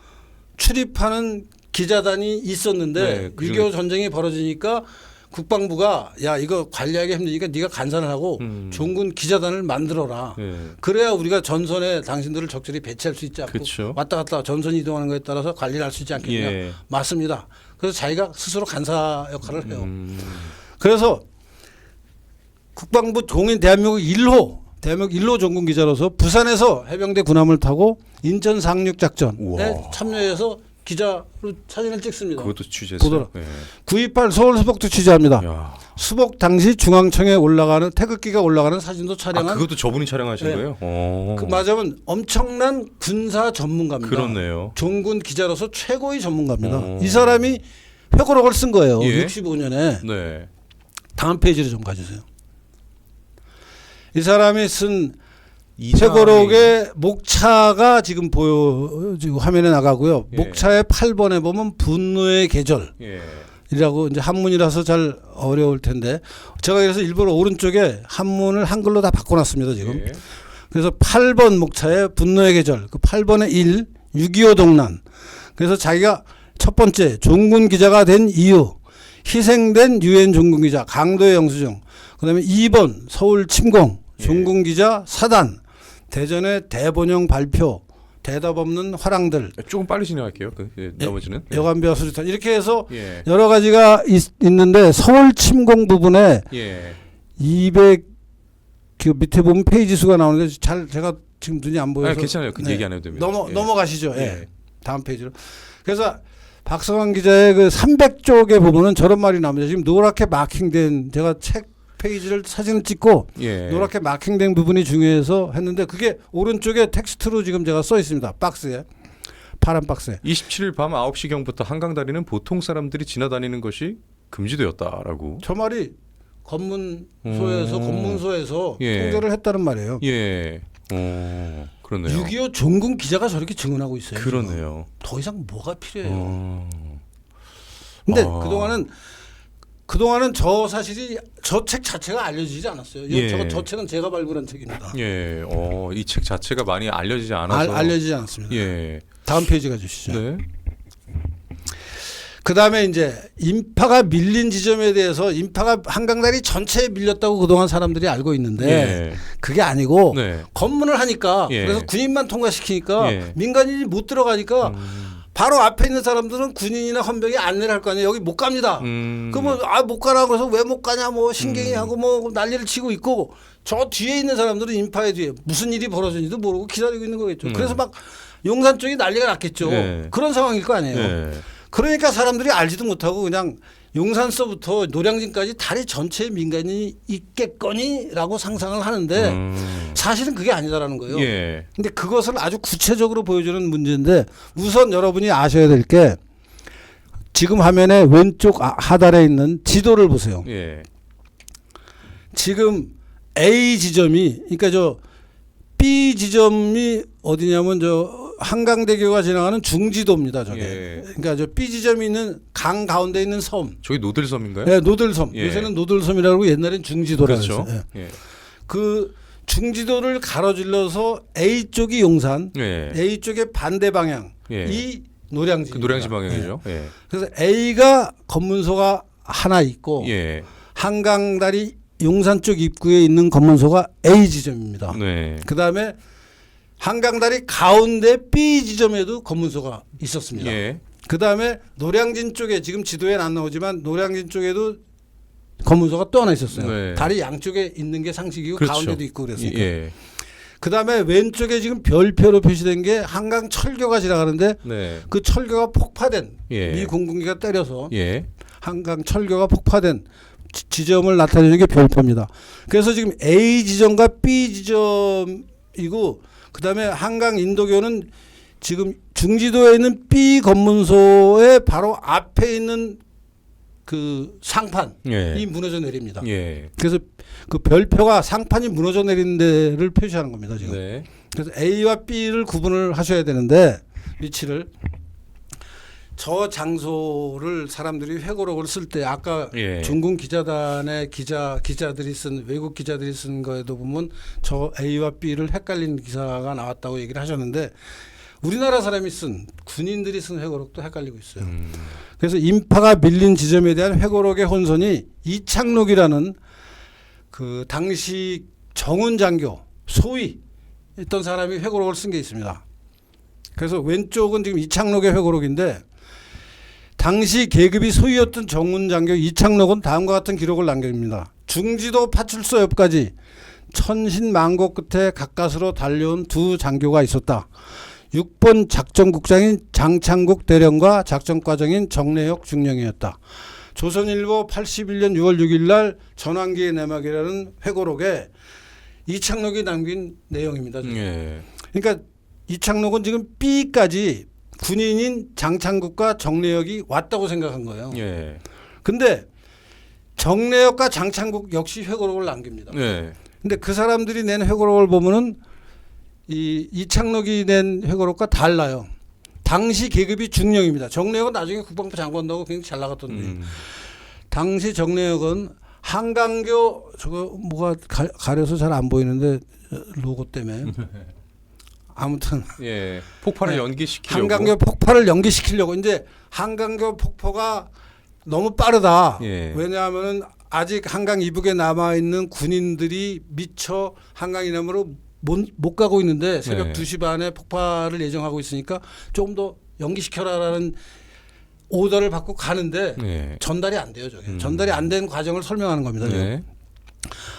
출입하는 기자단이 있었는데 네, 그 6.25 전쟁이 벌어지니까 국방부가 야 이거 관리하기 힘드니까 네가 간사를 하고 종군 기자단을 만들어라. 예. 그래야 우리가 전선에 당신들을 적절히 배치할 수 있지 않고 그쵸. 왔다 갔다 전선 이동하는 것에 따라서 관리를 할 수 있지 않겠냐. 예. 맞습니다. 그래서 자기가 스스로 간사 역할을 해요. 그래서 국방부 공인 대한민국 1호 종군 기자로서 부산에서 해병대 군함을 타고 인천 상륙 작전에 우와. 참여해서 기자로 사진을 찍습니다. 그것도 취재했어요. 예. 9.28 서울 수복도 취재합니다. 야. 수복 당시 중앙청에 올라가는 태극기가 올라가는 사진도 촬영한 그것도 저분이 촬영하신 네. 거예요? 오. 그 맞으면 엄청난 군사 전문가입니다. 그렇네요. 종군 기자로서 최고의 전문가입니다. 오. 이 사람이 회고록을 쓴 거예요. 예? 65년에. 네. 다음 페이지를 좀 가주세요. 이 사람이 쓴 이장이- 회고록의 목차가 지금 지금 화면에 나가고요. 예. 목차의 8번에 보면 분노의 계절. 예. 이라고 이제 한문이라서 잘 어려울 텐데 제가 그래서 일부러 오른쪽에 한문을 한글로 다 바꿔놨습니다 지금. 예. 그래서 8번 목차에 분노의 계절 그 8번에 1 6.25 동란. 그래서 자기가 첫 번째 종군 기자가 된 이유 희생된 유엔 종군 기자 강도의 영수증. 그다음에 2번 서울 침공 종군 기자 사단 대전의 대본영 발표 대답 없는 화랑들 조금 빨리 진행할게요. 나머지는. 예. 여간비와 수리탄 이렇게 해서 예. 여러 가지가 있는데 서울 침공 부분에 예. 200 그 밑에 보면 페이지 수가 나오는데 잘 제가 지금 눈이 안 보여서 괜찮아요. 그 얘기 안 해도 됩니다. 예. 넘어가시죠. 예. 예. 다음 페이지로. 그래서 박성환 기자의 그 300쪽에 보면은 저런 말이 나옵니다. 지금 노랗게 마킹된 제가 책 페이지를 사진을 찍고 예. 노랗게 마킹된 부분이 중요해서 했는데 그게 오른쪽에 텍스트로 지금 제가 써 있습니다. 박스에. 파란 박스에. 27일 밤 9시경부터 한강다리는 보통 사람들이 지나다니는 것이 금지되었다라고. 저 말이 검문소에서 예. 통제를 했다는 말이에요. 예. 그렇네요. 6.25 종군 기자가 저렇게 증언하고 있어요. 그러네요. 지금. 더 이상 뭐가 필요해요. 어. 근데 아. 그동안은 저 사실이 저 책 자체가 알려지지 않았어요. 예. 저 책은 제가 발굴한 책입니다. 예. 이 책 자체가 많이 알려지지 않아서. 알려지지 않았습니다. 예. 다음 페이지 가주시죠. 네. 그다음에 이제 인파가 밀린 지점에 대해서 인파가 한강다리 전체에 밀렸다고 그동안 사람들이 알고 있는데 예. 그게 아니고 네. 검문을 하니까 예. 그래서 군인만 통과시키니까 예. 민간인이 못 들어가니까 바로 앞에 있는 사람들은 군인이나 헌병이 안내를 할 거 아니에요. 여기 못 갑니다. 그러면 못 가라고 해서 왜 못 가냐 뭐 신경이 하고 뭐 난리를 치고 있고 저 뒤에 있는 사람들은 인파의 뒤에 무슨 일이 벌어졌는지도 모르고 기다리고 있는 거겠죠. 그래서 막 용산 쪽이 난리가 났겠죠. 예. 그런 상황일 거 아니에요. 예. 그러니까 사람들이 알지도 못하고 그냥 용산서부터 노량진까지 다리 전체에 민간인이 있겠거니라고 상상을 하는데 사실은 그게 아니다라는 거예요. 예. 근데 그것을 아주 구체적으로 보여주는 문제인데 우선 여러분이 아셔야 될 게 지금 화면에 왼쪽 하단에 있는 지도를 보세요. 예. 지금 A 지점이 그러니까 저 B 지점이 어디냐면 저 한강대교가 지나가는 중지도입니다. 저게. 예. 그러니까 저 B 지점이 있는 강 가운데 있는 섬. 저기 노들섬인가요? 네, 노들섬. 예. 요새는 노들섬이라고 옛날엔 중지도라고 그렇죠. 했어요. 예. 예. 그 중지도를 가로질러서 A 쪽이 용산, 예. A 쪽의 반대 방향 예. 이 노량진. 그 노량진 방향이죠. 예. 그래서 A가 검문소가 하나 있고 예. 한강다리 용산 쪽 입구에 있는 검문소가 A 지점입니다. 네. 그다음에 한강다리 가운데 B 지점에도 검문소가 있었습니다. 예. 그다음에 노량진 쪽에 지금 지도에는 안 나오지만 노량진 쪽에도 검문소가 또 하나 있었어요. 네. 다리 양쪽에 있는 게 상식이고 그렇죠. 가운데도 있고 그랬으니까. 예. 그다음에 왼쪽에 지금 별표로 표시된 게 한강 철교가 지나가는데 네. 그 철교가 폭파된 예. 미 공군기가 때려서 예. 한강 철교가 폭파된 지점을 나타내는 게 별표입니다. 그래서 지금 A 지점과 B 지점이고 그다음에 한강 인도교는 지금 중지도에 있는 B 검문소의 바로 앞에 있는 그 상판이 예. 무너져 내립니다. 예. 그래서 그 별표가 상판이 무너져 내리는 데를 표시하는 겁니다. 지금. 네. 그래서 A와 B를 구분을 하셔야 되는데 위치를 저 장소를 사람들이 회고록을 쓸 때 아까 예. 중국 기자단의 기자들이 쓴 외국 기자들이 쓴 거에도 보면 저 A와 B를 헷갈리는 기사가 나왔다고 얘기를 하셨는데 우리나라 사람이 쓴 군인들이 쓴 회고록도 헷갈리고 있어요. 그래서 인파가 밀린 지점에 대한 회고록의 혼선이 이창록이라는 그 당시 정훈 장교 소위 있던 사람이 회고록을 쓴 게 있습니다. 그래서 왼쪽은 지금 이창록의 회고록인데 당시 계급이 소위였던 정훈 장교 이창록은 다음과 같은 기록을 남깁니다. 중지도 파출소 옆까지 천신만고 끝에 가까스로 달려온 두 장교가 있었다. 6번 작전국장인 장창국 대령과 작전과장인 정래혁 중령이었다. 조선일보 81년 6월 6일 날 전환기의 내막이라는 회고록에 이창록이 남긴 내용입니다. 예. 그러니까 이창록은 지금 B까지 군인인 장창국과 정래혁이 왔다고 생각한 거예요. 예. 근데 정래혁과 장창국 역시 회고록을 남깁니다. 예. 근데 그 사람들이 낸 회고록을 보면은 이창록이 낸 회고록과 달라요. 당시 계급이 중령입니다. 정래혁은 나중에 국방부 장관도 하고 굉장히 잘 나갔던 분이에요. 당시 정래혁은 한강교 저거 뭐가 가려서 잘 안 보이는데 로고 때문에 아무튼 예. 폭발을 네. 연기시키려고. 한강교 폭발을 연기시키려고 이제 한강교 폭포가 너무 빠르다. 예. 왜냐하면은 아직 한강 이북에 남아 있는 군인들이 미처 한강 이남으로 못 가고 있는데 새벽 네. 2시 반에 폭발을 예정하고 있으니까 조금 더 연기시켜라라는 오더를 받고 가는데 예. 전달이 안 돼요. 저게. 전달이 안 된 과정을 설명하는 겁니다. 예.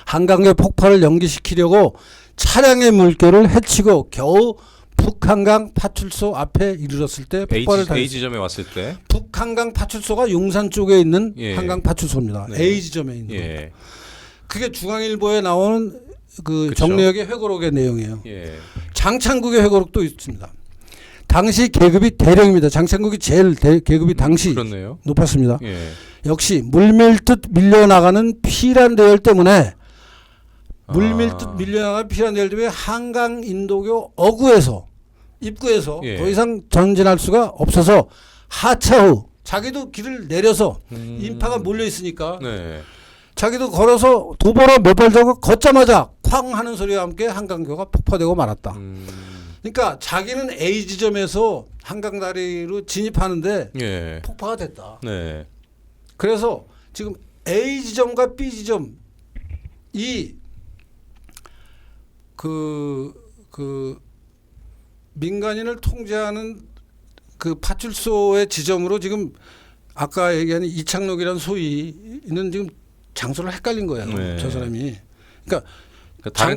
한강의 폭발을 연기시키려고 차량의 물결을 헤치고 겨우 북한강 파출소 앞에 이르렀을 때 폭발을 A 당했습니다. 지점에 왔을 때. 북한강 파출소가 용산 쪽에 있는 예. 한강 파출소입니다. 네. A 지점에 있는. 예. 그게 중앙일보에 나오는 그 그쵸. 정래혁의 회고록의 내용이에요. 예. 장창국의 회고록도 있습니다. 당시 계급이 대령입니다. 장창국이 제일 계급이 당시 그렇네요. 높았습니다. 예. 역시 물밀듯 밀려나가는 피란 대열 때문에 물밀듯 밀려나가는 피란 대열 때문에 한강 인도교 어구에서 입구에서 예. 더 이상 전진할 수가 없어서 하차 후 자기도 길을 내려서 인파가 몰려 있으니까 네. 자기도 걸어서 도보로 몇 발 정도 걷자마자 쾅 하는 소리와 함께 한강교가 폭파되고 말았다. 그러니까 자기는 A 지점에서 한강 다리로 진입하는데 예. 폭파가 됐다. 네. 그래서 지금 A 지점과 B 지점 이 그 민간인을 통제하는 그 파출소의 지점으로 지금 아까 얘기한 이창록이라는 소위는 지금 장소를 헷갈린 거예요. 네. 저 사람이. 그러니까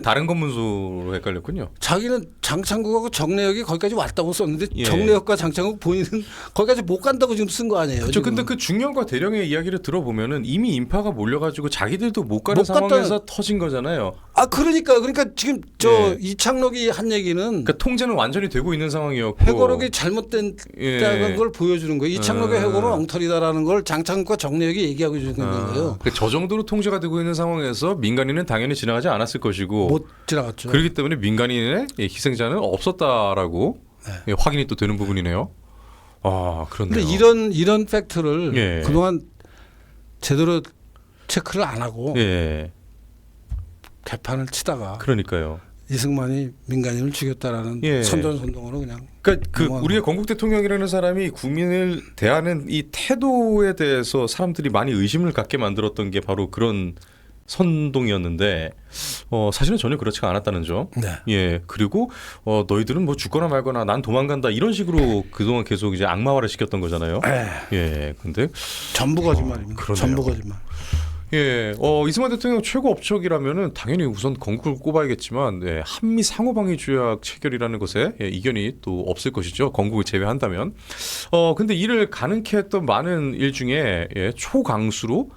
다른 검문소로 헷갈렸군요. 자기는 장창국하고 정래혁이 거기까지 왔다고 썼는데 예. 정래혁과 장창국 본인은 거기까지 못 간다고 지금 쓴 거 아니에요. 그렇죠. 지금. 근데 그 중령과 대령의 이야기를 들어보면은 이미 인파가 몰려가지고 자기들도 못 가는 못 갔다. 상황에서 터진 거잖아요. 그러니까 지금 저 예. 이창록이 한 얘기는 그러니까 통제는 완전히 되고 있는 상황이었고. 회고록이 잘못된 예. 다는 걸 보여주는 거예요. 이창록의 회고는 엉터리다라는 걸 장창국과 정래혁이 얘기하고 주는 거예요. 그러니까 저 정도로 통제가 되고 있는 상황에서 민간인은 당연히 지나가지 않았을 것이고. 못 지나갔죠. 그렇기 때문에 민간인의 희생자는 없었다라고 예, 확인이 또 되는 부분이네요. 아, 그렇네요. 근데 이런 팩트를 예. 그동안 제대로 체크를 안 하고 예. 개판을 치다가 그러니까요. 이승만이 민간인을 죽였다라는 예. 선전선동으로 그냥 그러니까 그 넘어가는 우리의 건국 대통령이라는 사람이 국민을 대하는 이 태도에 대해서 사람들이 많이 의심을 갖게 만들었던 게 바로 그런 선동이었는데 사실은 전혀 그렇지가 않았다는 점. 네. 예. 그리고 너희들은 뭐 죽거나 말거나 난 도망간다 이런 식으로 그동안 계속 이제 악마화를 시켰던 거잖아요. 예. 근데 전부 거짓말입니다. 그러네요. 전부 거짓말. 예, 이승만 대통령 최고 업적이라면은 당연히 우선 건국을 꼽아야겠지만 한미 상호방위 조약 체결이라는 것에 이견이 또 없을 것이죠. 건국을 제외한다면. 근데 이를 가능케 했던 많은 일 중에 초강수로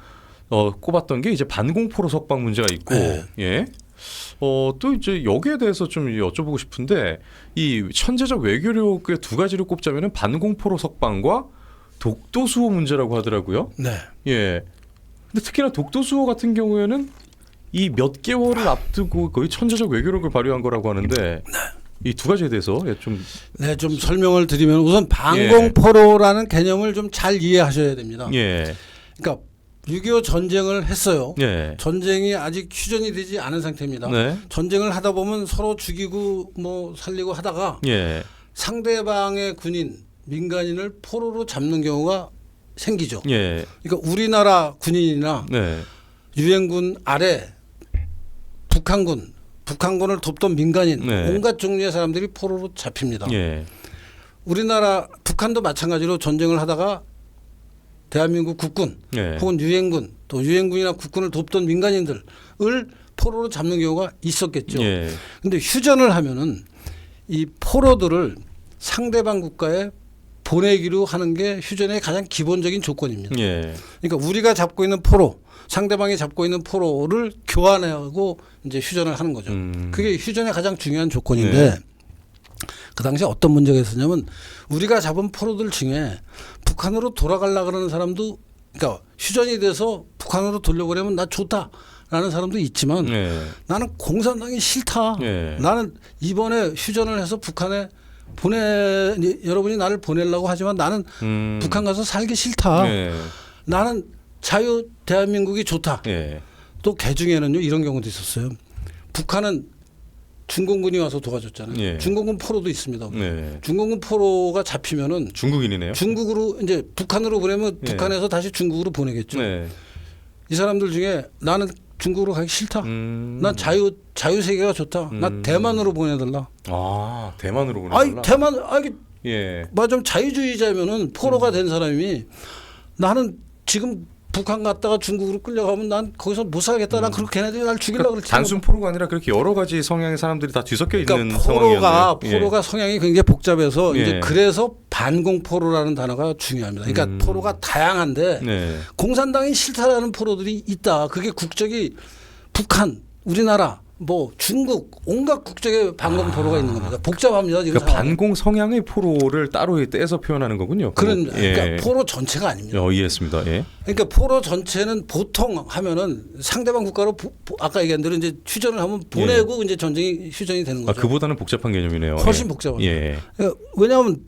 꼽았던 게 이제 반공포로 석방 문제가 있고, 예. 또 이제 여기에 대해서 좀 여쭤보고 싶은데 이 천재적 외교력의 두 가지를 꼽자면은 반공포로 석방과 독도수호 문제라고 하더라고요. 네. 예. 근데 특히나 독도수호 같은 경우에는 이 몇 개월을 앞두고 거의 천재적 외교력을 발휘한 거라고 하는데 이 두 가지에 대해서 좀 좀 설명을 드리면 우선 반공포로라는 개념을 좀 잘 이해하셔야 됩니다. 예. 그러니까 6.25 전쟁을 했어요. 예. 전쟁이 아직 휴전이 되지 않은 상태입니다. 네. 전쟁을 하다 보면 서로 죽이고 뭐 살리고 하다가 예. 상대방의 군인, 민간인을 포로로 잡는 경우가 생기죠. 예. 그러니까 우리나라 군인이나 네. 유엔군 아래 북한군을 돕던 민간인 네. 온갖 종류의 사람들이 포로로 잡힙니다. 예. 우리나라 북한도 마찬가지로 전쟁을 하다가 대한민국 국군 예. 혹은 유엔군 또 유엔군이나 국군을 돕던 민간인들을 포로로 잡는 경우가 있었겠죠. 예. 근데 휴전을 하면은 이 포로들을 상대방 국가에 보내기로 하는 게 휴전의 가장 기본적인 조건입니다. 예. 그러니까 우리가 잡고 있는 포로, 상대방이 잡고 있는 포로를 교환하고 이제 휴전을 하는 거죠. 그게 휴전의 가장 중요한 조건인데 그 당시에 어떤 문제가 있었냐면 우리가 잡은 포로들 중에 북한으로 돌아가려고 그러는 사람도 그러니까 휴전이 돼서 북한으로 돌려보내면 나 좋다라는 사람도 있지만 나는 공산당이 싫다. 나는 이번에 휴전을 해서 북한에 여러분이 나를 보내려고 하지만 나는 북한 가서 살기 싫다. 나는 자유 대한민국이 좋다. 또 개중에는요 이런 경우도 있었어요. 북한은 중공군이 와서 도와줬잖아요. 중공군 포로도 있습니다. 중공군 포로가 잡히면은 중국인이네요. 중국으로 이제 북한으로 보내면 북한에서 다시 중국으로 보내겠죠. 이 사람들 중에 나는 중국으로 가기 싫다. 난 자유 세계가 좋다. 나 대만으로 보내달라. 아 대만으로 보내달라. 대만 좀 자유주의자면은 포로가 된 사람이 나는 지금 북한 갔다가 중국으로 끌려가면 난 거기서 못 살겠다. 난 그렇게 걔네들이 날 죽이려고 그랬지. 단순 포로가 아니라 그렇게 여러 가지 성향의 사람들이 다 뒤섞여 있는 상황이었네요. 포로가 성향이 굉장히 복잡해서 이제 그래서 반공포로라는 단어가 중요합니다. 그러니까 포로가 다양한데 공산당이 싫다라는 포로들이 있다. 그게 국적이 북한, 우리나라, 뭐 중국 온갖 국적의 반공포로가 있는 겁니다. 복잡합니다. 지금 그러니까 반공 성향의 포로를 따로 떼서 표현하는 거군요. 그러니까 포로 전체가 아닙니다. 이해했습니다. 그러니까 포로 전체는 보통 하면은 상대방 국가로 아까 얘기한 대로 이제 휴전을 하면 보내고 이제 전쟁이 휴전이 되는 거죠. 그보다는 복잡한 개념이네요. 훨씬 복잡합니다. 그러니까 왜냐하면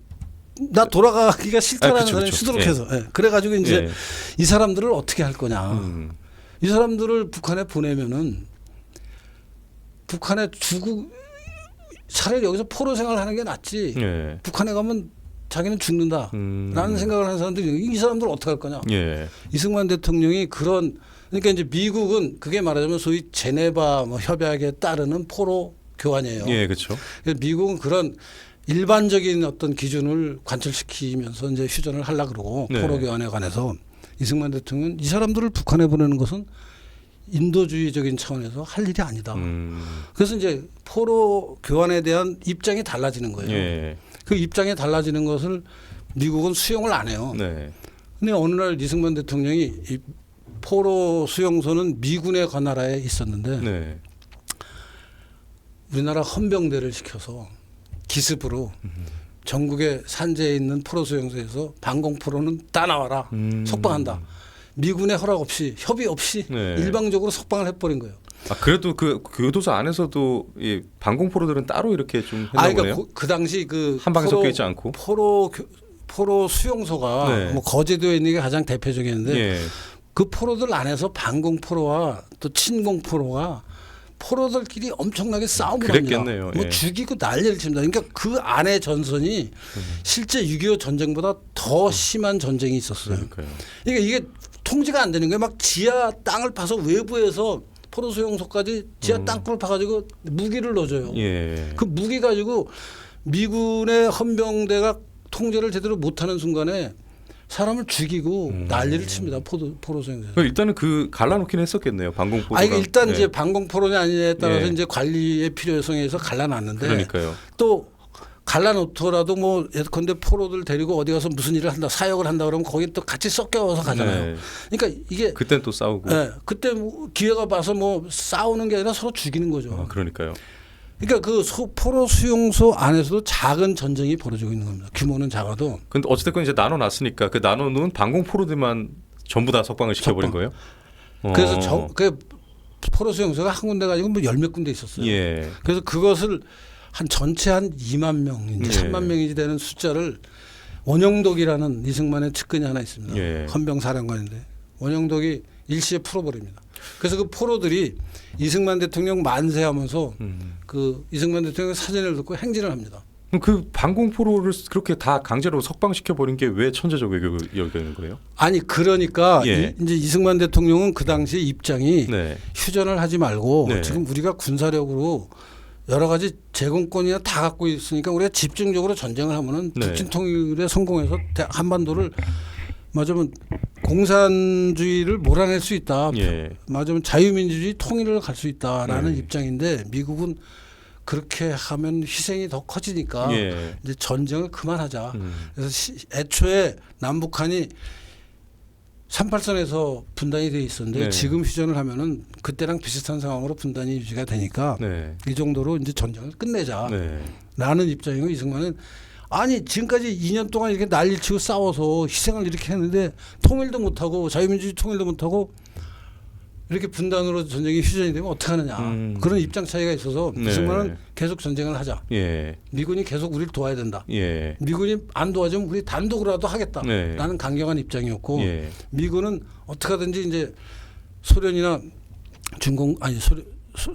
나 돌아가기가 싫다라는 사람이 수두룩해서 그래가지고 이제 이 사람들을 어떻게 할 거냐. 이 사람들을 북한에 보내면은 북한에 차라리 여기서 포로 생활하는 게 낫지. 북한에 가면 자기는 죽는다라는 생각을 하는 사람들이 이 사람들 어떻게 할 거냐. 이승만 대통령이 그러니까 이제 미국은 그게 말하자면 소위 제네바 협약에 따르는 포로 교환이에요. 그렇죠. 미국은 그런 일반적인 어떤 기준을 관철시키면서 이제 휴전을 하려고 그러고 포로 교환에 관해서 이승만 대통령은 이 사람들을 북한에 보내는 것은 인도주의적인 차원에서 할 일이 아니다. 그래서 이제 포로 교환에 대한 입장이 달라지는 거예요. 그 입장이 달라지는 것을 미국은 수용을 안 해요. 근데 어느 날 이승만 대통령이 이 포로 수용소는 미군의 관할하에 있었는데 우리나라 헌병대를 시켜서 기습으로 전국의 산재에 있는 포로 수용소에서 반공포로는 다 나와라. 석방한다. 미군의 허락 없이 협의 없이 일방적으로 석방을 해버린 거예요. 그래도 그 교도소 안에서도 이 반공포로들은 따로 이렇게 좀 했나 보네요. 그러니까 그 당시 한 방에 섞여 있지 않고 포로 수용소가 뭐 거제도에 있는 게 가장 대표적이었는데 그 포로들 안에서 반공포로와 또 친공포로가 포로들끼리 엄청나게 싸움을 합니다. 뭐 죽이고 난리를 칩니다. 그러니까 그 안의 전선이 실제 6.25 전쟁보다 더 심한 전쟁이 있었어요. 그러니까 이게 통제가 안 되는 거예요. 막 지하 땅을 파서 외부에서 포로 수용소까지 지하 땅굴을 파가지고 무기를 넣어줘요. 그 무기 가지고 미군의 헌병대가 통제를 제대로 못하는 순간에 사람을 죽이고 난리를 칩니다. 포로 수용소에서. 일단은 그 갈라놓긴 했었겠네요. 방공포로가. 아, 이게 일단 네. 이제 방공 포로냐 아니냐에 따라서 예. 이제 관리의 필요성에서 갈라놨는데 그러니까요. 또 갈라놓더라도 뭐 예컨대 포로들 데리고 어디 가서 무슨 일을 한다, 사역을 한다 그러면 거기 또 같이 섞여서 가잖아요. 네. 그러니까 이게 그땐 또 싸우고. 네, 그때 뭐 기회가 봐서 뭐 싸우는 게 아니라 서로 죽이는 거죠. 아, 그러니까요. 그러니까 그 포로 수용소 안에서도 작은 전쟁이 벌어지고 있는 겁니다. 규모는 작아도. 근데 어쨌든 이제 나눠놨으니까 그 나눠놓은 방공포로들만 전부 다 석방을 시켜버린 거예요. 그래서 그 포로 수용소가 한 군데 가지고 뭐 열 몇 군데 있었어요. 예. 그래서 그것을 한 전체 한 2만 명인지 예. 3만 명인지 되는 숫자를 원영덕이라는 이승만의 측근이 하나 있습니다. 예. 헌병사령관인데 원영덕이 일시에 풀어버립니다. 그래서 그 포로들이 이승만 대통령 만세하면서 그 이승만 대통령 사진을 듣고 행진을 합니다. 그럼 그 방공포로를 그렇게 다 강제로 석방시켜버린 게 왜 천재적 외교를 여기는 거예요? 아니 그러니까 예. 이제 이승만 대통령은 그 당시 입장이 네. 휴전을 하지 말고 네. 지금 우리가 군사력으로 여러 가지 제공권이나 다 갖고 있으니까 우리가 집중적으로 전쟁을 하면은 네. 북진 통일에 성공해서 한반도를 맞으면 공산주의를 몰아낼 수 있다. 예. 맞으면 자유민주주의 통일을 갈 수 있다라는 네. 입장인데 미국은 그렇게 하면 희생이 더 커지니까 예. 이제 전쟁을 그만하자. 그래서 애초에 남북한이 38선에서 분단이 돼 있었는데 네. 지금 휴전을 하면은 그때랑 비슷한 상황으로 분단이 유지가 되니까 네. 이 정도로 이제 전쟁을 끝내자. 네. 라는 입장이고 이승만은 아니 지금까지 2년 동안 이렇게 난리치고 싸워서 희생을 이렇게 했는데 통일도 못하고 자유민주주의 통일도 못하고 이렇게 분단으로 전쟁이 휴전이 되면 어떡하느냐. 그런 입장 차이가 있어서 네. 이승만은 계속 전쟁을 하자. 예. 미군이 계속 우리를 도와야 된다. 예. 미군이 안 도와주면 우리 단독으로라도 하겠다라는 네. 강경한 입장이었고 예. 미군은 어떻게 하든지 이제 소련이나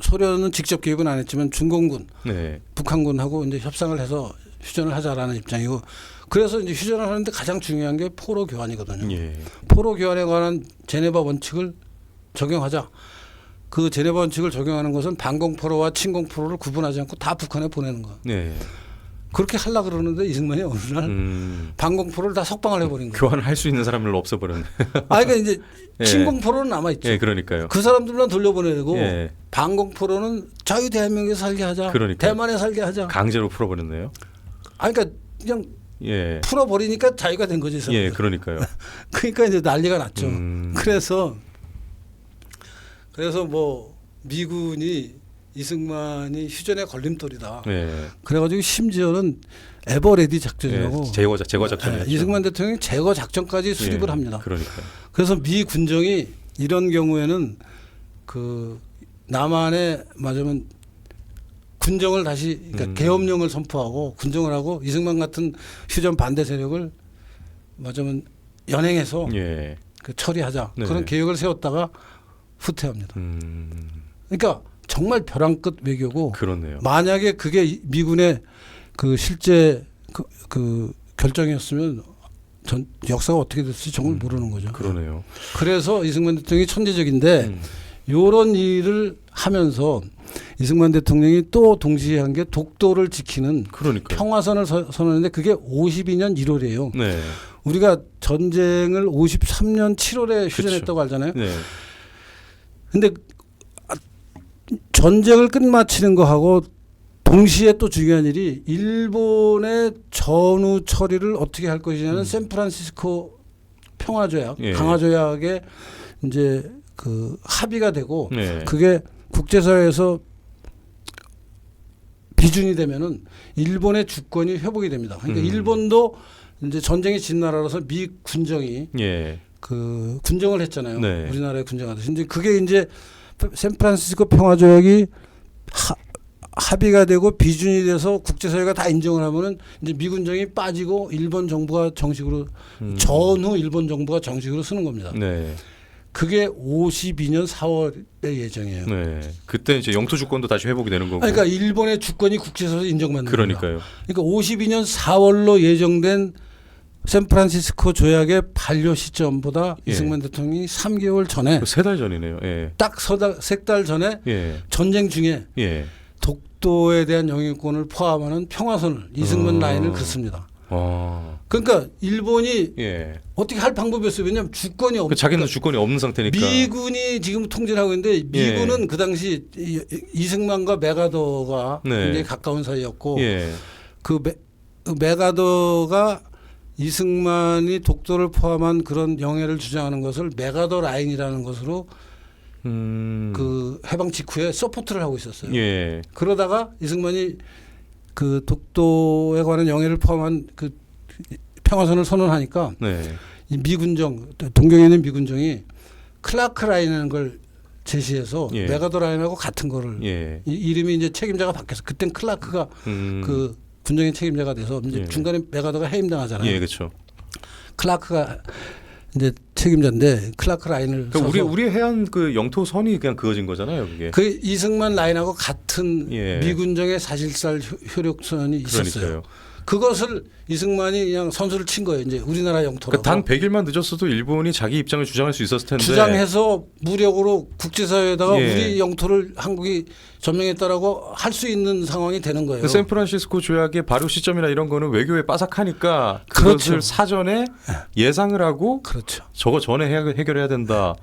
소련은 직접 개입은 안 했지만 중공군, 네. 북한군하고 이제 협상을 해서 휴전을 하자라는 입장이고 그래서 이제 휴전을 하는데 가장 중요한 게 포로 교환이거든요. 예. 포로 교환에 관한 제네바 원칙을 적용하자. 그 제네바 원칙을 적용하는 것은 반공포로와 친공포로를 구분하지 않고 다 북한에 보내는 거야. 네. 그렇게 하려고 그러는데 이승만이 어느 날 반공포로를 다 석방을 해버린 거야. 교환을 할 수 있는 사람을 없애버렸네. 그러니까 이제 예. 친공포로는 남아있죠. 예, 그러니까요. 그 사람들만 돌려보내고 예. 반공포로는 자유 대한민국에 살게 하자. 그러니까요. 대만에 살게 하자. 강제로 풀어버렸네요. 그러니까 그냥 예. 풀어버리니까 자유가 된 거지. 예, 그러니까요. 그러니까 이제 난리가 났죠. 그래서 뭐 미군이 이승만이 휴전의 걸림돌이다. 예. 그래가지고 심지어는 에버레디 작전이라고 예. 제거 작전이었죠. 이승만 대통령이 제거 작전까지 수립을 예. 합니다. 그러니까요. 그래서 미 군정이 이런 경우에는 그 남한에 맞으면 군정을 다시 그러니까 계엄령을 선포하고 군정을 하고 이승만 같은 휴전 반대 세력을 맞으면 연행해서 예. 그 처리하자 네. 그런 계획을 세웠다가 후퇴합니다. 그러니까 정말 벼랑 끝 외교고 그렇네요. 만약에 그게 미군의 그 실제 그 결정이었으면 전 역사가 어떻게 됐을지 정말 모르는 거죠. 그러네요. 그래서 이승만 대통령이 천재적인데 이런 일을 하면서 이승만 대통령이 또 동시에 한 게 독도를 지키는 그러니까요. 평화선을 선언했는데 그게 52년 1월이에요. 네. 우리가 전쟁을 53년 7월에 휴전했다고 알잖아요. 네. 근데 전쟁을 끝마치는 거하고 동시에 또 중요한 일이 일본의 전후 처리를 어떻게 할 것이냐는 샌프란시스코 평화조약, 예. 강화조약에 이제 그 합의가 되고 네. 그게 국제사회에서 비준이 되면은 일본의 주권이 회복이 됩니다. 그러니까 일본도 이제 전쟁이 진 나라라서 미 군정이 예. 그 군정을 했잖아요. 네. 우리나라에 군정하듯이. 근데 그게 이제 샌프란시스코 평화조약이 합의가 되고 비준이 돼서 국제사회가 다 인정을 하면은 이제 미군정이 빠지고 일본 정부가 정식으로 전후 일본 정부가 정식으로 쓰는 겁니다. 네. 그게 52년 4월의 예정이에요. 네. 그때 이제 영토 주권도 다시 회복이 되는 거고. 그러니까 일본의 주권이 국제사회에서 인정받는 겁니다. 그러니까요. 그러니까 52년 4월로 예정된 샌프란시스코 조약의 반려 시점보다 예. 이승만 대통령이 3개월 전에 3달 전이네요. 예. 딱 3달 전에 예. 전쟁 중에 예. 독도에 대한 영유권을 포함하는 평화선을 이승만 라인을 긋습니다. 그러니까 일본이 예. 어떻게 할 방법이 없어요. 왜냐하면 주권이 없. 자기는 주권이 없는 상태니까. 미군이 지금 통제를 하고 있는데 미군은 예. 그 당시 이승만과 메가더가 네. 굉장히 가까운 사이였고 예. 그 메가더가 이승만이 독도를 포함한 그런 영해를 주장하는 것을 메가더 라인이라는 것으로 그 해방 직후에 서포트를 하고 있었어요. 예. 그러다가 이승만이 그 독도에 관한 영해를 포함한 그 평화선을 선언하니까 네. 이 미군정 동경에 있는 미군정이 클라크 라인이라는 걸 제시해서 예. 메가더 라인하고 같은 거를 예. 이름이 이제 책임자가 바뀌어서 그땐 클라크가 그 군정의 책임자가 돼서 이제 예. 중간에 메가더가 해임당하잖아요. 예, 그렇죠. 클라크가 이제 책임자인데 클라크 라인을 그러니까 서서 우리 해안 그 영토 선이 그냥 그어진 거잖아요, 그게. 그 이승만 라인하고 같은 예. 미군정의 사실상 효력선이 있었어요. 그러니까요. 그것을 이승만이 그냥 선수를 친 거예요. 이제 우리나라 영토라고. 단 100일만 늦었어도 일본이 자기 입장을 주장할 수 있었을 텐데. 주장해서 무력으로 국제사회에다가 예. 우리 영토를 한국이 점령했다라고 할 수 있는 상황이 되는 거예요. 그 샌프란시스코 조약의 발효 시점이나 이런 거는 외교에 빠삭하니까 그렇죠. 그것을 사전에 예상을 하고 그렇죠. 저거 전에 해결해야 된다.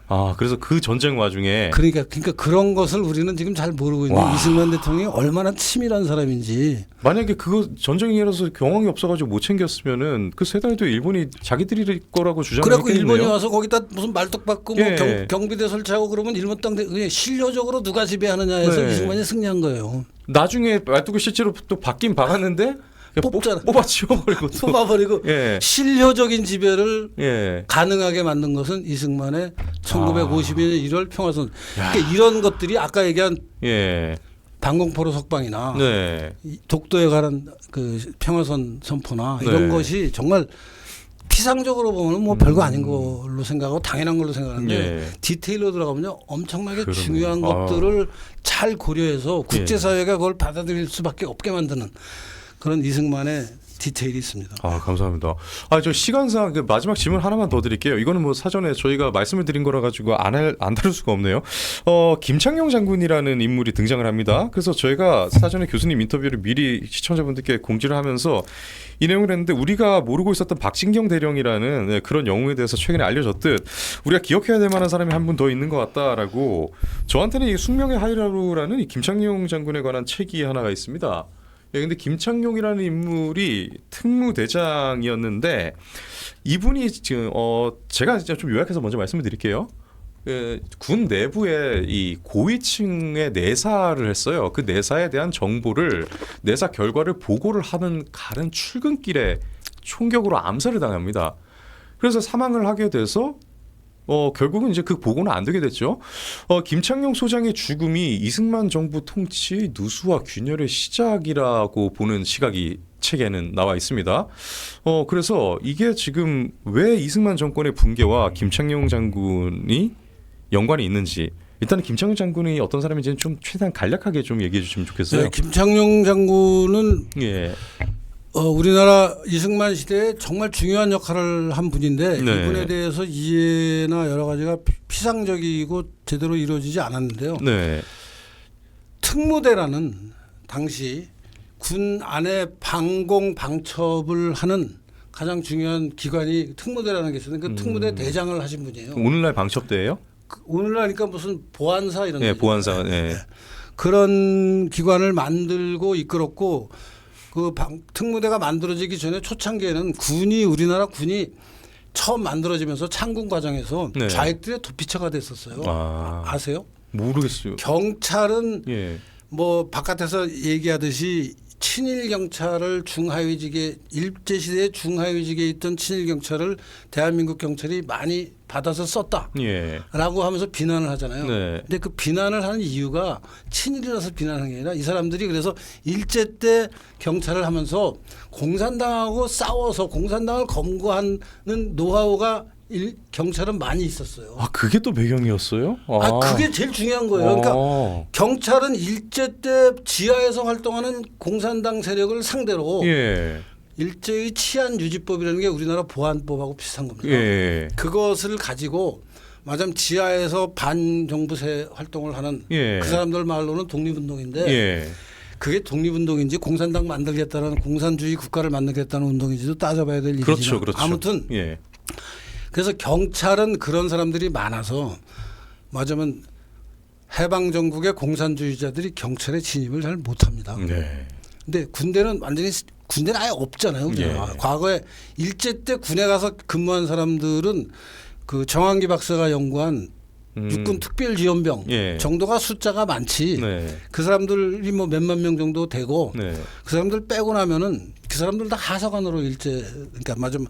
아, 그래서 그 전쟁 와중에 그러니까 그런 것을 우리는 지금 잘 모르고 있는 와. 이승만 대통령이 얼마나 치밀한 사람인지. 만약에 그거 전쟁이라서 경황이 없어가지고 못 챙겼으면은 그 세 달도 일본이 자기들이 거라고 그래갖고 일본이 주장했겠네요. 와서 거기다 무슨 말뚝 박고 뭐 예. 경비대 설치하고 그러면 일본 땅 그냥 실효적으로 누가 지배하느냐 해서 네. 이승만이 승리한 거예요. 나중에 말뚝이 실제로 또 바뀐 박았는데 그냥 뽑잖아. 뽑아 치워버리고 또. 뽑아버리고 예. 실효적인 지배를 예. 가능하게 만든 것은 이승만의 1952년 1월 평화선. 야. 그러니까 이런 것들이 아까 얘기한 예. 방공포로 석방이나 네. 이 독도에 관한 그 평화선 선포나 이런 네. 것이 정말 피상적으로 보면 뭐 별거 아닌 걸로 생각하고 당연한 걸로 생각하는데 예. 디테일로 들어가면요 엄청나게 그러네. 중요한 것들을 잘 고려해서 예. 국제사회가 그걸 받아들일 수밖에 없게 만드는 그런 이승만의 디테일이 있습니다. 아, 감사합니다. 아, 저 시간상 그 마지막 질문 하나만 더 드릴게요. 이거는 뭐 사전에 저희가 말씀을 드린 거라 가지고 안 다룰 수가 없네요. 김창룡 장군이라는 인물이 등장을 합니다. 그래서 저희가 사전에 교수님 인터뷰를 미리 시청자분들께 공지를 하면서 이 내용을 했는데 우리가 모르고 있었던 박진경 대령이라는 그런 영웅에 대해서 최근에 알려졌듯 우리가 기억해야 될 만한 사람이 한 분 더 있는 것 같다라고 저한테는 이 숙명의 하이라루라는 이 김창룡 장군에 관한 책이 하나가 있습니다. 예, 근데 김창룡이라는 인물이 특무대장이었는데 이분이 지금 제가 진짜 좀 요약해서 먼저 말씀을 드릴게요. 군 내부에 이 고위층의 내사를 했어요. 그 내사에 대한 정보를 내사 결과를 보고를 가는 출근길에 총격으로 암살을 당합니다. 그래서 사망을 하게 돼서 결국은 이제 그 보고는 안 되게 됐죠. 김창룡 소장의 죽음이 이승만 정부 통치 누수와 균열의 시작이라고 보는 시각이 책에는 나와 있습니다. 그래서 이게 지금 왜 이승만 정권의 붕괴와 김창룡 장군이 연관이 있는지 일단은 김창룡 장군이 어떤 사람인지는 좀 최대한 간략하게 좀 얘기해 주시면 좋겠어요. 네, 김창룡 장군은 예. 우리나라 이승만 시대에 정말 중요한 역할을 한 분인데 네. 이분에 대해서 이해나 여러 가지가 피상적이고 제대로 이루어지지 않았는데요. 네. 특무대라는 당시 군 안에 방공 방첩을 하는 가장 중요한 기관이 특무대라는 게 있었는데 그 특무대 대장을 하신 분이에요. 오늘날 방첩대예요? 오늘날니까 무슨 보안사 이런 네, 데죠. 보안사. 네. 그런 기관을 만들고 이끌었고 특무대가 만들어지기 전에 초창기에는 우리나라 군이 처음 만들어지면서 창군 과정에서 네. 좌익들의 도피처가 됐었어요. 아세요? 모르겠어요. 경찰은 예. 뭐 바깥에서 얘기하듯이 친일 경찰을 중하위직에 일제 시대에 중하위직에 있던 친일 경찰을 대한민국 경찰이 많이 받아서 썼다라고 예. 하면서 비난을 하잖아요. 네. 근데 그 비난을 하는 이유가 친일이라서 비난하는 게 아니라 이 사람들이 그래서 일제 때 경찰을 하면서 공산당하고 싸워서 공산당을 검거하는 노하우가 경찰은 많이 있었어요. 아, 그게 또 배경이었어요? 그게 제일 중요한 거예요. 그러니까 경찰은 일제 때 지하에서 활동하는 공산당 세력을 상대로 예. 일제의 치안 유지법이라는 게 우리나라 보안법하고 비슷한 겁니다. 예. 그것을 가지고 마침 지하에서 반정부세 활동을 하는 예. 그 사람들 말로는 독립운동인데 예. 그게 독립운동인지 공산당 만들겠다는 공산주의 국가를 만들겠다는 운동인지도 따져봐야 될 일이지만 그렇죠, 그렇죠. 아무튼 예. 그래서 경찰은 그런 사람들이 많아서 맞으면 해방 정국의 공산주의자들이 경찰에 진입을 잘 못합니다. 네. 근데 군대는 완전히 군대는 아예 없잖아요. 예. 과거에 일제 때 군에 가서 근무한 사람들은 그 정한기 박사가 연구한 육군 특별지원병 예. 정도가 숫자가 많지. 네. 그 사람들이 뭐 몇만 명 정도 되고 네. 그 사람들 빼고 나면은 그 사람들 다 하사관으로 그러니까 맞으면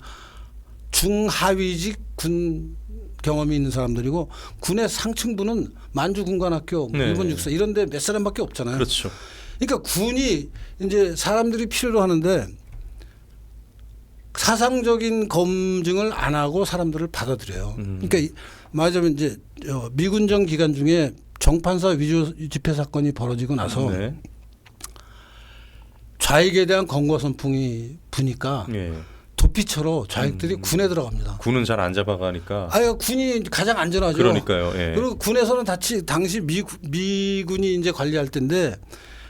중하위직 군 경험이 있는 사람들이고 군의 상층부는 만주군관학교, 네. 일본 육사 이런데 몇 사람밖에 없잖아요. 그렇죠. 그러니까 군이 이제 사람들이 필요로 하는데 사상적인 검증을 안 하고 사람들을 받아들여요. 그러니까 말하자면 이제 미군정 기간 중에 정판사 위조 집회 사건이 벌어지고 나서 네. 좌익에 대한 검거 선풍이 부니까 예. 도피처로 좌익들이 군에 들어갑니다. 군은 잘 안 잡아가니까. 아유 군이 가장 안전하죠. 그러니까요. 예. 그리고 군에서는 당시 미군이 이제 관리할 텐데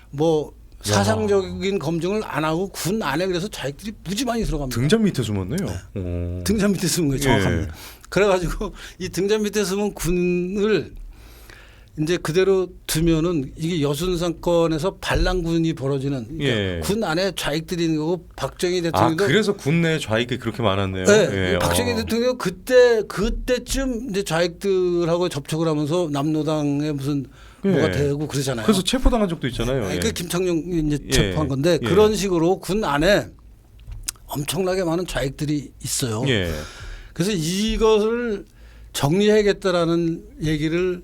뭐 사상적인 검증을 안 하고 군 안에 그래서 좌익들이 무지 많이 들어갑니다. 등잔 밑에 숨었네요. 오. 등잔 밑에 숨은 거예요. 정확합니다. 예. 그래가지고 이 등잔 밑에 숨은 군을 이제 그대로 두면은 이게 여순 사건에서 반란군이 벌어지는 그러니까 예. 군 안에 좌익들이 있는 거고 박정희 아 대통령도 그래서 군내 좌익이 그렇게 많았네요. 네, 예. 박정희 대통령 그때쯤 이제 좌익들하고 접촉을 하면서 남노당에 무슨 뭐가 예. 되고 그러잖아요. 그래서 체포당한 적도 있잖아요. 아니, 예. 그 김창룡이 이제 예. 체포한 건데 예. 그런 식으로 군 안에 엄청나게 많은 좌익들이 있어요. 예. 그래서 이것을 정리해야겠다라는 얘기를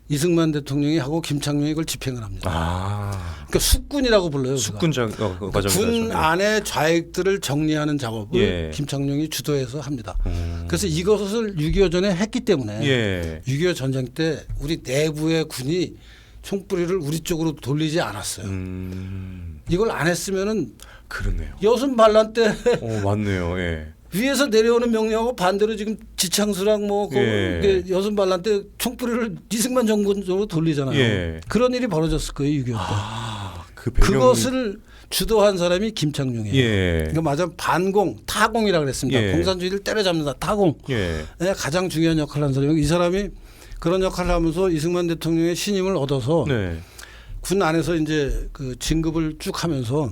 이승만 대통령이 하고 김창룡이 이걸 집행을 합니다. 아. 그러니까 숙군이라고 불러요. 숙군장 과정이죠. 군 안에 좌익들을 정리하는 작업을 예. 김창룡이 주도해서 합니다. 그래서 이것을 6.25 전에 했기 때문에 예. 6.25 전쟁 때 우리 내부의 군이 총뿌리를 우리 쪽으로 돌리지 않았어요. 이걸 안 했으면은 그러네요. 여순 반란 때 맞네요. 예. 위에서 내려오는 명령하고 반대로 지금 지창수랑 뭐 예. 여순 반란 때 총뿌리를 이승만 정권으로 돌리잖아요. 예. 그런 일이 벌어졌을 거예요. 6.25 때. 그 배경이... 그것을 주도한 사람이 김창룡이에요. 예. 그러니까 맞아 반공, 타공이라고 그랬습니다. 예. 공산주의를 때려잡는다. 타공. 예. 가장 중요한 역할을 한 사람이고 이 사람이 그런 역할을 하면서 이승만 대통령의 신임을 얻어서 네. 군 안에서 이제 그 진급을 쭉 하면서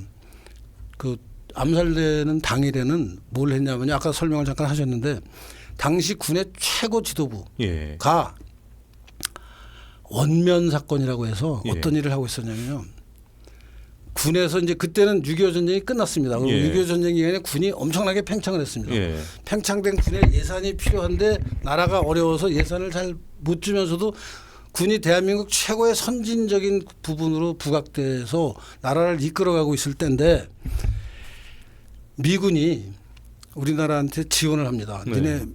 그 암살되는 당일에는 뭘 했냐면요. 아까 설명을 잠깐 하셨는데 당시 군의 최고 지도부가 예. 원면 사건이라고 해서 예. 어떤 일을 하고 있었냐면요. 군에서 이제 그때는 6.25 전쟁이 끝났습니다. 그리고 예. 6.25 전쟁 기간에 군이 엄청나게 팽창을 했습니다. 예. 팽창된 군에 예산이 필요한데 나라가 어려워서 예산을 잘 못 주면서도 군이 대한민국 최고의 선진적인 부분으로 부각돼서 나라를 이끌어가고 있을 때인데 미군이 우리나라한테 지원을 합니다. 네. 니네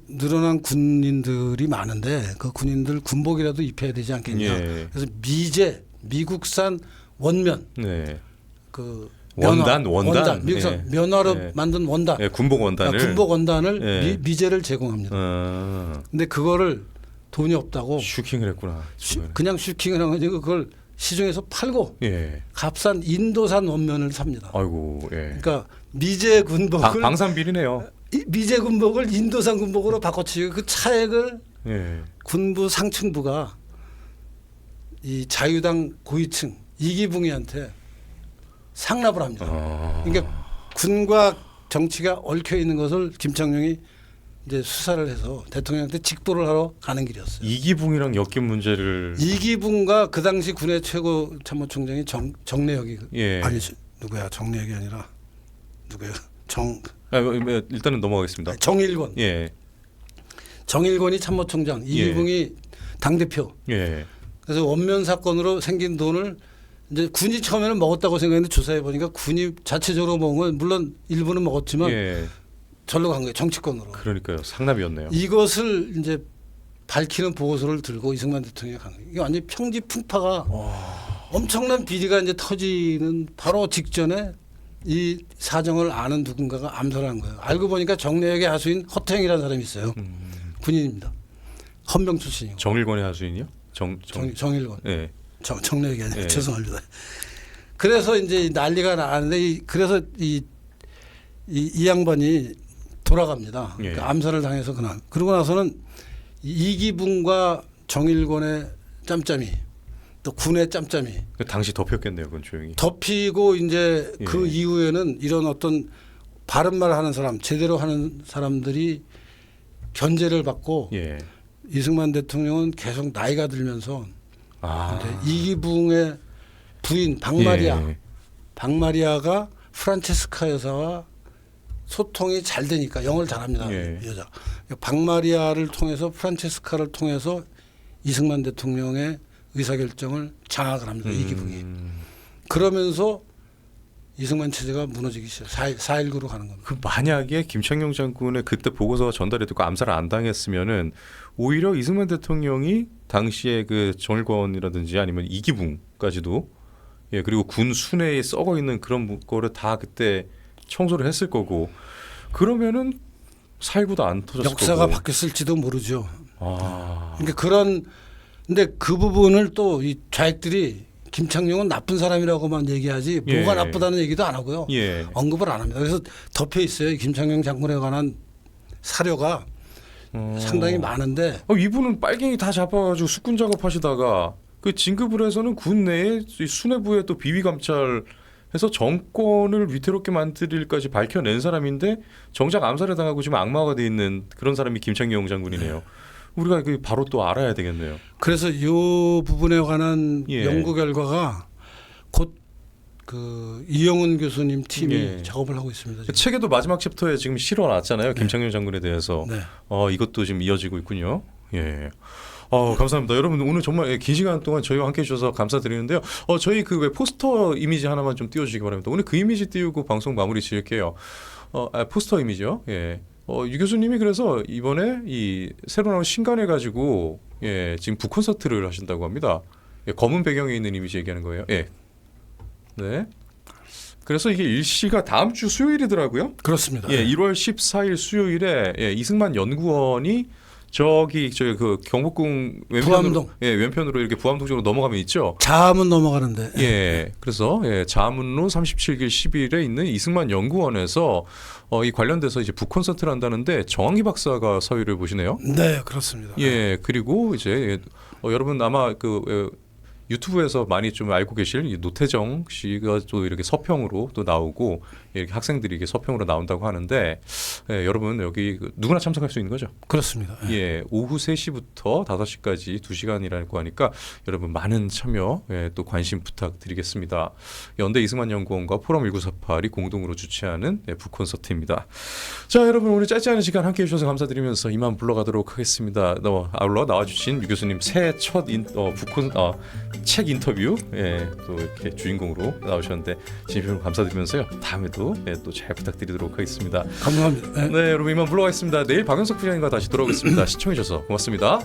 늘어난 군인들이 많은데 그 군인들 군복이라도 입혀야 되지 않겠냐. 예. 그래서 미국산 원면 네. 그 원단? 미국산 예. 면화로 예. 만든 원단. 예, 군복 원단을. 군복 원단을 예. 미제를 제공합니다. 근데 그거를 돈이 없다고 슈킹을 했구나. 그냥 슈킹을 한 거지 그걸 시중에서 팔고 예. 값싼 인도산 원면을 삽니다. 아이고. 예. 그러니까 미제 군복을 방산비리네요. 미제 군복을 인도산 군복으로 바꿔치고 그 차액을 예. 군부 상층부가 이 자유당 고위층 이기붕이한테 상납을 합니다. 그러니까 군과 정치가 얽혀 있는 것을 김창룡이 이제 수사를 해서 대통령한테 직보를 하러 가는 길이었어요. 이기붕이랑 엮인 문제를 이기붕과 그 당시 군의 최고 참모총장이 정내혁이 예. 아니 누구야 정내혁이 아니라 누구야 일단은 넘어가겠습니다. 정일권. 예. 정일권이 참모총장, 이기붕이 당 대표. 예. 그래서 원면 사건으로 생긴 돈을 이제 군이 처음에는 먹었다고 생각했는데 조사해 보니까 군이 자체적으로 먹은 건 물론 일부는 먹었지만 예. 절로 간 거예요. 정치권으로. 그러니까요. 상납이었네요. 이것을 이제 밝히는 보고서를 들고 이승만 대통령이 간 거예요. 이게 완전히 평지풍파가 엄청난 비리가 이제 터지는 바로 직전에 이 사정을 아는 누군가가 암살한 거예요. 알고 보니까 정내역의 하수인 허태영이라는 사람이 있어요. 군인입니다. 헌병 출신이고. 정일권의 하수인이요? 정일권. 예. 정내역이 아니라 예. 죄송합니다. 그래서 이제 난리가 나는데 그래서 이 양반이 돌아갑니다. 예. 그러니까 암살을 당해서 그날. 그러고 나서는 이기붕과 정일권의 짬짬이 또 군의 짬짬이 당시 덮였겠네요, 그건 조용히. 덮이고 이제 그 예. 이후에는 이런 어떤 바른 말 하는 사람, 제대로 하는 사람들이 견제를 받고 예. 이승만 대통령은 계속 나이가 들면서 아. 이제 이기붕의 부인 박마리아, 예. 박마리아가 프란체스카 여사와 소통이 잘 되니까 영어를 잘합니다. 예. 이 여자. 박마리아를 통해서 프란체스카를 통해서 이승만 대통령의 의사결정을 장악을 합니다. 이기붕이. 그러면서 이승만 체제가 무너지기 시작. 4.19로 가는 겁니다. 그 만약에 김창룡 장군의 그때 보고서가 전달이 됐고 암살을 안 당했으면은 오히려 이승만 대통령이 당시에 그 정일권이라든지 아니면 이기붕까지도 예 그리고 군 순회에 썩어 있는 그런 거를 다 그때 청소를 했을 거고 그러면은 4.19도 안 터졌을 역사가 거고. 바뀌었을지도 모르죠. 아. 그러니까 근데 그 부분을 또 이 좌익들이 김창룡은 나쁜 사람이라고만 얘기하지 예. 뭐가 나쁘다는 얘기도 안 하고요. 예. 언급을 안 합니다. 그래서 덮여 있어요. 김창룡 장군에 관한 사료가 상당히 많은데 이분은 빨갱이 다 잡아가지고 숙군 작업하시다가 그 진급을 해서는 군 내에 이 수뇌부에 또 비위 감찰해서 정권을 위태롭게 만들일까지 밝혀낸 사람인데 정작 암살을 당하고 지금 악마가 돼 있는 그런 사람이 김창룡 장군이네요. 우리가 그 바로 또 알아야 되겠네요. 그래서 이 부분에 관한 예. 연구 결과가 곧 그 이영훈 교수님 팀이 예. 작업을 하고 있습니다. 지금. 책에도 마지막 챕터에 지금 실어놨잖아요. 김창룡 장군에 대해서. 네. 이것도 지금 이어지고 있군요. 예. 감사합니다. 여러분 오늘 정말 긴 시간 동안 저희와 함께 해주셔서 감사드리는데요. 저희 그 왜 포스터 이미지 하나만 좀 띄워주시기 바랍니다. 오늘 그 이미지 띄우고 방송 마무리 지을게요. 포스터 이미지요. 예. 유 교수님이 그래서 이번에 이 새로 나온 신간을 가지고 예, 지금 북콘서트를 하신다고 합니다. 예, 검은 배경에 있는 이미지 얘기하는 거예요. 예. 네. 그래서 이게 일시가 다음 주 수요일이더라고요. 그렇습니다. 예, 1월 14일 수요일에 예, 이승만 연구원이 저기 그 경복궁 부암동. 예, 왼편으로 이렇게 부암동 쪽으로 넘어가면 있죠. 자암은 넘어가는데. 예, 그래서 예, 자문로 37길 11에 있는 이승만 연구원에서 이 관련돼서 이제 북콘서트를 한다는데 정한기 박사가 서유를 보시네요. 네, 그렇습니다. 예, 그리고 이제 여러분 아마 그 유튜브에서 많이 좀 알고 계실 이 노태정 씨가 또 이렇게 서평으로 또 나오고 이렇게 학생들이 이게 서평으로 나온다고 하는데 예, 여러분 여기 누구나 참석할 수 있는 거죠? 그렇습니다. 예, 오후 3시부터 5시까지 2시간이라고 하니까 여러분 많은 참여 또 관심 부탁드리겠습니다. 연대 이승만 연구원과 포럼 1948이 공동으로 주최하는 북콘서트입니다. 자, 여러분 오늘 짧지 않은 시간 함께해 주셔서 감사드리면서 이만 물러가도록 하겠습니다. 아울러 나와주신 유 교수님 새해 첫 책 인터뷰 또 이렇게 주인공으로 나오셨는데 진심으로 감사드리면서요. 다음에도 또 잘 부탁드리도록 하겠습니다. 감사합니다. 네, 여러분 이만 물러가겠습니다. 내일 박연석 부장님과 다시 돌아오겠습니다. 시청해 주셔서 고맙습니다.